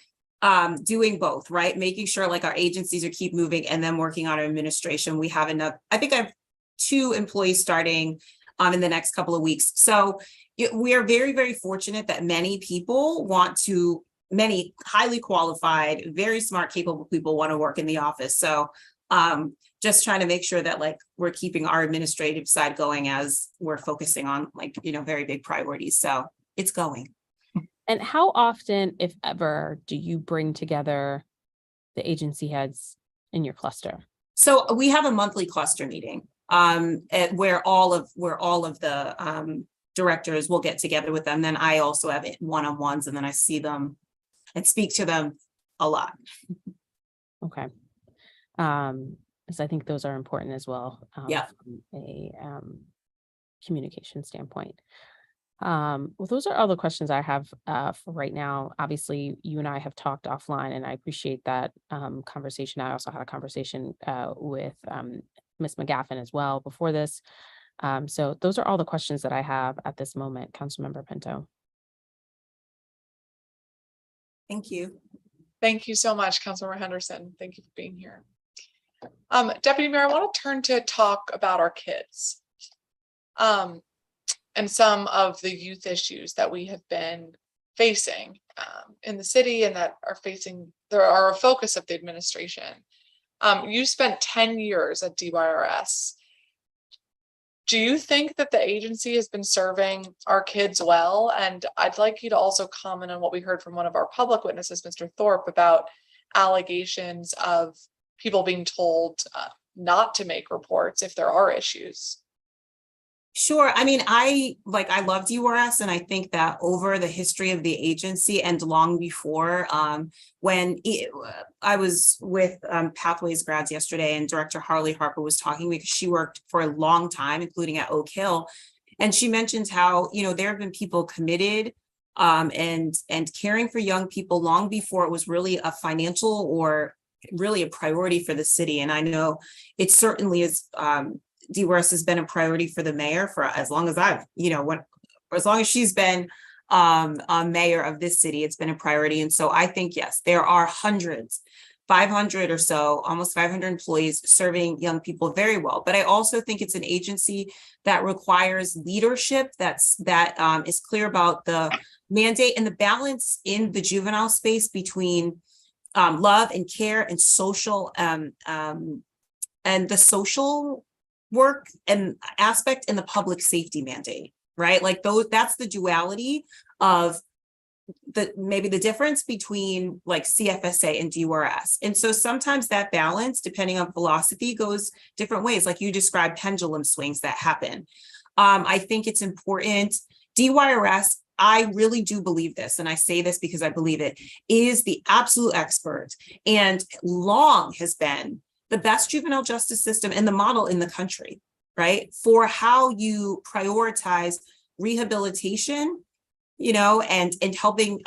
doing both, right? Making sure like our agencies are keep moving, and then working on our administration. We have enough. I think I have 2 employees starting in the next couple of weeks. So we are very, very fortunate that many highly qualified, very smart, capable people want to work in the office. So just trying to make sure that like we're keeping our administrative side going as we're focusing on like, very big priorities. So it's going. And how often, if ever, do you bring together the agency heads in your cluster? So we have a monthly cluster meeting where all of the directors will get together with them. Then I also have one-on-ones, and then I see them and speak to them a lot. Okay. Because I think those are important as well. From a communication standpoint. Well, those are all the questions I have for right now. Obviously, you and I have talked offline, and I appreciate that conversation. I also had a conversation with Ms. McGaffin as well before this. So those are all the questions that I have at this moment, Councilmember Pinto. Thank you. Thank you so much, Councilmember Henderson. Thank you for being here. Deputy Mayor, I want to turn to talk about our kids. And some of the youth issues that we have been facing in the city, and that are a focus of the administration. You spent 10 years at DYRS. Do you think that the agency has been serving our kids well? And I'd like you to also comment on what we heard from one of our public witnesses, Mr. Thorpe, about allegations of people being told not to make reports if there are issues. Sure. I mean, I love DYRS, and I think that over the history of the agency and long before, I was with Pathways grads yesterday, and Director Harley Harper was talking because she worked for a long time, including at Oak Hill. And she mentions how, there have been people committed and caring for young people long before it was really a financial or really a priority for the city. And I know it certainly is. DYRS has been a priority for the mayor for as long as as long as she's been mayor of this city, it's been a priority. And so I think, yes, there are hundreds, 500 or so, almost 500 employees serving young people very well. But I also think it's an agency that requires leadership that is clear about the mandate and the balance in the juvenile space between love and care and social and the social work and aspect in the public safety mandate, right? Like that's the duality of maybe the difference between like CFSA and DYRS. And so sometimes that balance, depending on philosophy, goes different ways. Like you described, pendulum swings that happen. I think it's important. DYRS, I really do believe this, and I say this because I believe it, is the absolute expert and long has been the best juvenile justice system and the model in the country, right? For how you prioritize rehabilitation, and helping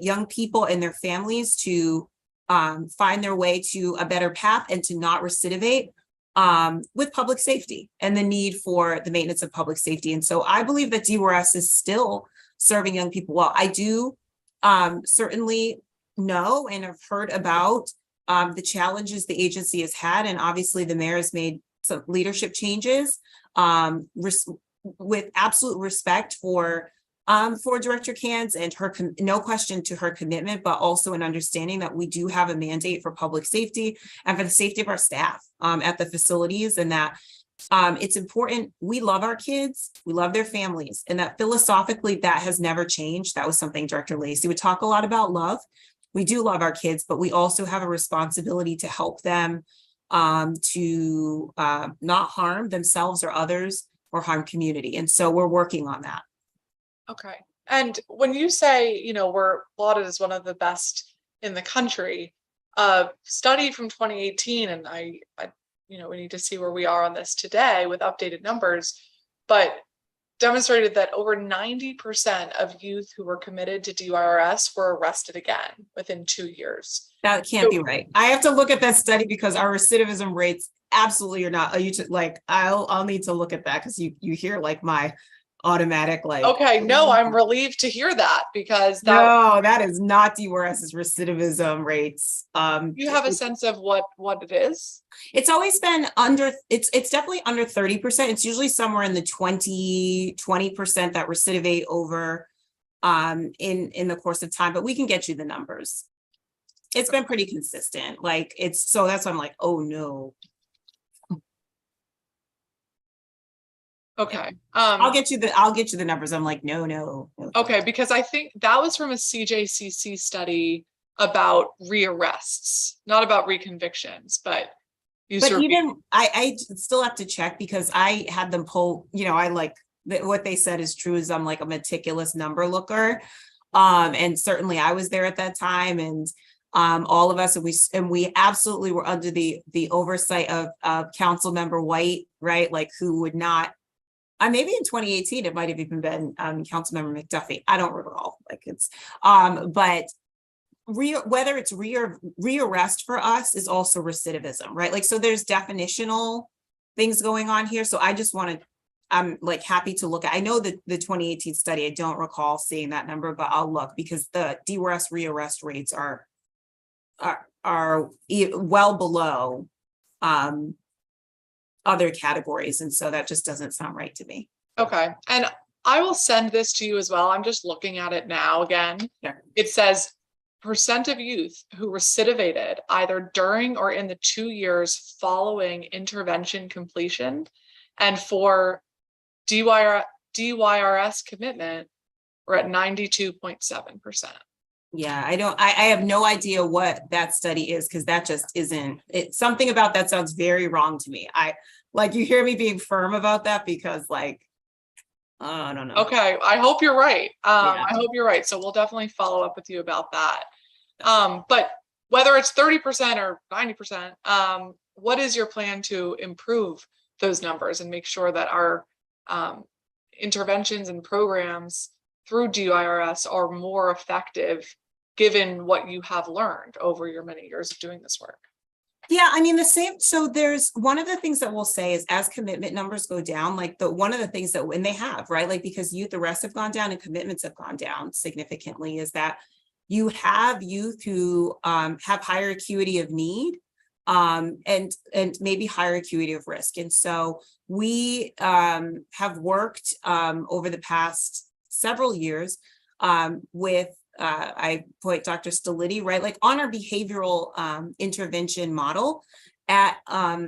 young people and their families to find their way to a better path and to not recidivate with public safety and the need for the maintenance of public safety. And so I believe that DYRS is still serving young people well. I do certainly know and have heard about the challenges the agency has had, and obviously the mayor has made some leadership changes with absolute respect for Director Cans and her, no question to her commitment, but also an understanding that we do have a mandate for public safety and for the safety of our staff at the facilities, and that it's important. We love our kids, we love their families, and that philosophically that has never changed. That was something Director Lacey would talk a lot about, love. We do love our kids, but we also have a responsibility to help them to not harm themselves or others or harm community. And so we're working on that. Okay. And when you say, we're lauded as one of the best in the country, study from 2018, and I we need to see where we are on this today with updated numbers, but demonstrated that over 90% of youth who were committed to DYRS were arrested again within 2 years. That can't be right. I have to look at that study because our recidivism rates absolutely are not. I'll need to look at that because you hear like my automatic Okay, no, I'm relieved to hear that because that is not DYRS's recidivism rates. You have a sense of what it is? It's always been under, it's definitely under 30%. It's usually somewhere in the 20% that recidivate over in the course of time, but we can get you the numbers. It's been pretty consistent. So that's why I'm like, oh no. Okay. I'll get you the numbers. I'm like, no. Okay, because I think that was from a CJCC study about rearrests, not about reconvictions, but I still have to check because I had them pull, what they said is true is I'm like a meticulous number looker. And certainly I was there at that time, and all of us, and we absolutely were under the oversight of Council Member White, right? Like who would not, maybe in 2018, it might have even been Councilmember McDuffie. I don't recall. But whether it's rearrest for us is also recidivism, right? So there's definitional things going on here. So I just I'm happy to look at. I know that the 2018 study, I don't recall seeing that number, but I'll look because the DYRS rearrest rates are well below other categories. And so that just doesn't sound right to me. Okay. And I will send this to you as well. I'm just looking at it now again. Yeah. It says percent of youth who recidivated either during or in the 2 years following intervention completion. And for DYRS commitment, we're at 92.7%. Yeah, I have no idea what that study is, because that just isn't, it's something about that sounds very wrong to me. You hear me being firm about that, because I don't know. Okay, I hope you're right. Yeah. I hope you're right. So we'll definitely follow up with you about that. But whether it's 30% or 90%, what is your plan to improve those numbers and make sure that our interventions and programs through DYRS are more effective, given what you have learned over your many years of doing this work? Yeah, I mean, the same. So there's one of the things that we'll say is, as commitment numbers go down, one of the things that, when they have, right, because youth arrests have gone down and commitments have gone down significantly, is that you have youth who have higher acuity of need and maybe higher acuity of risk. And so we have worked over the past several years with I point Dr. Stoliti, right, on our behavioral intervention model at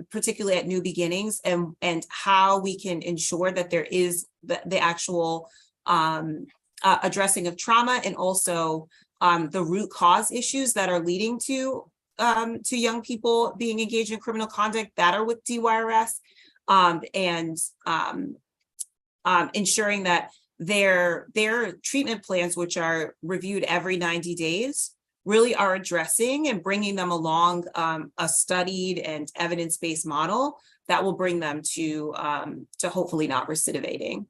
particularly at New Beginnings, and how we can ensure that there is the actual addressing of trauma, and also the root cause issues that are leading to young people being engaged in criminal conduct that are with DYRS, and ensuring that their treatment plans, which are reviewed every 90 days, really are addressing and bringing them along a studied and evidence-based model that will bring them to hopefully not recidivating.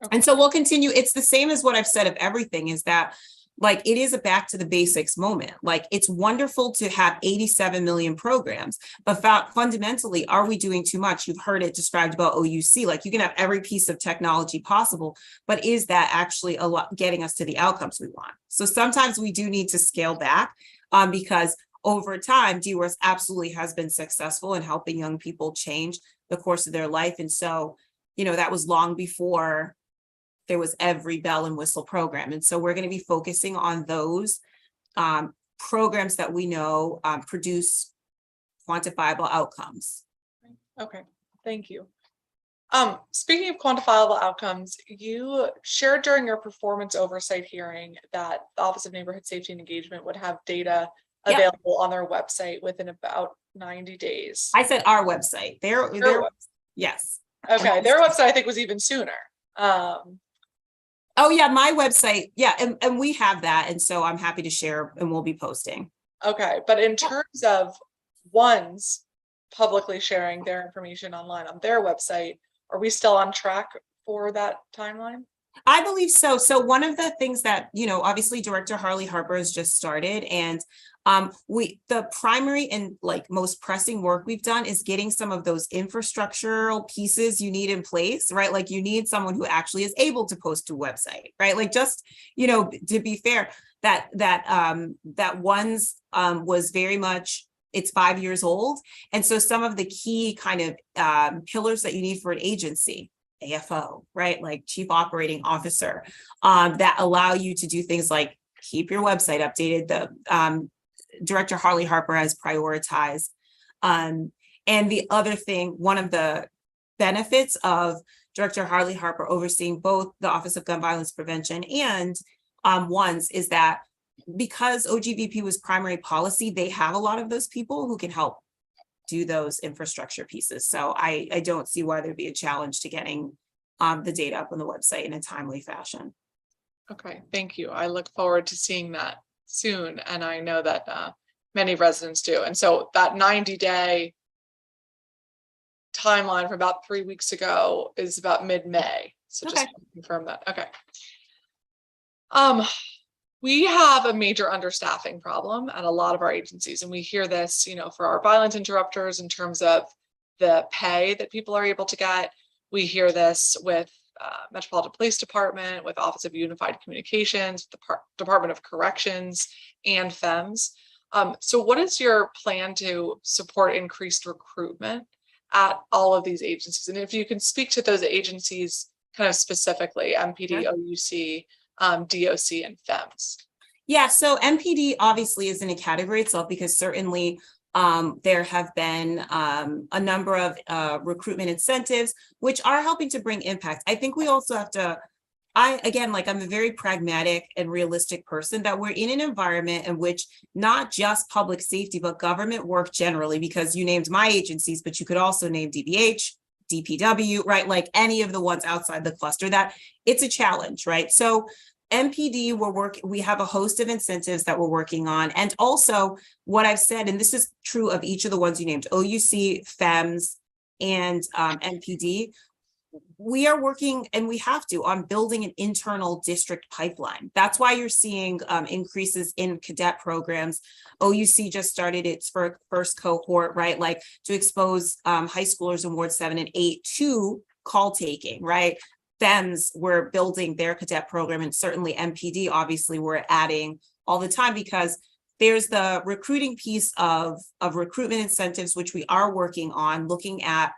Okay. And so we'll continue. It's the same as what I've said of everything, is that it is a back to the basics moment. It's wonderful to have 87 million programs, but fundamentally, are we doing too much? You've heard it described about OUC, you can have every piece of technology possible, but is that actually getting us to the outcomes we want? So sometimes we do need to scale back because over time, DYRS absolutely has been successful in helping young people change the course of their life. And so, that was long before there was every bell and whistle program. And so we're going to be focusing on those programs that we know produce quantifiable outcomes. Okay, thank you. Speaking of quantifiable outcomes, you shared during your performance oversight hearing that the Office of Neighborhood Safety and Engagement would have data available on their website within about 90 days. I said our website. Their website. Yes. Okay, their website I think was even sooner. Oh yeah, my website. Yeah, and we have that. And so I'm happy to share, and we'll be posting. Okay, but in terms of ones publicly sharing their information online on their website, are we still on track for that timeline? I believe so. So one of the things that, obviously Director Harley Harper has just started, and the primary and most pressing work we've done is getting some of those infrastructural pieces you need in place, right? You need someone who actually is able to post to a website, right? Just, to be fair, that one's was very much, it's 5 years old. And so some of the key kind of pillars that you need for an agency, AFO, right? Chief Operating Officer, that allow you to do things like keep your website updated. The Director Harley Harper has prioritized. And the other thing, one of the benefits of Director Harley Harper overseeing both the Office of Gun Violence Prevention and ones, is that because OGVP was primary policy, they have a lot of those people who can help do those infrastructure pieces. So I don't see why there'd be a challenge to getting the data up on the website in a timely fashion. Okay, thank you. I look forward to seeing that soon. And I know that many residents do. And so that 90-day timeline from about 3 weeks ago is about mid-May. So just to confirm that. Okay. We have a major understaffing problem at a lot of our agencies, and we hear this, for our violence interrupters in terms of the pay that people are able to get. We hear this with Metropolitan Police Department, with Office of Unified Communications, the Department of Corrections, and FEMS. So what is your plan to support increased recruitment at all of these agencies? And if you can speak to those agencies kind of specifically, MPD, OUC, DOC, and FEMS. Yeah, so MPD obviously is in a category itself because certainly there have been a number of recruitment incentives which are helping to bring impact. I think we also have to, I'm a very pragmatic and realistic person, that we're in an environment in which not just public safety, but government work generally, because you named my agencies, but you could also name DBH, DPW, right? Like any of the ones outside the cluster, that it's a challenge, right? So MPD, we have a host of incentives that we're working on. And also what I've said, and this is true of each of the ones you named, OUC, FEMS, and MPD, we are working, and we have to, on building an internal district pipeline. That's why you're seeing increases in cadet programs. OUC just started its first cohort, right? Like to expose high schoolers in Ward 7 and 8 to call taking, right? FEMS, we're building their cadet program, and certainly MPD, obviously, we're adding all the time, because there's the recruiting piece of recruitment incentives, which we are working on, looking at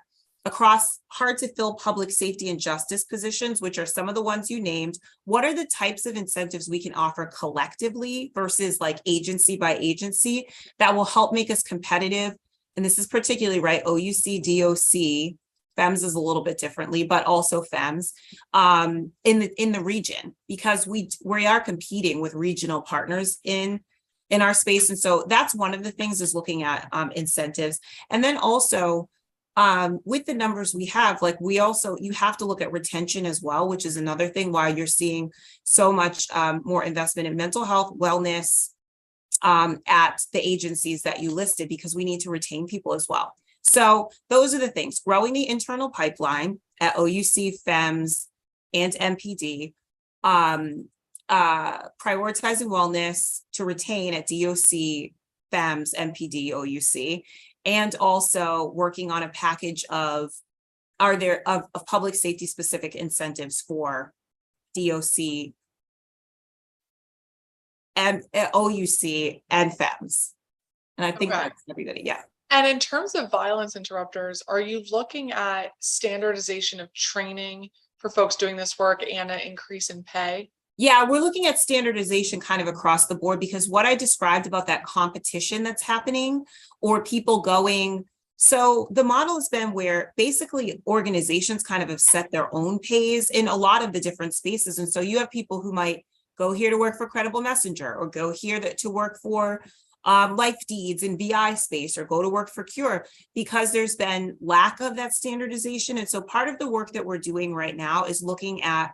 across hard to fill public safety and justice positions, which are some of the ones you named. What are the types of incentives we can offer collectively versus like agency by agency that will help make us competitive? And this is particularly right, OUC, DOC, FEMS is a little bit differently, but also FEMS in the region, because we are competing with regional partners in our space. And so that's one of the things, is looking at incentives. And then also with the numbers we have, like you have to look at retention as well, which is another thing why you're seeing so much more investment in mental health, wellness at the agencies that you listed, because we need to retain people as well. So those are the things: growing the internal pipeline at OUC, FEMS, and MPD, prioritizing wellness to retain at DOC, FEMS, MPD, OUC, and also working on a package of public safety specific incentives for DOC and OUC and FEMS. And I think that's everybody, yeah. And in terms of violence interrupters, are you looking at standardization of training for folks doing this work and an increase in pay? Yeah, we're looking at standardization kind of across the board, because what I described about that competition that's happening, or people going, so the model has been where basically organizations kind of have set their own pays in a lot of the different spaces. And so you have people who might go here to work for Credible Messenger, or go here to work for Life Deeds in VI space, or go to work for Cure, because there's been lack of that standardization. And so part of the work that we're doing right now is looking at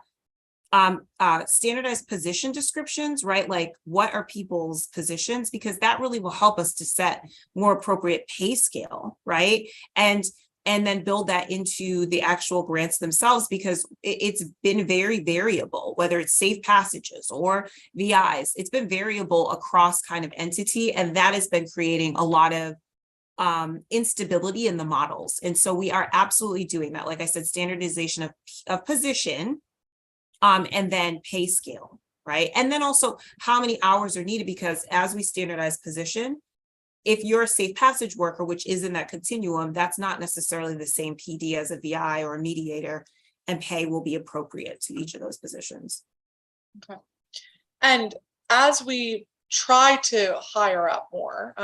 standardized position descriptions, right? Like, what are people's positions? Because that really will help us to set more appropriate pay scale, right? And then build that into the actual grants themselves, because it's been very variable, whether it's safe passages or VIs, it's been variable across kind of entity. And that has been creating a lot of instability in the models. And so we are absolutely doing that. Like I said, standardization of position, and then pay scale, right? And then also how many hours are needed, because as we standardize position, if you're a safe passage worker, which is in that continuum, that's not necessarily the same PD as a VI or a mediator, and pay will be appropriate to each of those positions. Okay. And as we try to hire up more,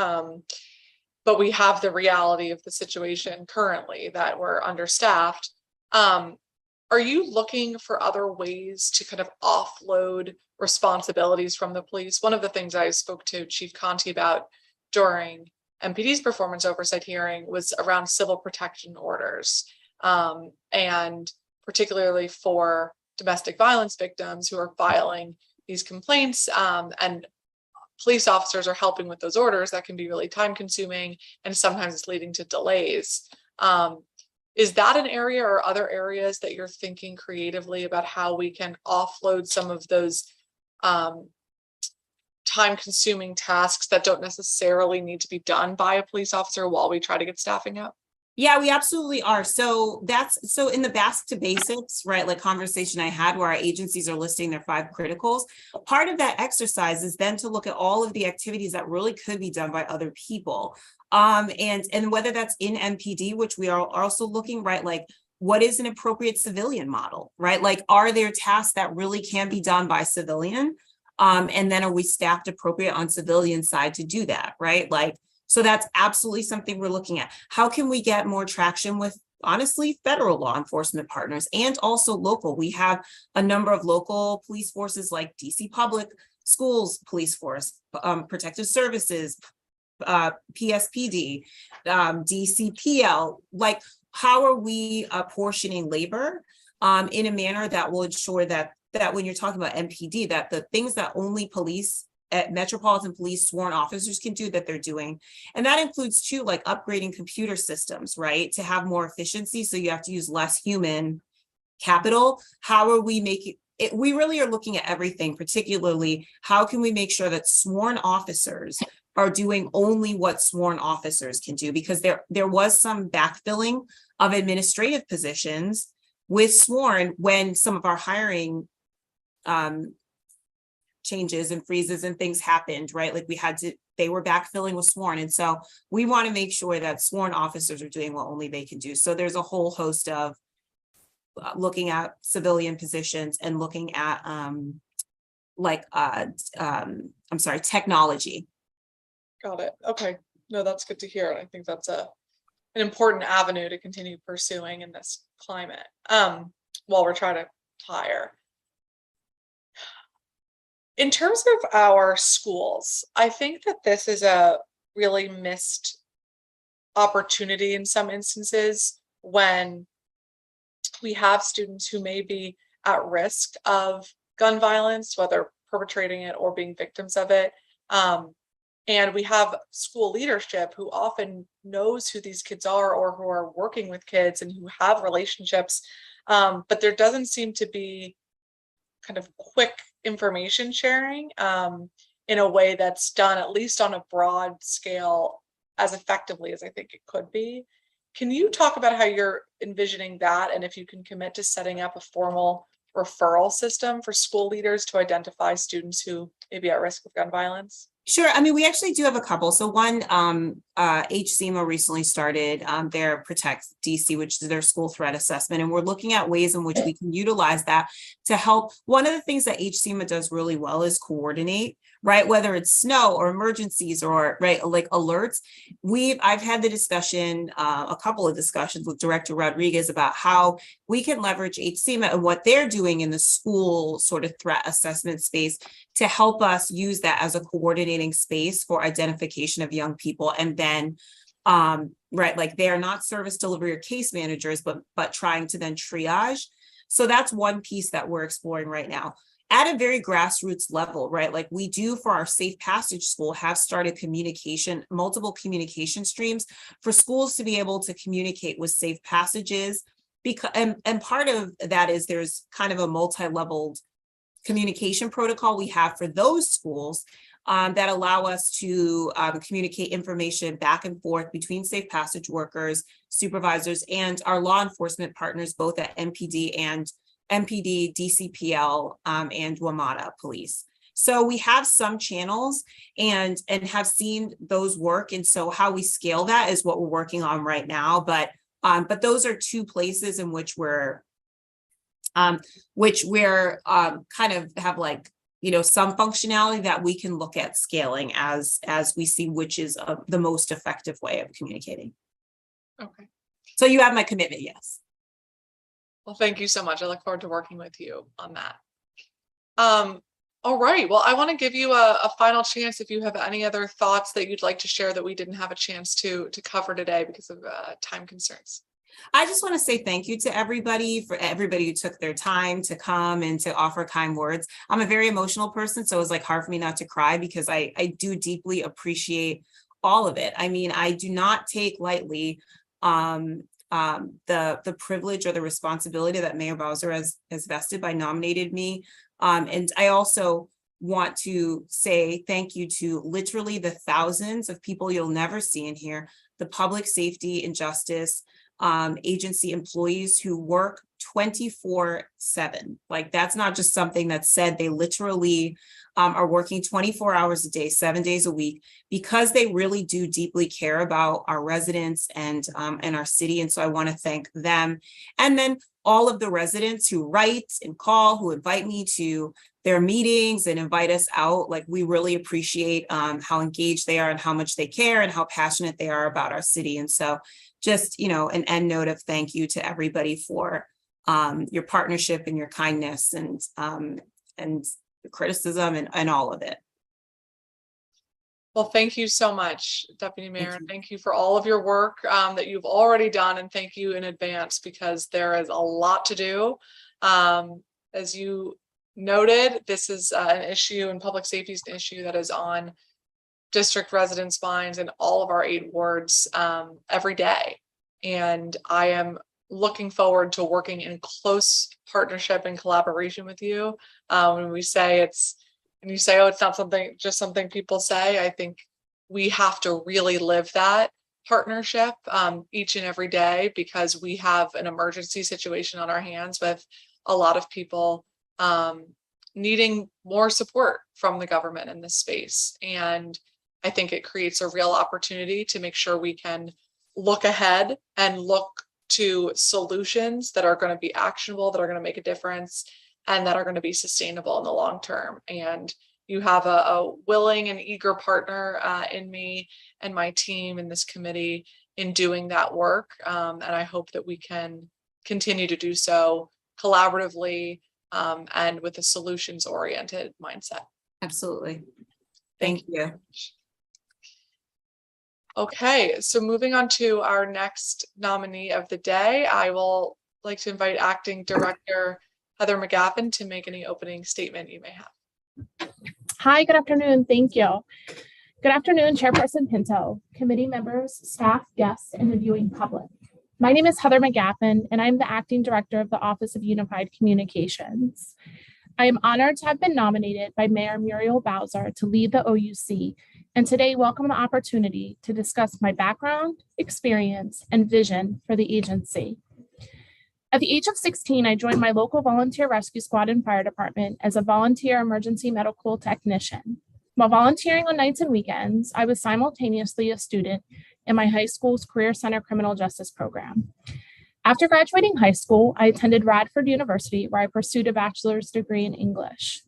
but we have the reality of the situation currently that we're understaffed, are you looking for other ways to kind of offload responsibilities from the police? One of the things I spoke to Chief Conti about during MPD's performance oversight hearing was around civil protection orders, and particularly for domestic violence victims who are filing these complaints, and police officers are helping with those orders. That can be really time consuming, and sometimes it's leading to delays. Is that an area, or other areas that you're thinking creatively about how we can offload some of those time-consuming tasks that don't necessarily need to be done by a police officer while we try to get staffing up? Yeah, we absolutely are. So in the back to basics, right? Like conversation I had where our agencies are listing their 5 criticals. Part of that exercise is then to look at all of the activities that really could be done by other people. And whether that's in MPD, which we are also looking, right? Like, what is an appropriate civilian model, right? Like, are there tasks that really can be done by civilian? And then are we staffed appropriate on civilian side to do that, right? Like, so that's absolutely something we're looking at. How can we get more traction with, honestly, federal law enforcement partners and also local? We have a number of local police forces like DC Public Schools Police Force, Protective Services, PSPD, DCPL. Like, how are we apportioning labor in a manner that will ensure that when you're talking about MPD, that the things that only police at Metropolitan Police sworn officers can do, that they're doing. And that includes too, like upgrading computer systems, right? To have more efficiency. So you have to use less human capital. How are we making it? We really are looking at everything, particularly how can we make sure that sworn officers are doing only what sworn officers can do? Because there was some backfilling of administrative positions with sworn when some of our hiring changes and freezes and things happened, right? Like they were backfilling with sworn. And so we want to make sure that sworn officers are doing what only they can do. So there's a whole host of looking at civilian positions and looking at technology. Got it. Okay. No, that's good to hear. And I think that's an important avenue to continue pursuing in this climate while we're trying to hire. In terms of our schools, I think that this is a really missed opportunity in some instances when we have students who may be at risk of gun violence, whether perpetrating it or being victims of it. And we have school leadership who often knows who these kids are or who are working with kids and who have relationships. But there doesn't seem to be kind of quick information sharing in a way that's done, at least on a broad scale, as effectively as I think it could be. Can you talk about how you're envisioning that, and if you can commit to setting up a formal referral system for school leaders to identify students who may be at risk of gun violence? Sure. I mean, we actually do have a couple. So one, HCMO recently started their Protect DC, which is their school threat assessment. And we're looking at ways in which we can utilize that to help. One of the things that HCMO does really well is coordinate, right? Whether it's snow or emergencies or like alerts. I've had the discussion, a couple of discussions with Director Rodriguez about how we can leverage HCMO and what they're doing in the school sort of threat assessment space to help us use that as a coordinating space for identification of young people. And then, like they're not service delivery or case managers, but trying to then triage. So that's one piece that we're exploring right now. At a very grassroots level, right? Like we do for our Safe Passage School have started multiple communication streams for schools to be able to communicate with safe passages. And part of that is there's kind of a multi-leveled communication protocol we have for those schools that allow us to communicate information back and forth between safe passage workers, supervisors, and our law enforcement partners, both at MPD, DCPL, and WMATA police. So we have some channels and have seen those work. And so how we scale that is what we're working on right now. But those are two places in which we're kind of have like, some functionality that we can look at scaling as we see which is the most effective way of communicating. Okay. So you have my commitment, yes. Well, thank you so much. I look forward to working with you on that. All right. Well, I want to give you a final chance if you have any other thoughts that you'd like to share that we didn't have a chance to cover today because of time concerns. I just want to say thank you to everybody who took their time to come and to offer kind words. I'm a very emotional person, so it was like hard for me not to cry because I do deeply appreciate all of it. I mean, I do not take lightly the privilege or the responsibility that Mayor Bowser has vested by nominating me. And I also want to say thank you to literally the thousands of people you'll never see in here, the public safety and justice agency employees who work 24/7. Like that's not just something that's said. They literally are working 24 hours a day, 7 days a week, because they really do deeply care about our residents and our city. And so I want to thank them. And then all of the residents who write and call, who invite me to their meetings and invite us out. Like, we really appreciate how engaged they are and how much they care and how passionate they are about our city. And so just, an end note of thank you to everybody for your partnership and your kindness and criticism and all of it. Well, thank you so much, Deputy Mayor. And thank you for all of your work that you've already done. And thank you in advance, because there is a lot to do. As you noted, this is an issue, and public safety is an issue that is on district residents' minds in all of our 8 wards every day. And I am looking forward to working in close partnership and collaboration with you. When we say and you say, oh, it's not just something people say, I think we have to really live that partnership each and every day, because we have an emergency situation on our hands with a lot of people needing more support from the government in this space. And I think it creates a real opportunity to make sure we can look ahead and look to solutions that are going to be actionable, that are going to make a difference, and that are going to be sustainable in the long term. And you have a willing and eager partner in me and my team in this committee in doing that work. And I hope that we can continue to do so collaboratively and with a solutions-oriented mindset. Absolutely. Thank you. Okay, so moving on to our next nominee of the day, I will like to invite Acting Director Heather McGaffin to make any opening statement you may have. Hi, good afternoon. Thank you. Good afternoon, Chairperson Pinto, committee members, staff, guests, and the viewing public. My name is Heather McGaffin, and I'm the Acting Director of the Office of Unified Communications. I am honored to have been nominated by Mayor Muriel Bowser to lead the OUC, and today welcome the opportunity to discuss my background, experience, and vision for the agency. At the age of 16, I joined my local volunteer rescue squad and fire department as a volunteer emergency medical technician. While volunteering on nights and weekends, I was simultaneously a student in my high school's Career Center Criminal Justice Program. After graduating high school, I attended Radford University, where I pursued a bachelor's degree in English.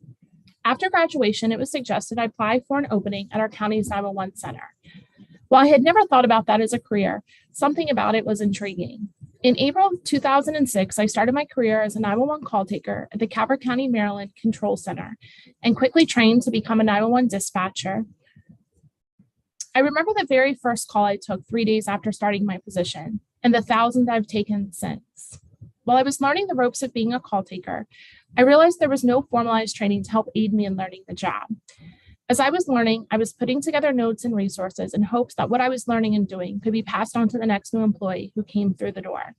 After graduation, it was suggested I apply for an opening at our county's 911 center. While I had never thought about that as a career, something about it was intriguing. In April of 2006, I started my career as a 911 call taker at the Calvert County, Maryland Control Center and quickly trained to become a 911 dispatcher. I remember the very first call I took 3 days after starting my position, and the thousands I've taken since. While I was learning the ropes of being a call taker, I realized there was no formalized training to help aid me in learning the job. As I was learning, I was putting together notes and resources in hopes that what I was learning and doing could be passed on to the next new employee who came through the door.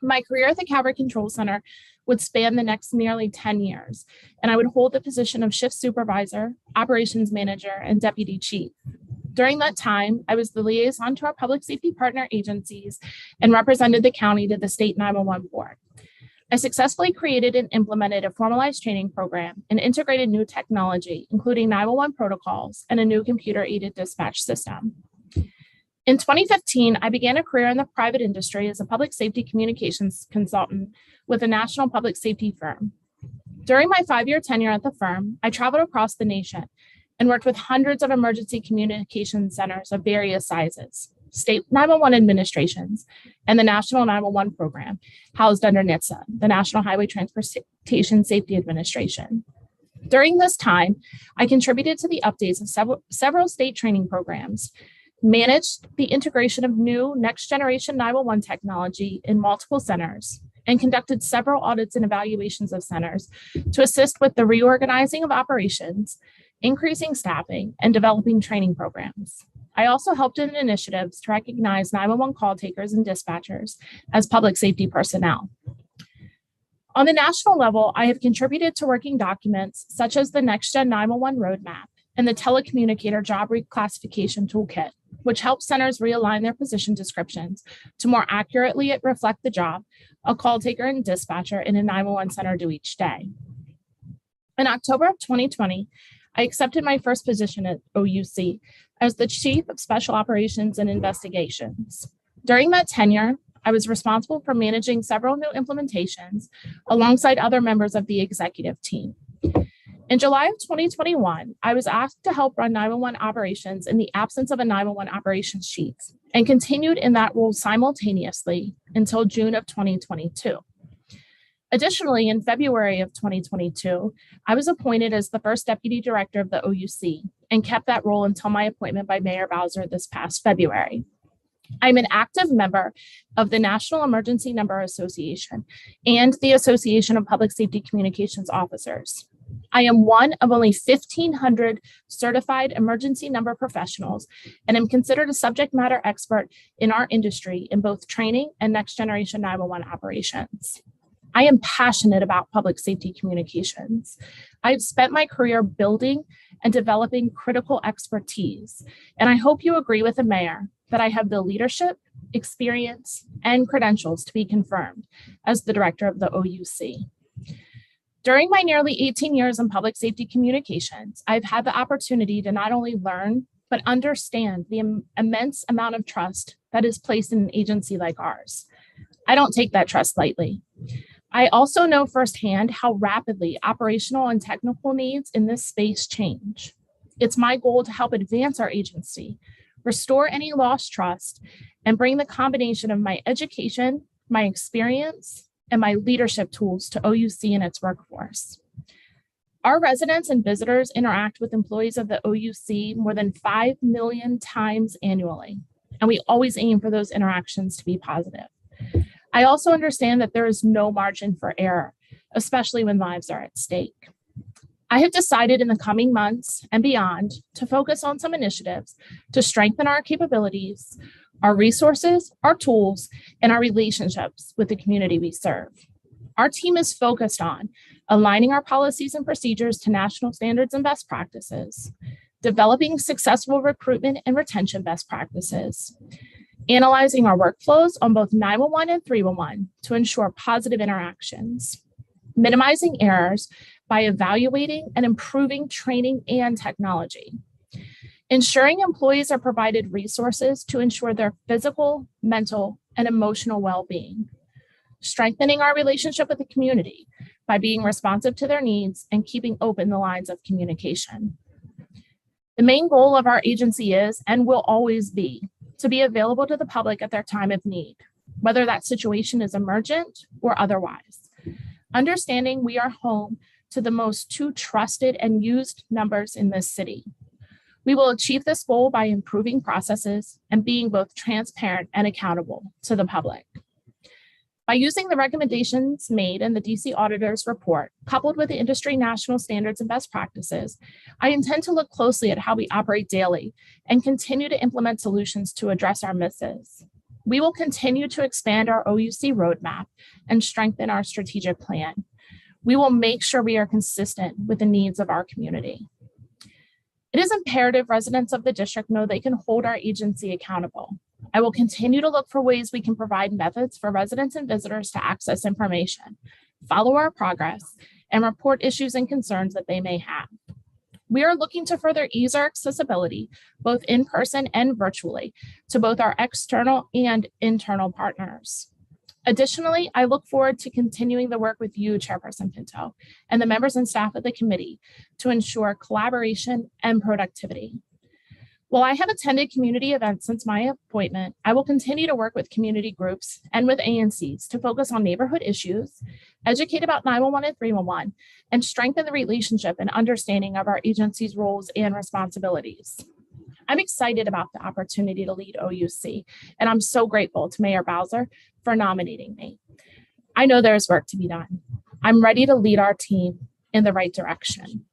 My career at the Calvert Control Center would span the next nearly 10 years, and I would hold the position of shift supervisor, operations manager, and deputy chief. During that time, I was the liaison to our public safety partner agencies and represented the county to the state 911 board. I successfully created and implemented a formalized training program and integrated new technology, including 911 protocols and a new computer-aided dispatch system. In 2015, I began a career in the private industry as a public safety communications consultant with a national public safety firm. During my 5-year tenure at the firm, I traveled across the nation and worked with hundreds of emergency communication centers of various sizes, state 911 administrations, and the National 911 Program, housed under NHTSA, the National Highway Transportation Safety Administration. During this time, I contributed to the updates of several state training programs, managed the integration of new next-generation 911 technology in multiple centers, and conducted several audits and evaluations of centers to assist with the reorganizing of operations, increasing staffing, and developing training programs. I also helped in initiatives to recognize 911 call takers and dispatchers as public safety personnel. On the national level, I have contributed to working documents such as the Next Gen 911 Roadmap and the Telecommunicator Job Reclassification Toolkit, which helps centers realign their position descriptions to more accurately reflect the job a call taker and dispatcher in a 911 center do each day. In October of 2020, I accepted my first position at OUC as the Chief of Special Operations and Investigations. During that tenure, I was responsible for managing several new implementations alongside other members of the executive team. In July of 2021, I was asked to help run 911 operations in the absence of a 911 operations chief and continued in that role simultaneously until June of 2022. Additionally, in February of 2022, I was appointed as the first deputy director of the OUC and kept that role until my appointment by Mayor Bowser this past February. I'm an active member of the National Emergency Number Association and the Association of Public Safety Communications Officers. I am one of only 1,500 certified emergency number professionals and am considered a subject matter expert in our industry in both training and next generation 911 operations. I am passionate about public safety communications. I've spent my career building and developing critical expertise, and I hope you agree with the mayor that I have the leadership, experience, and credentials to be confirmed as the director of the OUC. During my nearly 18 years in public safety communications, I've had the opportunity to not only learn, but understand the immense amount of trust that is placed in an agency like ours. I don't take that trust lightly. I also know firsthand how rapidly operational and technical needs in this space change. It's my goal to help advance our agency, restore any lost trust, and bring the combination of my education, my experience, and my leadership tools to OUC and its workforce. Our residents and visitors interact with employees of the OUC more than 5 million times annually, and we always aim for those interactions to be positive. I also understand that there is no margin for error, especially when lives are at stake. I have decided in the coming months and beyond to focus on some initiatives to strengthen our capabilities, our resources, our tools, and our relationships with the community we serve. Our team is focused on aligning our policies and procedures to national standards and best practices, developing successful recruitment and retention best practices, analyzing our workflows on both 911 and 311 to ensure positive interactions, minimizing errors by evaluating and improving training and technology, ensuring employees are provided resources to ensure their physical, mental, and emotional well-being, strengthening our relationship with the community by being responsive to their needs and keeping open the lines of communication. The main goal of our agency is and will always be to be available to the public at their time of need, whether that situation is emergent or otherwise. Understanding we are home to the most two trusted and used numbers in this city. We will achieve this goal by improving processes and being both transparent and accountable to the public. By using the recommendations made in the DC Auditor's report, coupled with the industry national standards and best practices, I intend to look closely at how we operate daily and continue to implement solutions to address our misses. We will continue to expand our OUC roadmap and strengthen our strategic plan. We will make sure we are consistent with the needs of our community. It is imperative residents of the district know they can hold our agency accountable. I will continue to look for ways we can provide methods for residents and visitors to access information, follow our progress, and report issues and concerns that they may have. We are looking to further ease our accessibility, both in person and virtually, to both our external and internal partners. Additionally, I look forward to continuing the work with you, Chairperson Pinto, and the members and staff of the committee to ensure collaboration and productivity. While I have attended community events since my appointment, I will continue to work with community groups and with ANCs to focus on neighborhood issues, educate about 911 and 311, and strengthen the relationship and understanding of our agency's roles and responsibilities. I'm excited about the opportunity to lead OUC, and I'm so grateful to Mayor Bowser for nominating me. I know there's work to be done. I'm ready to lead our team in the right direction.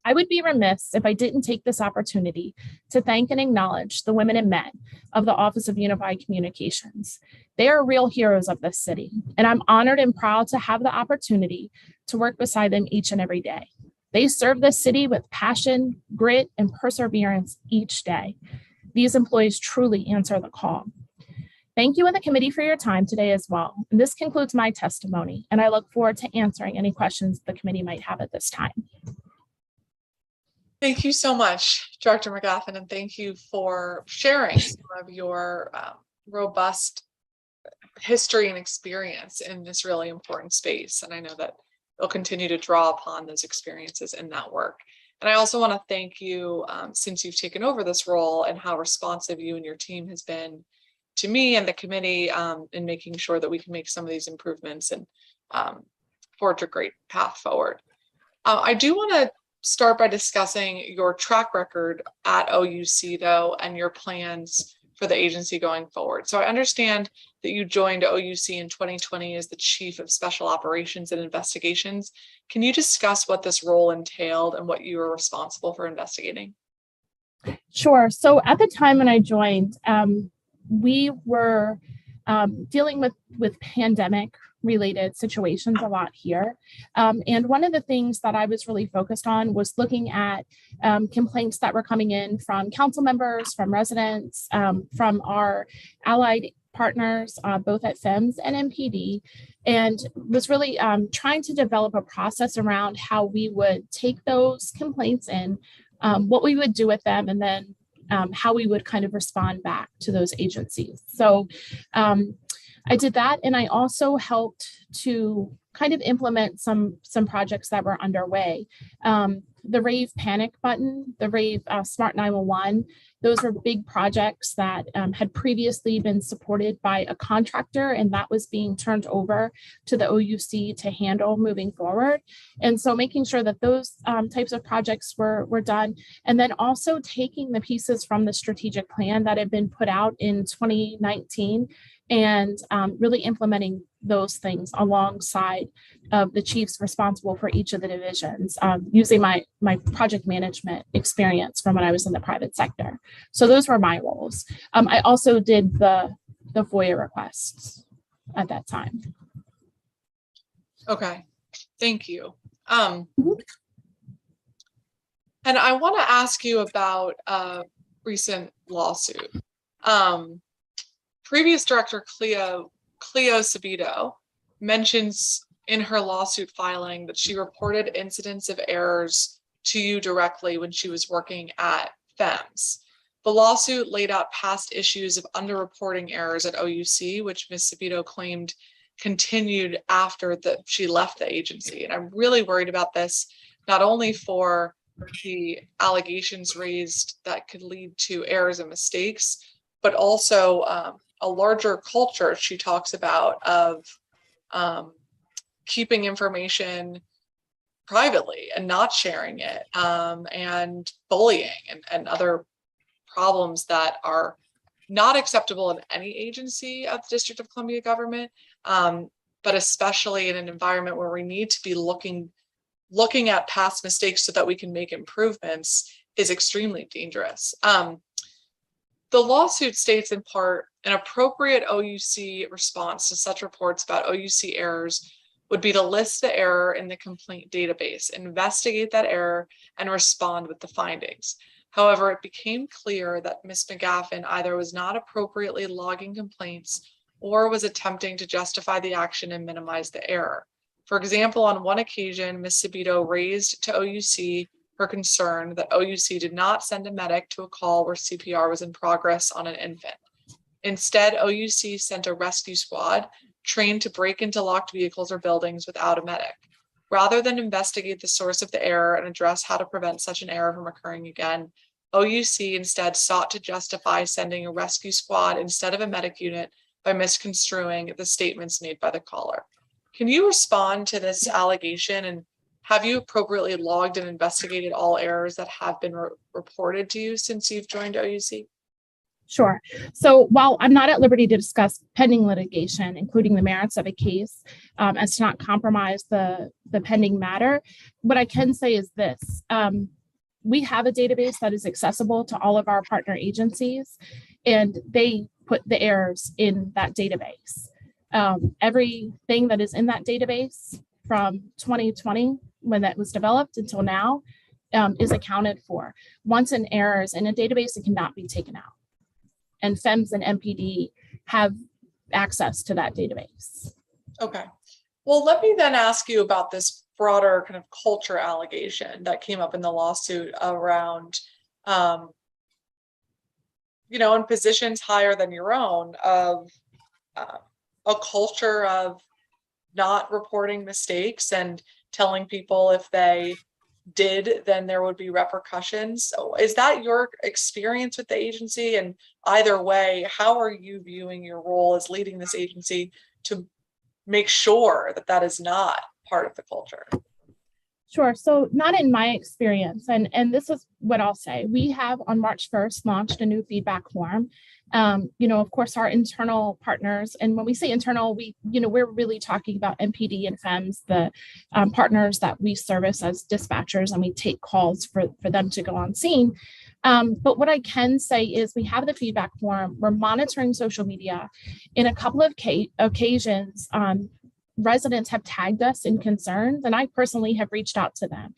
I would be remiss if I didn't take this opportunity to thank and acknowledge the women and men of the Office of Unified Communications. They are real heroes of this city, and I'm honored and proud to have the opportunity to work beside them each and every day. They serve this city with passion, grit, and perseverance each day. These employees truly answer the call. Thank you and the committee for your time today as well. And this concludes my testimony, and I look forward to answering any questions the committee might have at this time. Thank you so much, Director McGaffin, and thank you for sharing some of your robust history and experience in this really important space. And I know that you'll continue to draw upon those experiences in that work. And I also want to thank you since you've taken over this role and how responsive you and your team has been to me and the committee in making sure that we can make some of these improvements and forge a great path forward. I do want to start by discussing your track record at OUC though, and your plans for the agency going forward. So I understand that you joined OUC in 2020 as the Chief of Special Operations and Investigations. Can you discuss what this role entailed and what you were responsible for investigating? Sure. So at the time when I joined, we were dealing with pandemic related situations a lot here. And one of the things that I was really focused on was looking at complaints that were coming in from council members, from residents, from our allied partners, both at FEMS and MPD, and was really trying to develop a process around how we would take those complaints in, what we would do with them, and then how we would kind of respond back to those agencies. So I did that, and I also helped to kind of implement some projects that were underway. The Rave Panic Button, the Rave Smart 911, those were big projects that had previously been supported by a contractor, and that was being turned over to the OUC to handle moving forward. And so making sure that those types of projects were done, and then also taking the pieces from the strategic plan that had been put out in 2019 and really implementing those things alongside of the chiefs responsible for each of the divisions, using my project management experience from when I was in the private sector. So those were my roles. I also did the FOIA requests at that time. Okay, thank you. And I want to ask you about a recent lawsuit. Previous director Cleo Sabito mentions in her lawsuit filing that she reported incidents of errors to you directly when she was working at FEMS. The lawsuit laid out past issues of underreporting errors at OUC, which Ms. Sabito claimed continued after she left the agency. And I'm really worried about this, not only for the allegations raised that could lead to errors and mistakes, but also a larger culture she talks about of keeping information privately and not sharing it, and bullying and other problems that are not acceptable in any agency of the District of Columbia government, but especially in an environment where we need to be looking at past mistakes so that we can make improvements is extremely dangerous. The lawsuit states in part, an appropriate OUC response to such reports about OUC errors would be to list the error in the complaint database, investigate that error, and respond with the findings. However, it became clear that Ms. McGaffin either was not appropriately logging complaints or was attempting to justify the action and minimize the error. For example, on one occasion, Ms. Sabito raised to OUC her concern that OUC did not send a medic to a call where CPR was in progress on an infant. Instead, OUC sent a rescue squad trained to break into locked vehicles or buildings without a medic. Rather than investigate the source of the error and address how to prevent such an error from occurring again, OUC instead sought to justify sending a rescue squad instead of a medic unit by misconstruing the statements made by the caller. Can you respond to this allegation, and have you appropriately logged and investigated all errors that have been reported to you since you've joined OUC? Sure. So while I'm not at liberty to discuss pending litigation, including the merits of a case, as to not compromise the pending matter, what I can say is this. We have a database that is accessible to all of our partner agencies, and they put the errors in that database. Everything that is in that database from 2020, when that was developed, until now, is accounted for. Once an error is in a database, it cannot be taken out. And FEMS and MPD have access to that database. Okay. Well, let me then ask you about this broader kind of culture allegation that came up in the lawsuit around, in positions higher than your own, of a culture of not reporting mistakes and telling people if they did, then there would be repercussions. So is that your experience with the agency? And either way, how are you viewing your role as leading this agency to make sure that that is not part of the culture? Sure. So not in my experience, and this is what I'll say. We have on March 1st launched a new feedback form. Of course, our internal partners, and when we say internal, we're really talking about MPD and FEMS, the partners that we service as dispatchers, and we take calls for them to go on scene. But what I can say is we have the feedback form. We're monitoring social media. In a couple of occasions, residents have tagged us in concerns, and I personally have reached out to them.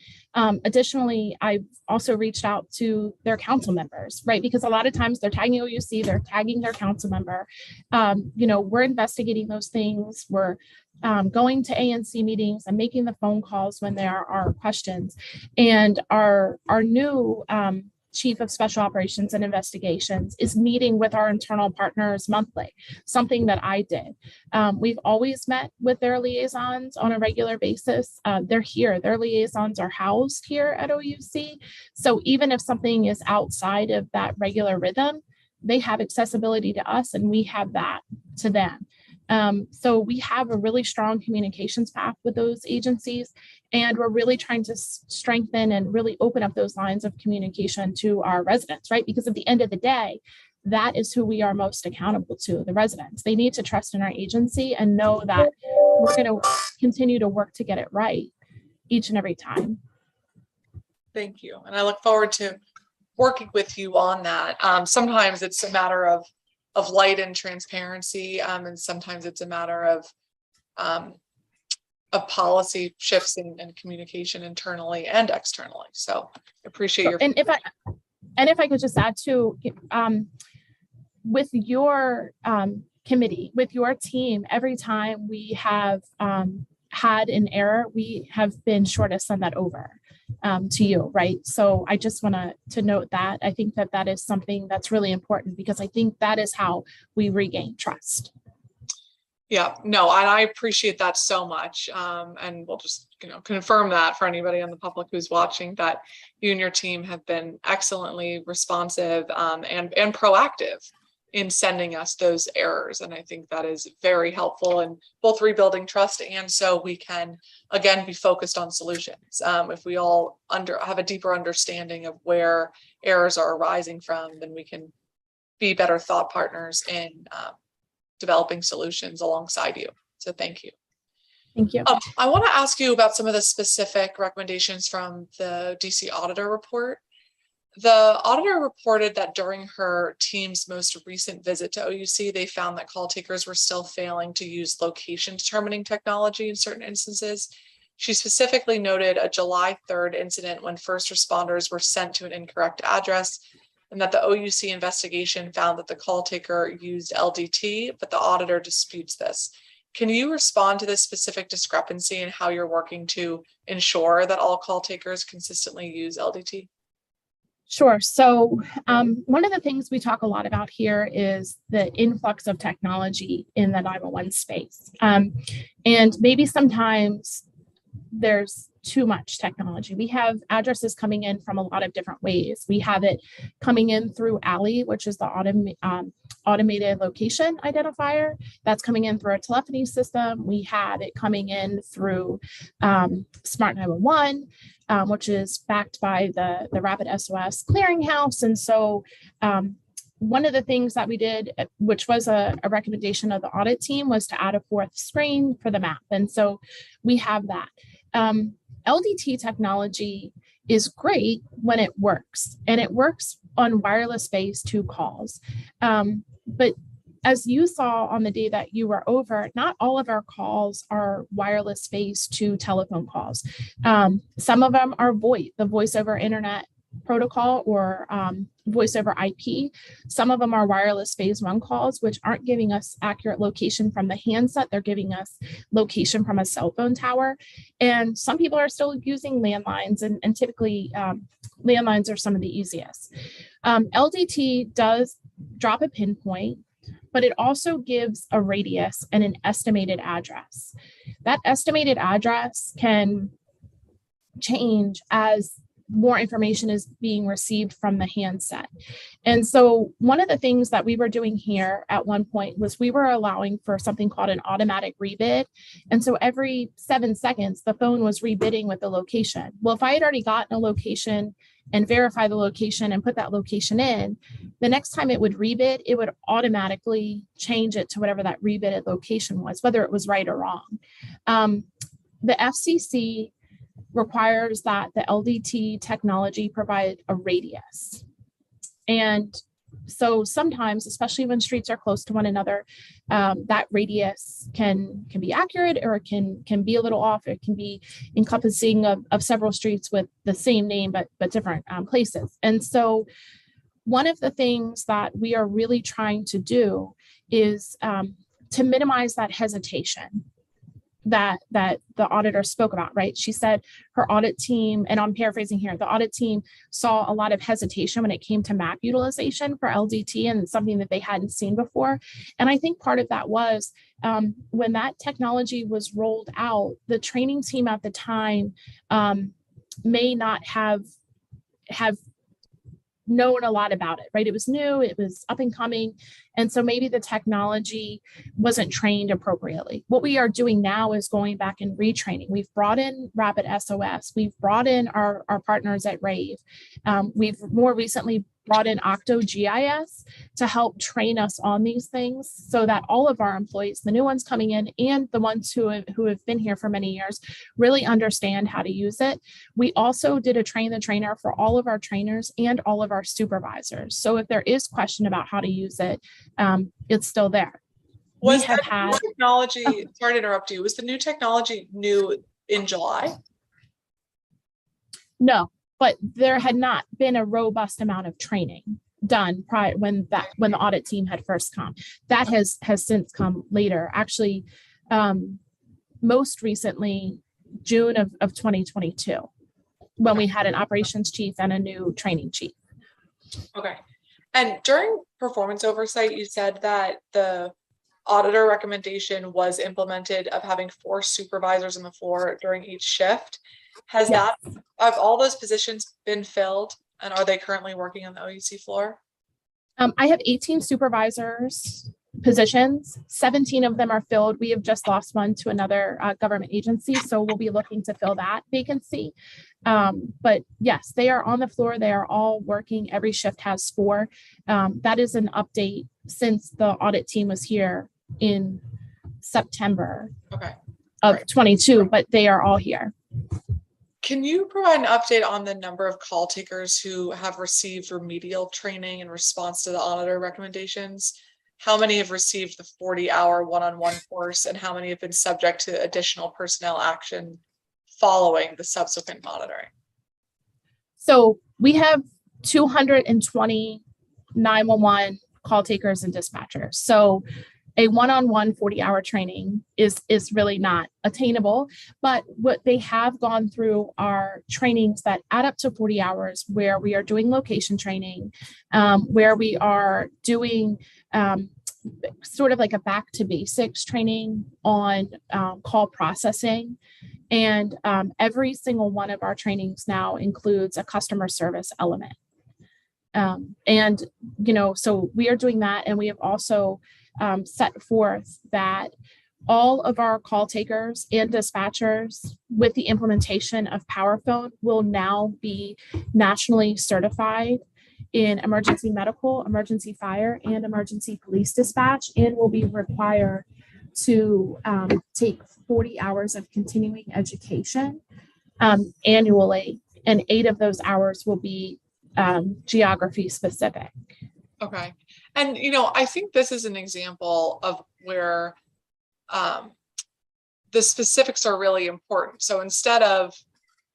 Additionally, I've also reached out to their council members, right? Because a lot of times they're tagging OUC, they're tagging their council member. We're investigating those things. We're going to ANC meetings and making the phone calls when there are questions. And our new Chief of Special Operations and Investigations is meeting with our internal partners monthly, something that I did. We've always met with their liaisons on a regular basis. They're here, their liaisons are housed here at OUC. So even if something is outside of that regular rhythm, they have accessibility to us and we have that to them. So we have a really strong communications path with those agencies, and we're really trying to strengthen and really open up those lines of communication to our residents, right? Because at the end of the day, that is who we are most accountable to, the residents. They need to trust in our agency and know that we're going to continue to work to get it right each and every time. Thank you. And I look forward to working with you on that. Sometimes it's a matter of light and transparency, and sometimes it's a matter of policy shifts and communication internally and externally. So I appreciate your. And if I could just add too, with your committee, with your team, every time we have had an error, we have been sure to send that over to you, right? So I just want to note that. I think that is something that's really important, because I think that is how we regain trust. Yeah, no, and I appreciate that so much. And we'll just, confirm that for anybody on the public who's watching, that you and your team have been excellently responsive and proactive in sending us those errors. And I think that is very helpful in both rebuilding trust, and so we can, again, be focused on solutions. If we all have a deeper understanding of where errors are arising from, then we can be better thought partners in developing solutions alongside you. So thank you. Thank you. I want to ask you about some of the specific recommendations from the DC Auditor report. The auditor reported that during her team's most recent visit to OUC, they found that call takers were still failing to use location determining technology in certain instances. She specifically noted a July 3rd incident when first responders were sent to an incorrect address, and that the OUC investigation found that the call taker used LDT, but the auditor disputes this. Can you respond to this specific discrepancy and how you're working to ensure that all call takers consistently use LDT? Sure. So one of the things we talk a lot about here is the influx of technology in the 911 space. And maybe sometimes there's too much technology. We have addresses coming in from a lot of different ways. We have it coming in through ALI, which is the automated location identifier. That's coming in through our telephony system. We have it coming in through Smart 911, which is backed by the Rapid SOS Clearinghouse. And so one of the things that we did, which was a recommendation of the audit team, was to add a fourth screen for the map. And so we have that. LDT technology is great when it works, and it works on wireless phase 2 calls. But as you saw on the day that you were over, not all of our calls are wireless phase 2 telephone calls. Some of them are VoIP, the voice over internet protocol, or voice over IP. Some of them are wireless phase 1 calls, which aren't giving us accurate location from the handset. They're giving us location from a cell phone tower. And some people are still using landlines, and typically landlines are some of the easiest. LDT does drop a pinpoint, but it also gives a radius and an estimated address. That estimated address can change as more information is being received from the handset. And so one of the things that we were doing here at one point was we were allowing for something called an automatic rebid. And so every 7 seconds, the phone was rebidding with the location. Well, if I had already gotten a location and verify the location and put that location in, the next time it would rebid, it would automatically change it to whatever that rebidded location was, whether it was right or wrong. The FCC requires that the LDT technology provide a radius. And so sometimes, especially when streets are close to one another, that radius can be accurate, or it can be a little off. It can be encompassing of several streets with the same name, but different places. And so one of the things that we are really trying to do is to minimize that hesitation that the auditor spoke about, right? She said her audit team, and I'm paraphrasing here, the audit team saw a lot of hesitation when it came to map utilization for LDT, and something that they hadn't seen before. And I think part of that was when that technology was rolled out, the training team at the time may not have known a lot about it, right? It was new, it was up and coming. And so maybe the technology wasn't trained appropriately. What we are doing now is going back and retraining. We've brought in Rapid SOS. We've brought in our partners at Rave. We've more recently brought in Octo GIS to help train us on these things so that all of our employees, the new ones coming in and the ones who have been here for many years, really understand how to use it. We also did a train the trainer for all of our trainers and all of our supervisors. So if there is question about how to use it, it's still there. Was that new technology, sorry to interrupt you, was the new technology new in July? No, but there had not been a robust amount of training done prior when the audit team had first come. That has since come later. Actually, most recently, June of 2022, when we had an operations chief and a new training chief. Okay. And during performance oversight, you said that the auditor recommendation was implemented of having 4 supervisors on the floor during each shift. Has Yes. have all those positions been filled, and are they currently working on the OUC floor? I have 18 supervisors positions. 17 of them are filled. We have just lost one to another government agency, so we'll be looking to fill that vacancy. But yes, they are on the floor. They are all working. Every shift has 4. That is an update since the audit team was here in September of 22, but they are all here. Can you provide an update on the number of call takers who have received remedial training in response to the auditor recommendations? How many have received the 40-hour one-on-one course, and how many have been subject to additional personnel action following the subsequent monitoring? So we have 220 911 call takers and dispatchers. So a one-on-one 40-hour training is really not attainable, but what they have gone through are trainings that add up to 40 hours where we are doing location training, where we are doing sort of like a back to basics training on call processing. And every single one of our trainings now includes a customer service element. And, so we are doing that. And we have also set forth that all of our call takers and dispatchers with the implementation of PowerPhone will now be nationally certified in emergency medical, emergency fire, and emergency police dispatch, and will be required to take 40 hours of continuing education annually, and 8 of those hours will be geography specific. Okay. And, I think this is an example of where the specifics are really important. So instead of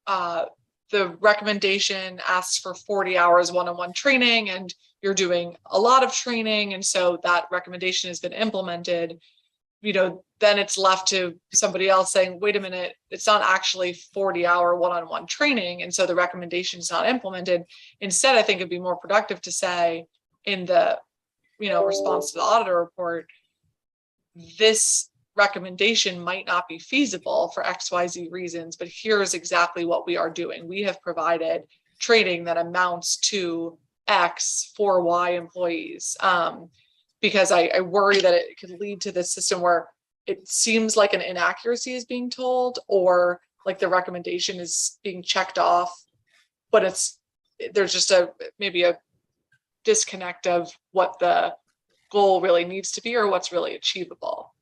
the recommendation asks for 40 hours one-on-one training, and you're doing a lot of training, and so that recommendation has been implemented, then it's left to somebody else saying, wait a minute, it's not actually 40-hour one-on-one training, and so the recommendation is not implemented. Instead, I think it'd be more productive to say in the response to the auditor report, this recommendation might not be feasible for XYZ reasons, but here's exactly what we are doing. We have provided training that amounts to X for Y employees. Because I worry that it could lead to this system where it seems like an inaccuracy is being told, or like the recommendation is being checked off, but there's just maybe a disconnect of what the goal really needs to be or what's really achievable.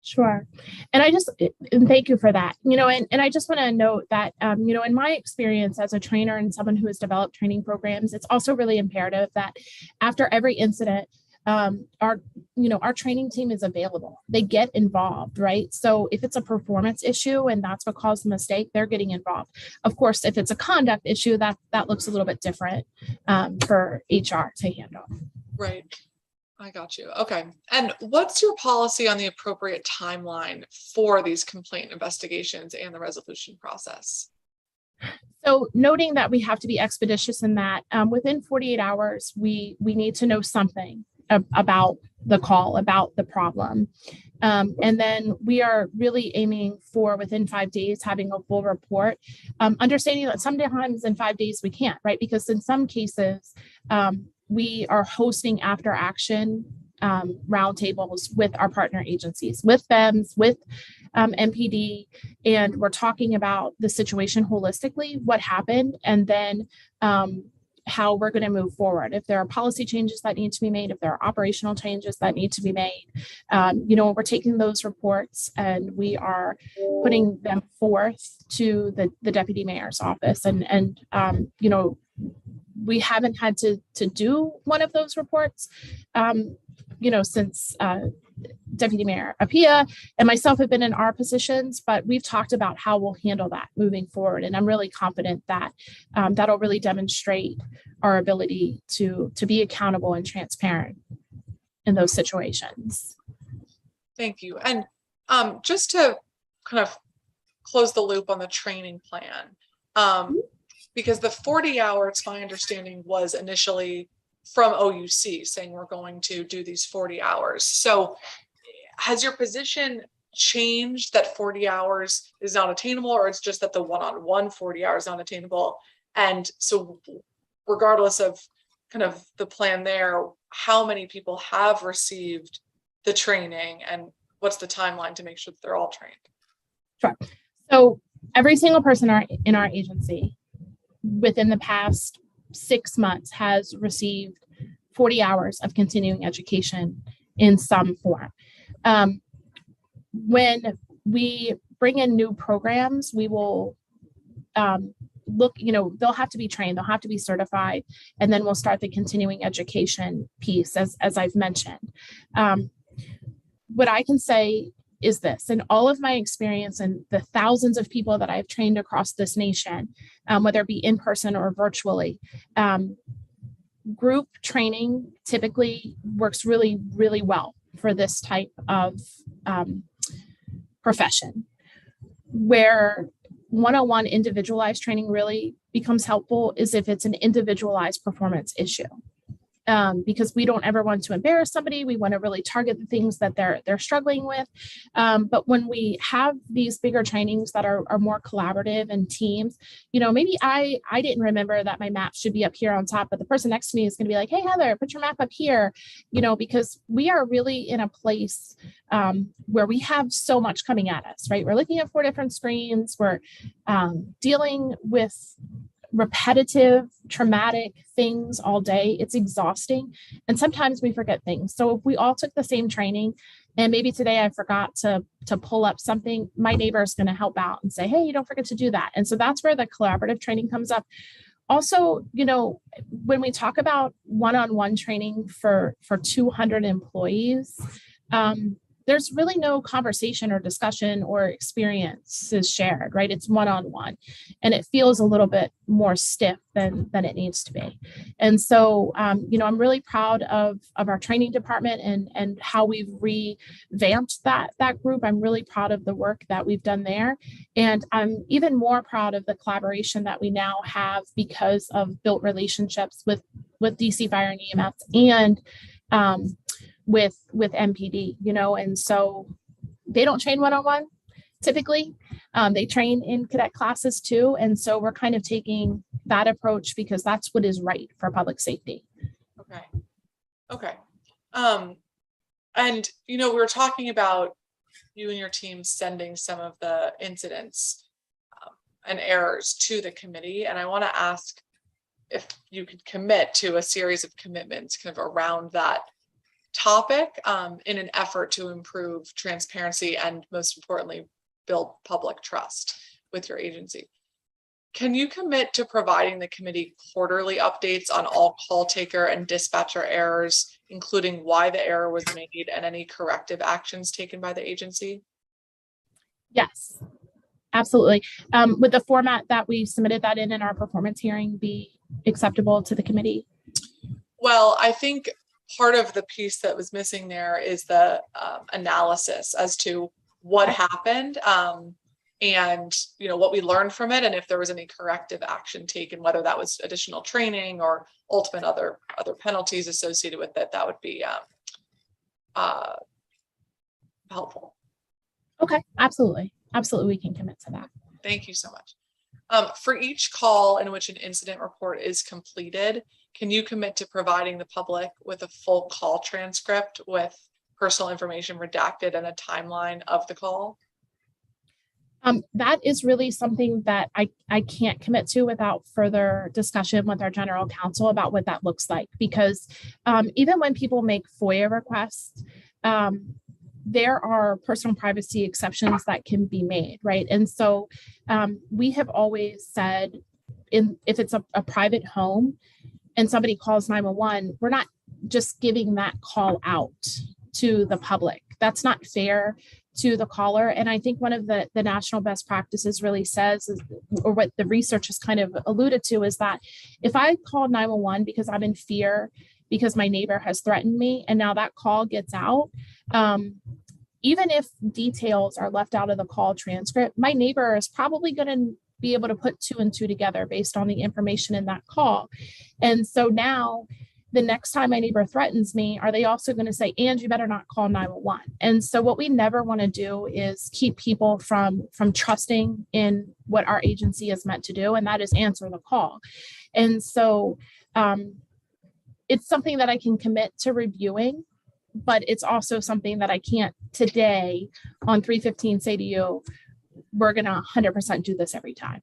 Sure. And thank you for that. And I just want to note that, in my experience as a trainer and someone who has developed training programs, it's also really imperative that after every incident, our training team is available. They get involved, right? So if it's a performance issue and that's what caused the mistake, they're getting involved. Of course, if it's a conduct issue, that looks a little bit different for HR to handle. Right. I got you. Okay. And what's your policy on the appropriate timeline for these complaint investigations and the resolution process? So noting that we have to be expeditious in that, within 48 hours, we need to know something about the call, about the problem. And then we are really aiming for within 5 days, having a full report, understanding that sometimes in 5 days we can't, right? Because in some cases, we are hosting after action roundtables with our partner agencies, with FEMS, with MPD, and we're talking about the situation holistically, what happened, and then how we're going to move forward. If there are policy changes that need to be made, if there are operational changes that need to be made, we're taking those reports and we are putting them forth to the deputy mayor's office. And we haven't had to do one of those reports, since Deputy Mayor Appiah and myself have been in our positions, but we've talked about how we'll handle that moving forward. And I'm really confident that that'll really demonstrate our ability to be accountable and transparent in those situations. Thank you. And just to kind of close the loop on the training plan, because the 40-hour, it's my understanding, was initially from OUC saying we're going to do these 40 hours. So has your position changed that 40 hours is not attainable, or it's just that the one-on-one 40 hours is not attainable? And so regardless of kind of the plan there, how many people have received the training and what's the timeline to make sure that they're all trained? Sure. So every single person in our agency within the past 6 months has received 40 hours of continuing education in some form. When we bring in new programs, we will look, they'll have to be trained, they'll have to be certified, and then we'll start the continuing education piece, as I've mentioned. What I can say is this: in all of my experience and the thousands of people that I've trained across this nation, whether it be in person or virtually, group training typically works really, really well for this type of profession. Where one-on-one individualized training really becomes helpful is if it's an individualized performance issue. Because we don't ever want to embarrass somebody. We want to really target the things that they're struggling with. But when we have these bigger trainings that are more collaborative and teams, maybe I didn't remember that my map should be up here on top, but the person next to me is going to be like, hey, Heather, put your map up here, because we are really in a place where we have so much coming at us, right? We're looking at 4 different screens. We're dealing with repetitive, traumatic things all day. It's exhausting. And sometimes we forget things. So if we all took the same training and maybe today I forgot to pull up something, my neighbor is going to help out and say, hey, you don't forget to do that. And so that's where the collaborative training comes up. Also, when we talk about one-on-one training for 200 employees, there's really no conversation or discussion or experiences shared, right? It's one-on-one, and it feels a little bit more stiff than it needs to be. And so, I'm really proud of our training department and how we've revamped that group. I'm really proud of the work that we've done there. And I'm even more proud of the collaboration that we now have because of built relationships with DC Fire and EMS and with MPD, and so they don't train one-on-one typically. They train in cadet classes too. And so we're kind of taking that approach because that's what is right for public safety. Okay. Okay. And, we were talking about you and your team sending some of the incidents and errors to the committee. And I want to ask if you could commit to a series of commitments kind of around that topic in an effort to improve transparency and, most importantly, build public trust with your agency. Can you commit to providing the committee quarterly updates on all call taker and dispatcher errors, including why the error was made and any corrective actions taken by the agency? Yes, absolutely. Would the format that we submitted that in our performance hearing be acceptable to the committee? Well, I think part of the piece that was missing there is the analysis as to what happened and what we learned from it, and if there was any corrective action taken, whether that was additional training or ultimate other penalties associated with it. That would be helpful. Okay, absolutely. Absolutely, we can commit to that. Thank you so much. For each call in which an incident report is completed, can you commit to providing the public with a full call transcript with personal information redacted and a timeline of the call? That is really something that I can't commit to without further discussion with our general counsel about what that looks like, because even when people make FOIA requests, there are personal privacy exceptions that can be made, right? And so we have always said, if it's a private home and somebody calls 911, we're not just giving that call out to the public. That's not fair to the caller. And I think one of the national best practices really says, or what the research has kind of alluded to, is that if I call 911 because I'm in fear, because my neighbor has threatened me, and now that call gets out, even if details are left out of the call transcript, my neighbor is probably going to be able to put 2 and 2 together based on the information in that call. And so now the next time my neighbor threatens me, are they also going to say, and you better not call 911? And so what we never want to do is keep people from trusting in what our agency is meant to do, and that is answer the call. And so it's something that I can commit to reviewing, but it's also something that I can't today on 315 say to you, we're going to 100% do this every time.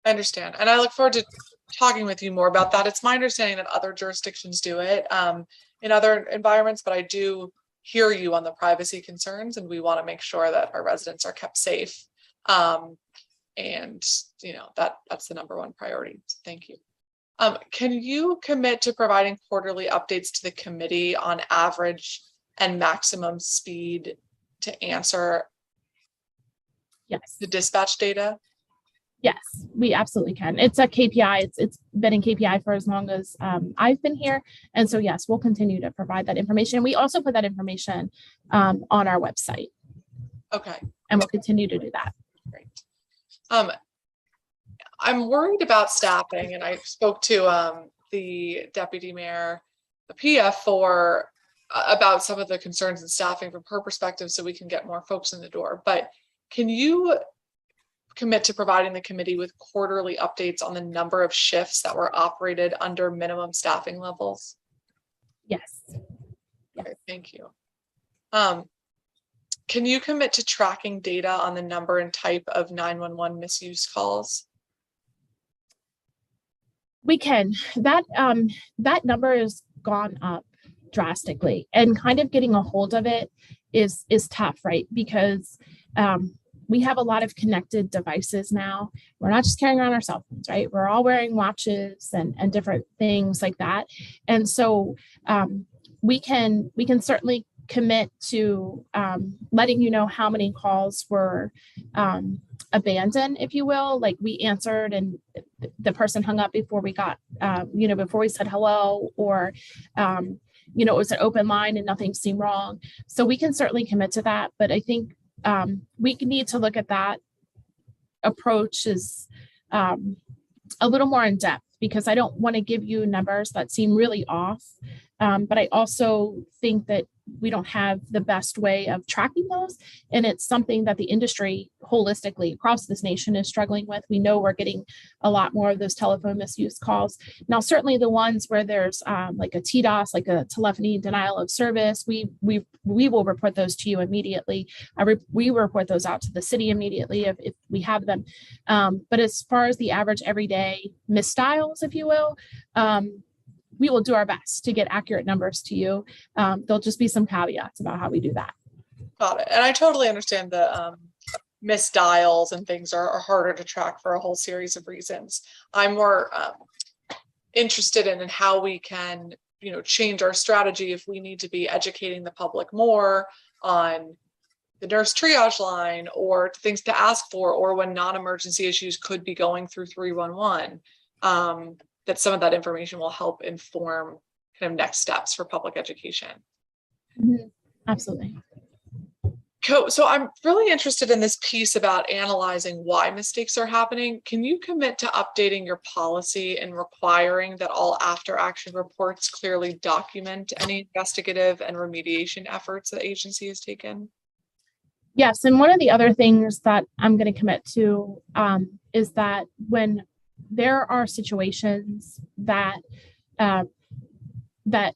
I understand. And I look forward to talking with you more about that. It's my understanding that other jurisdictions do it in other environments, but I do hear you on the privacy concerns, and we want to make sure that our residents are kept safe. And that's the #1 priority. So thank you. Can you commit to providing quarterly updates to the committee on average and maximum speed to answer the dispatch data? Yes, we absolutely can. It's a KPI. It's been in KPI for as long as I've been here. And so, yes, we'll continue to provide that information. We also put that information on our website. Okay. And we'll continue to do that. Great. I'm worried about staffing, and I spoke to the deputy mayor, Appiah, about some of the concerns in staffing from her perspective, so we can get more folks in the door. But can you commit to providing the committee with quarterly updates on the number of shifts that were operated under minimum staffing levels? Yes. Okay, thank you. Can you commit to tracking data on the number and type of 911 misuse calls? We can. That number has gone up drastically, and kind of getting a hold of it is tough, right? Because we have a lot of connected devices now. We're not just carrying around our cell phones, right? We're all wearing watches and different things like that. And so we can certainly commit to letting you know how many calls were abandoned, if you will. Like, we answered and the person hung up before we got, before we said hello, or it was an open line and nothing seemed wrong. So we can certainly commit to that. But I think we need to look at that approach as a little more in depth, because I don't want to give you numbers that seem really off. But I also think that we don't have the best way of tracking those. And it's something that the industry holistically across this nation is struggling with. We know we're getting a lot more of those telephone misuse calls. Now, certainly the ones where there's like a TDOS, like a telephony denial of service, we will report those to you immediately. We report those out to the city immediately if we have them. But as far as the average everyday misdials, if you will, we will do our best to get accurate numbers to you. There'll just be some caveats about how we do that. Got it. And I totally understand the misdials and things are harder to track for a whole series of reasons. I'm more interested in how we can, change our strategy if we need to be educating the public more on the nurse triage line or things to ask for, or when non-emergency issues could be going through 311. That some of that information will help inform kind of next steps for public education. Mm-hmm. Absolutely. So I'm really interested in this piece about analyzing why mistakes are happening. Can you commit to updating your policy and requiring that all after action reports clearly document any investigative and remediation efforts the agency has taken? Yes. And one of the other things that I'm going to commit to is that when there are situations that that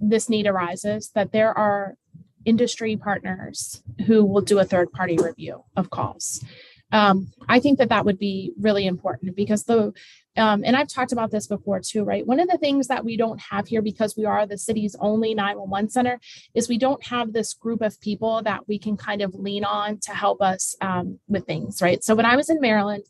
this need arises, that there are industry partners who will do a third-party review of calls. I think that would be really important because and I've talked about this before too, right? One of the things that we don't have here, because we are the city's only 911 center, is we don't have this group of people that we can kind of lean on to help us with things, right? So when I was in Maryland,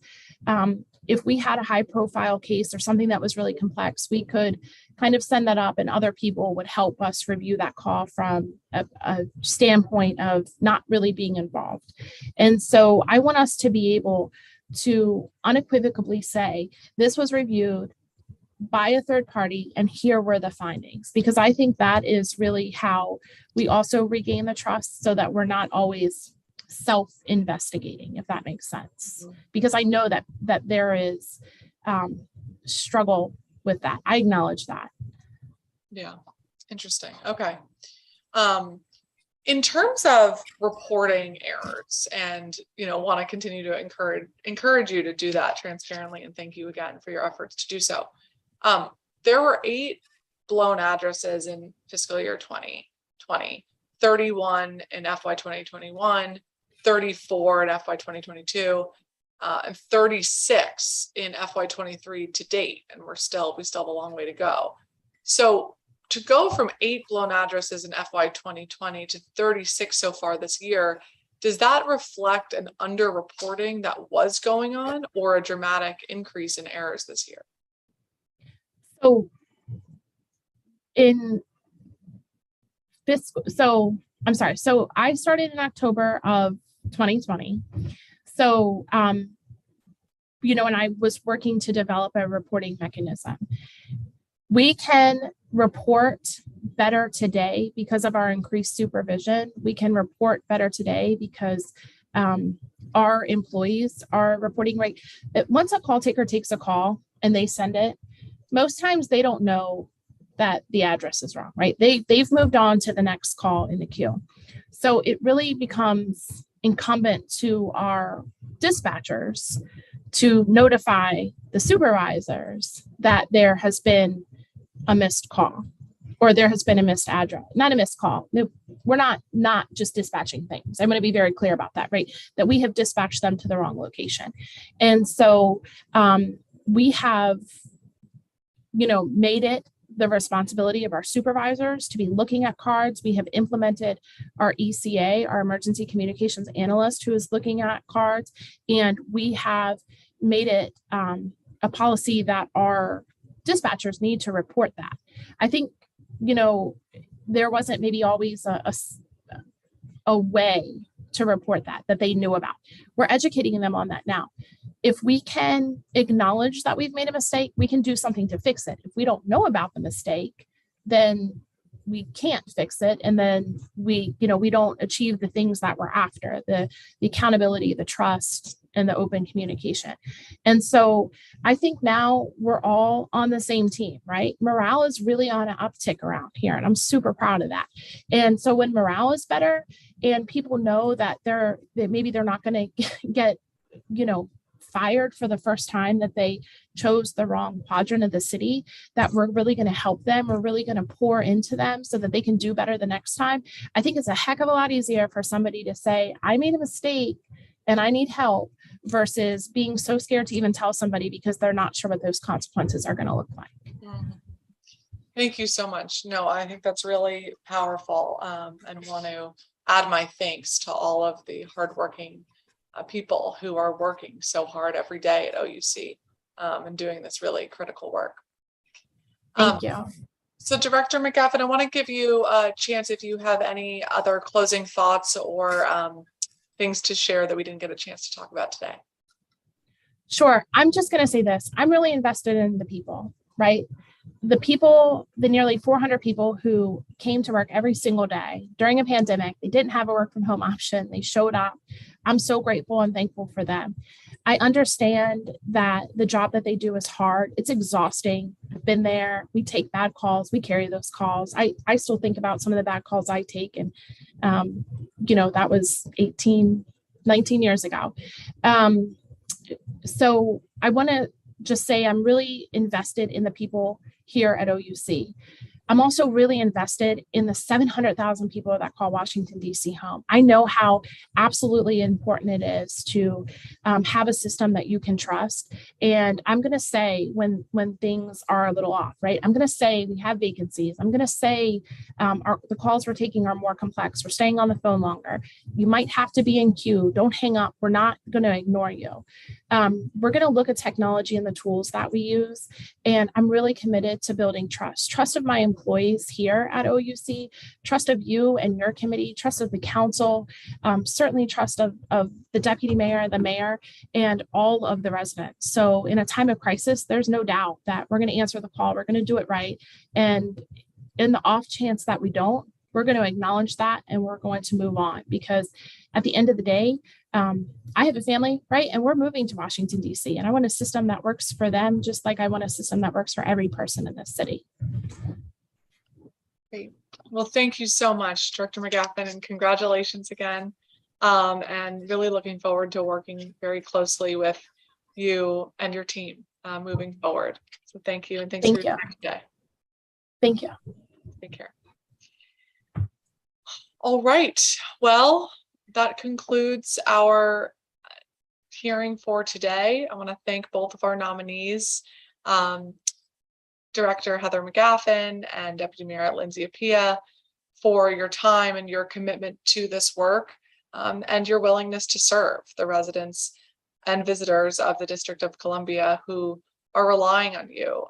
if we had a high profile case or something that was really complex, we could kind of send that up and other people would help us review that call from a standpoint of not really being involved. And so I want us to be able to unequivocally say, this was reviewed by a third party and here were the findings, because I think that is really how we also regain the trust so that we're not always self-investigating, if that makes sense, because I know that there is struggle with that. I acknowledge that. Yeah, interesting. Okay. In terms of reporting errors, and want to continue to encourage you to do that transparently, and thank you again for your efforts to do so. There were 8 blown addresses in fiscal year 2020, 31 in FY 2021, 34 in FY 2022, and 36 in FY 23 to date, and we still have a long way to go. So to go from 8 blown addresses in FY 2020 to 36 so far this year, does that reflect an underreporting that was going on, or a dramatic increase in errors this year? So I started in October of 2020. So, and I was working to develop a reporting mechanism. We can report better today because of our increased supervision. We can report better today because our employees are reporting right. Once a call taker takes a call and they send it, most times they don't know that the address is wrong, right? They've moved on to the next call in the queue. So it really becomes incumbent to our dispatchers to notify the supervisors that there has been a missed call or there has been a missed address, not a missed call. No, we're not just dispatching things. I'm going to be very clear about that, right? That we have dispatched them to the wrong location. And so we have, made it the responsibility of our supervisors to be looking at cards. We have implemented our ECA, our emergency communications analyst, who is looking at cards, and we have made it a policy that our dispatchers need to report that. I think, there wasn't maybe always a way to report that they knew about. We're educating them on that now. If we can acknowledge that we've made a mistake, we can do something to fix it. If we don't know about the mistake, then we can't fix it. And then we don't achieve the things that we're after, the accountability, the trust, and the open communication. And so I think now we're all on the same team, right? Morale is really on an uptick around here, and I'm super proud of that. And so when morale is better and people know that maybe they're not going to get, fired for the first time that they chose the wrong quadrant of the city, that we're really going to help them. We're really going to pour into them so that they can do better the next time. I think it's a heck of a lot easier for somebody to say, I made a mistake and I need help, versus being so scared to even tell somebody because they're not sure what those consequences are going to look like. Thank you so much. No, I think that's really powerful, and want to add my thanks to all of the hardworking people who are working so hard every day at OUC and doing this really critical work. Thank you. So Director McGaffin, I want to give you a chance if you have any other closing thoughts or things to share that we didn't get a chance to talk about today. Sure. I'm just going to say this. I'm really invested in the people, right? The people, the nearly 400 people who came to work every single day during a pandemic. They didn't have a work from home option. They showed up. I'm so grateful and thankful for them. I understand that the job that they do is hard. It's exhausting. I've been there. We take bad calls. We carry those calls. I still think about some of the bad calls I take. And, that was 19 years ago. So I want to just say I'm really invested in the people here at OUC. I'm also really invested in the 700,000 people that call Washington, D.C. home. I know how absolutely important it is to have a system that you can trust. And I'm going to say when things are a little off, right? I'm going to say we have vacancies. I'm going to say the calls we're taking are more complex. We're staying on the phone longer. You might have to be in queue. Don't hang up. We're not going to ignore you. We're going to look at technology and the tools that we use. And I'm really committed to building trust of my employees here at OUC, trust of you and your committee, trust of the council, certainly trust of the deputy mayor, the mayor, and all of the residents. So in a time of crisis, there's no doubt that we're going to answer the call. We're going to do it right. And in the off chance that we don't, we're going to acknowledge that and we're going to move on, because at the end of the day, I have a family, right? And we're moving to Washington, D.C. and I want a system that works for them, just like I want a system that works for every person in this city. Great. Well, thank you so much, Director McGaffin, and congratulations again. And really looking forward to working very closely with you and your team moving forward. So thank you. And thanks for your time today. Thank you. Take care. All right. Well, that concludes our hearing for today. I want to thank both of our nominees, Director Heather McGaffin and Deputy Mayor Lindsey Appiah, for your time and your commitment to this work and your willingness to serve the residents and visitors of the District of Columbia who are relying on you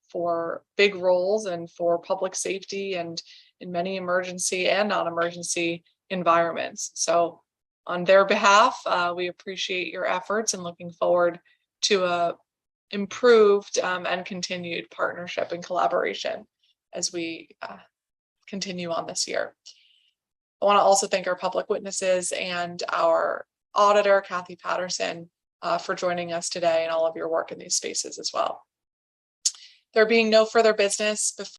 for big roles and for public safety and in many emergency and non-emergency environments. So on their behalf, we appreciate your efforts and looking forward to a improved and continued partnership and collaboration as we continue on this year. I want to also thank our public witnesses and our auditor, Kathy Patterson, for joining us today and all of your work in these spaces as well. There being no further business before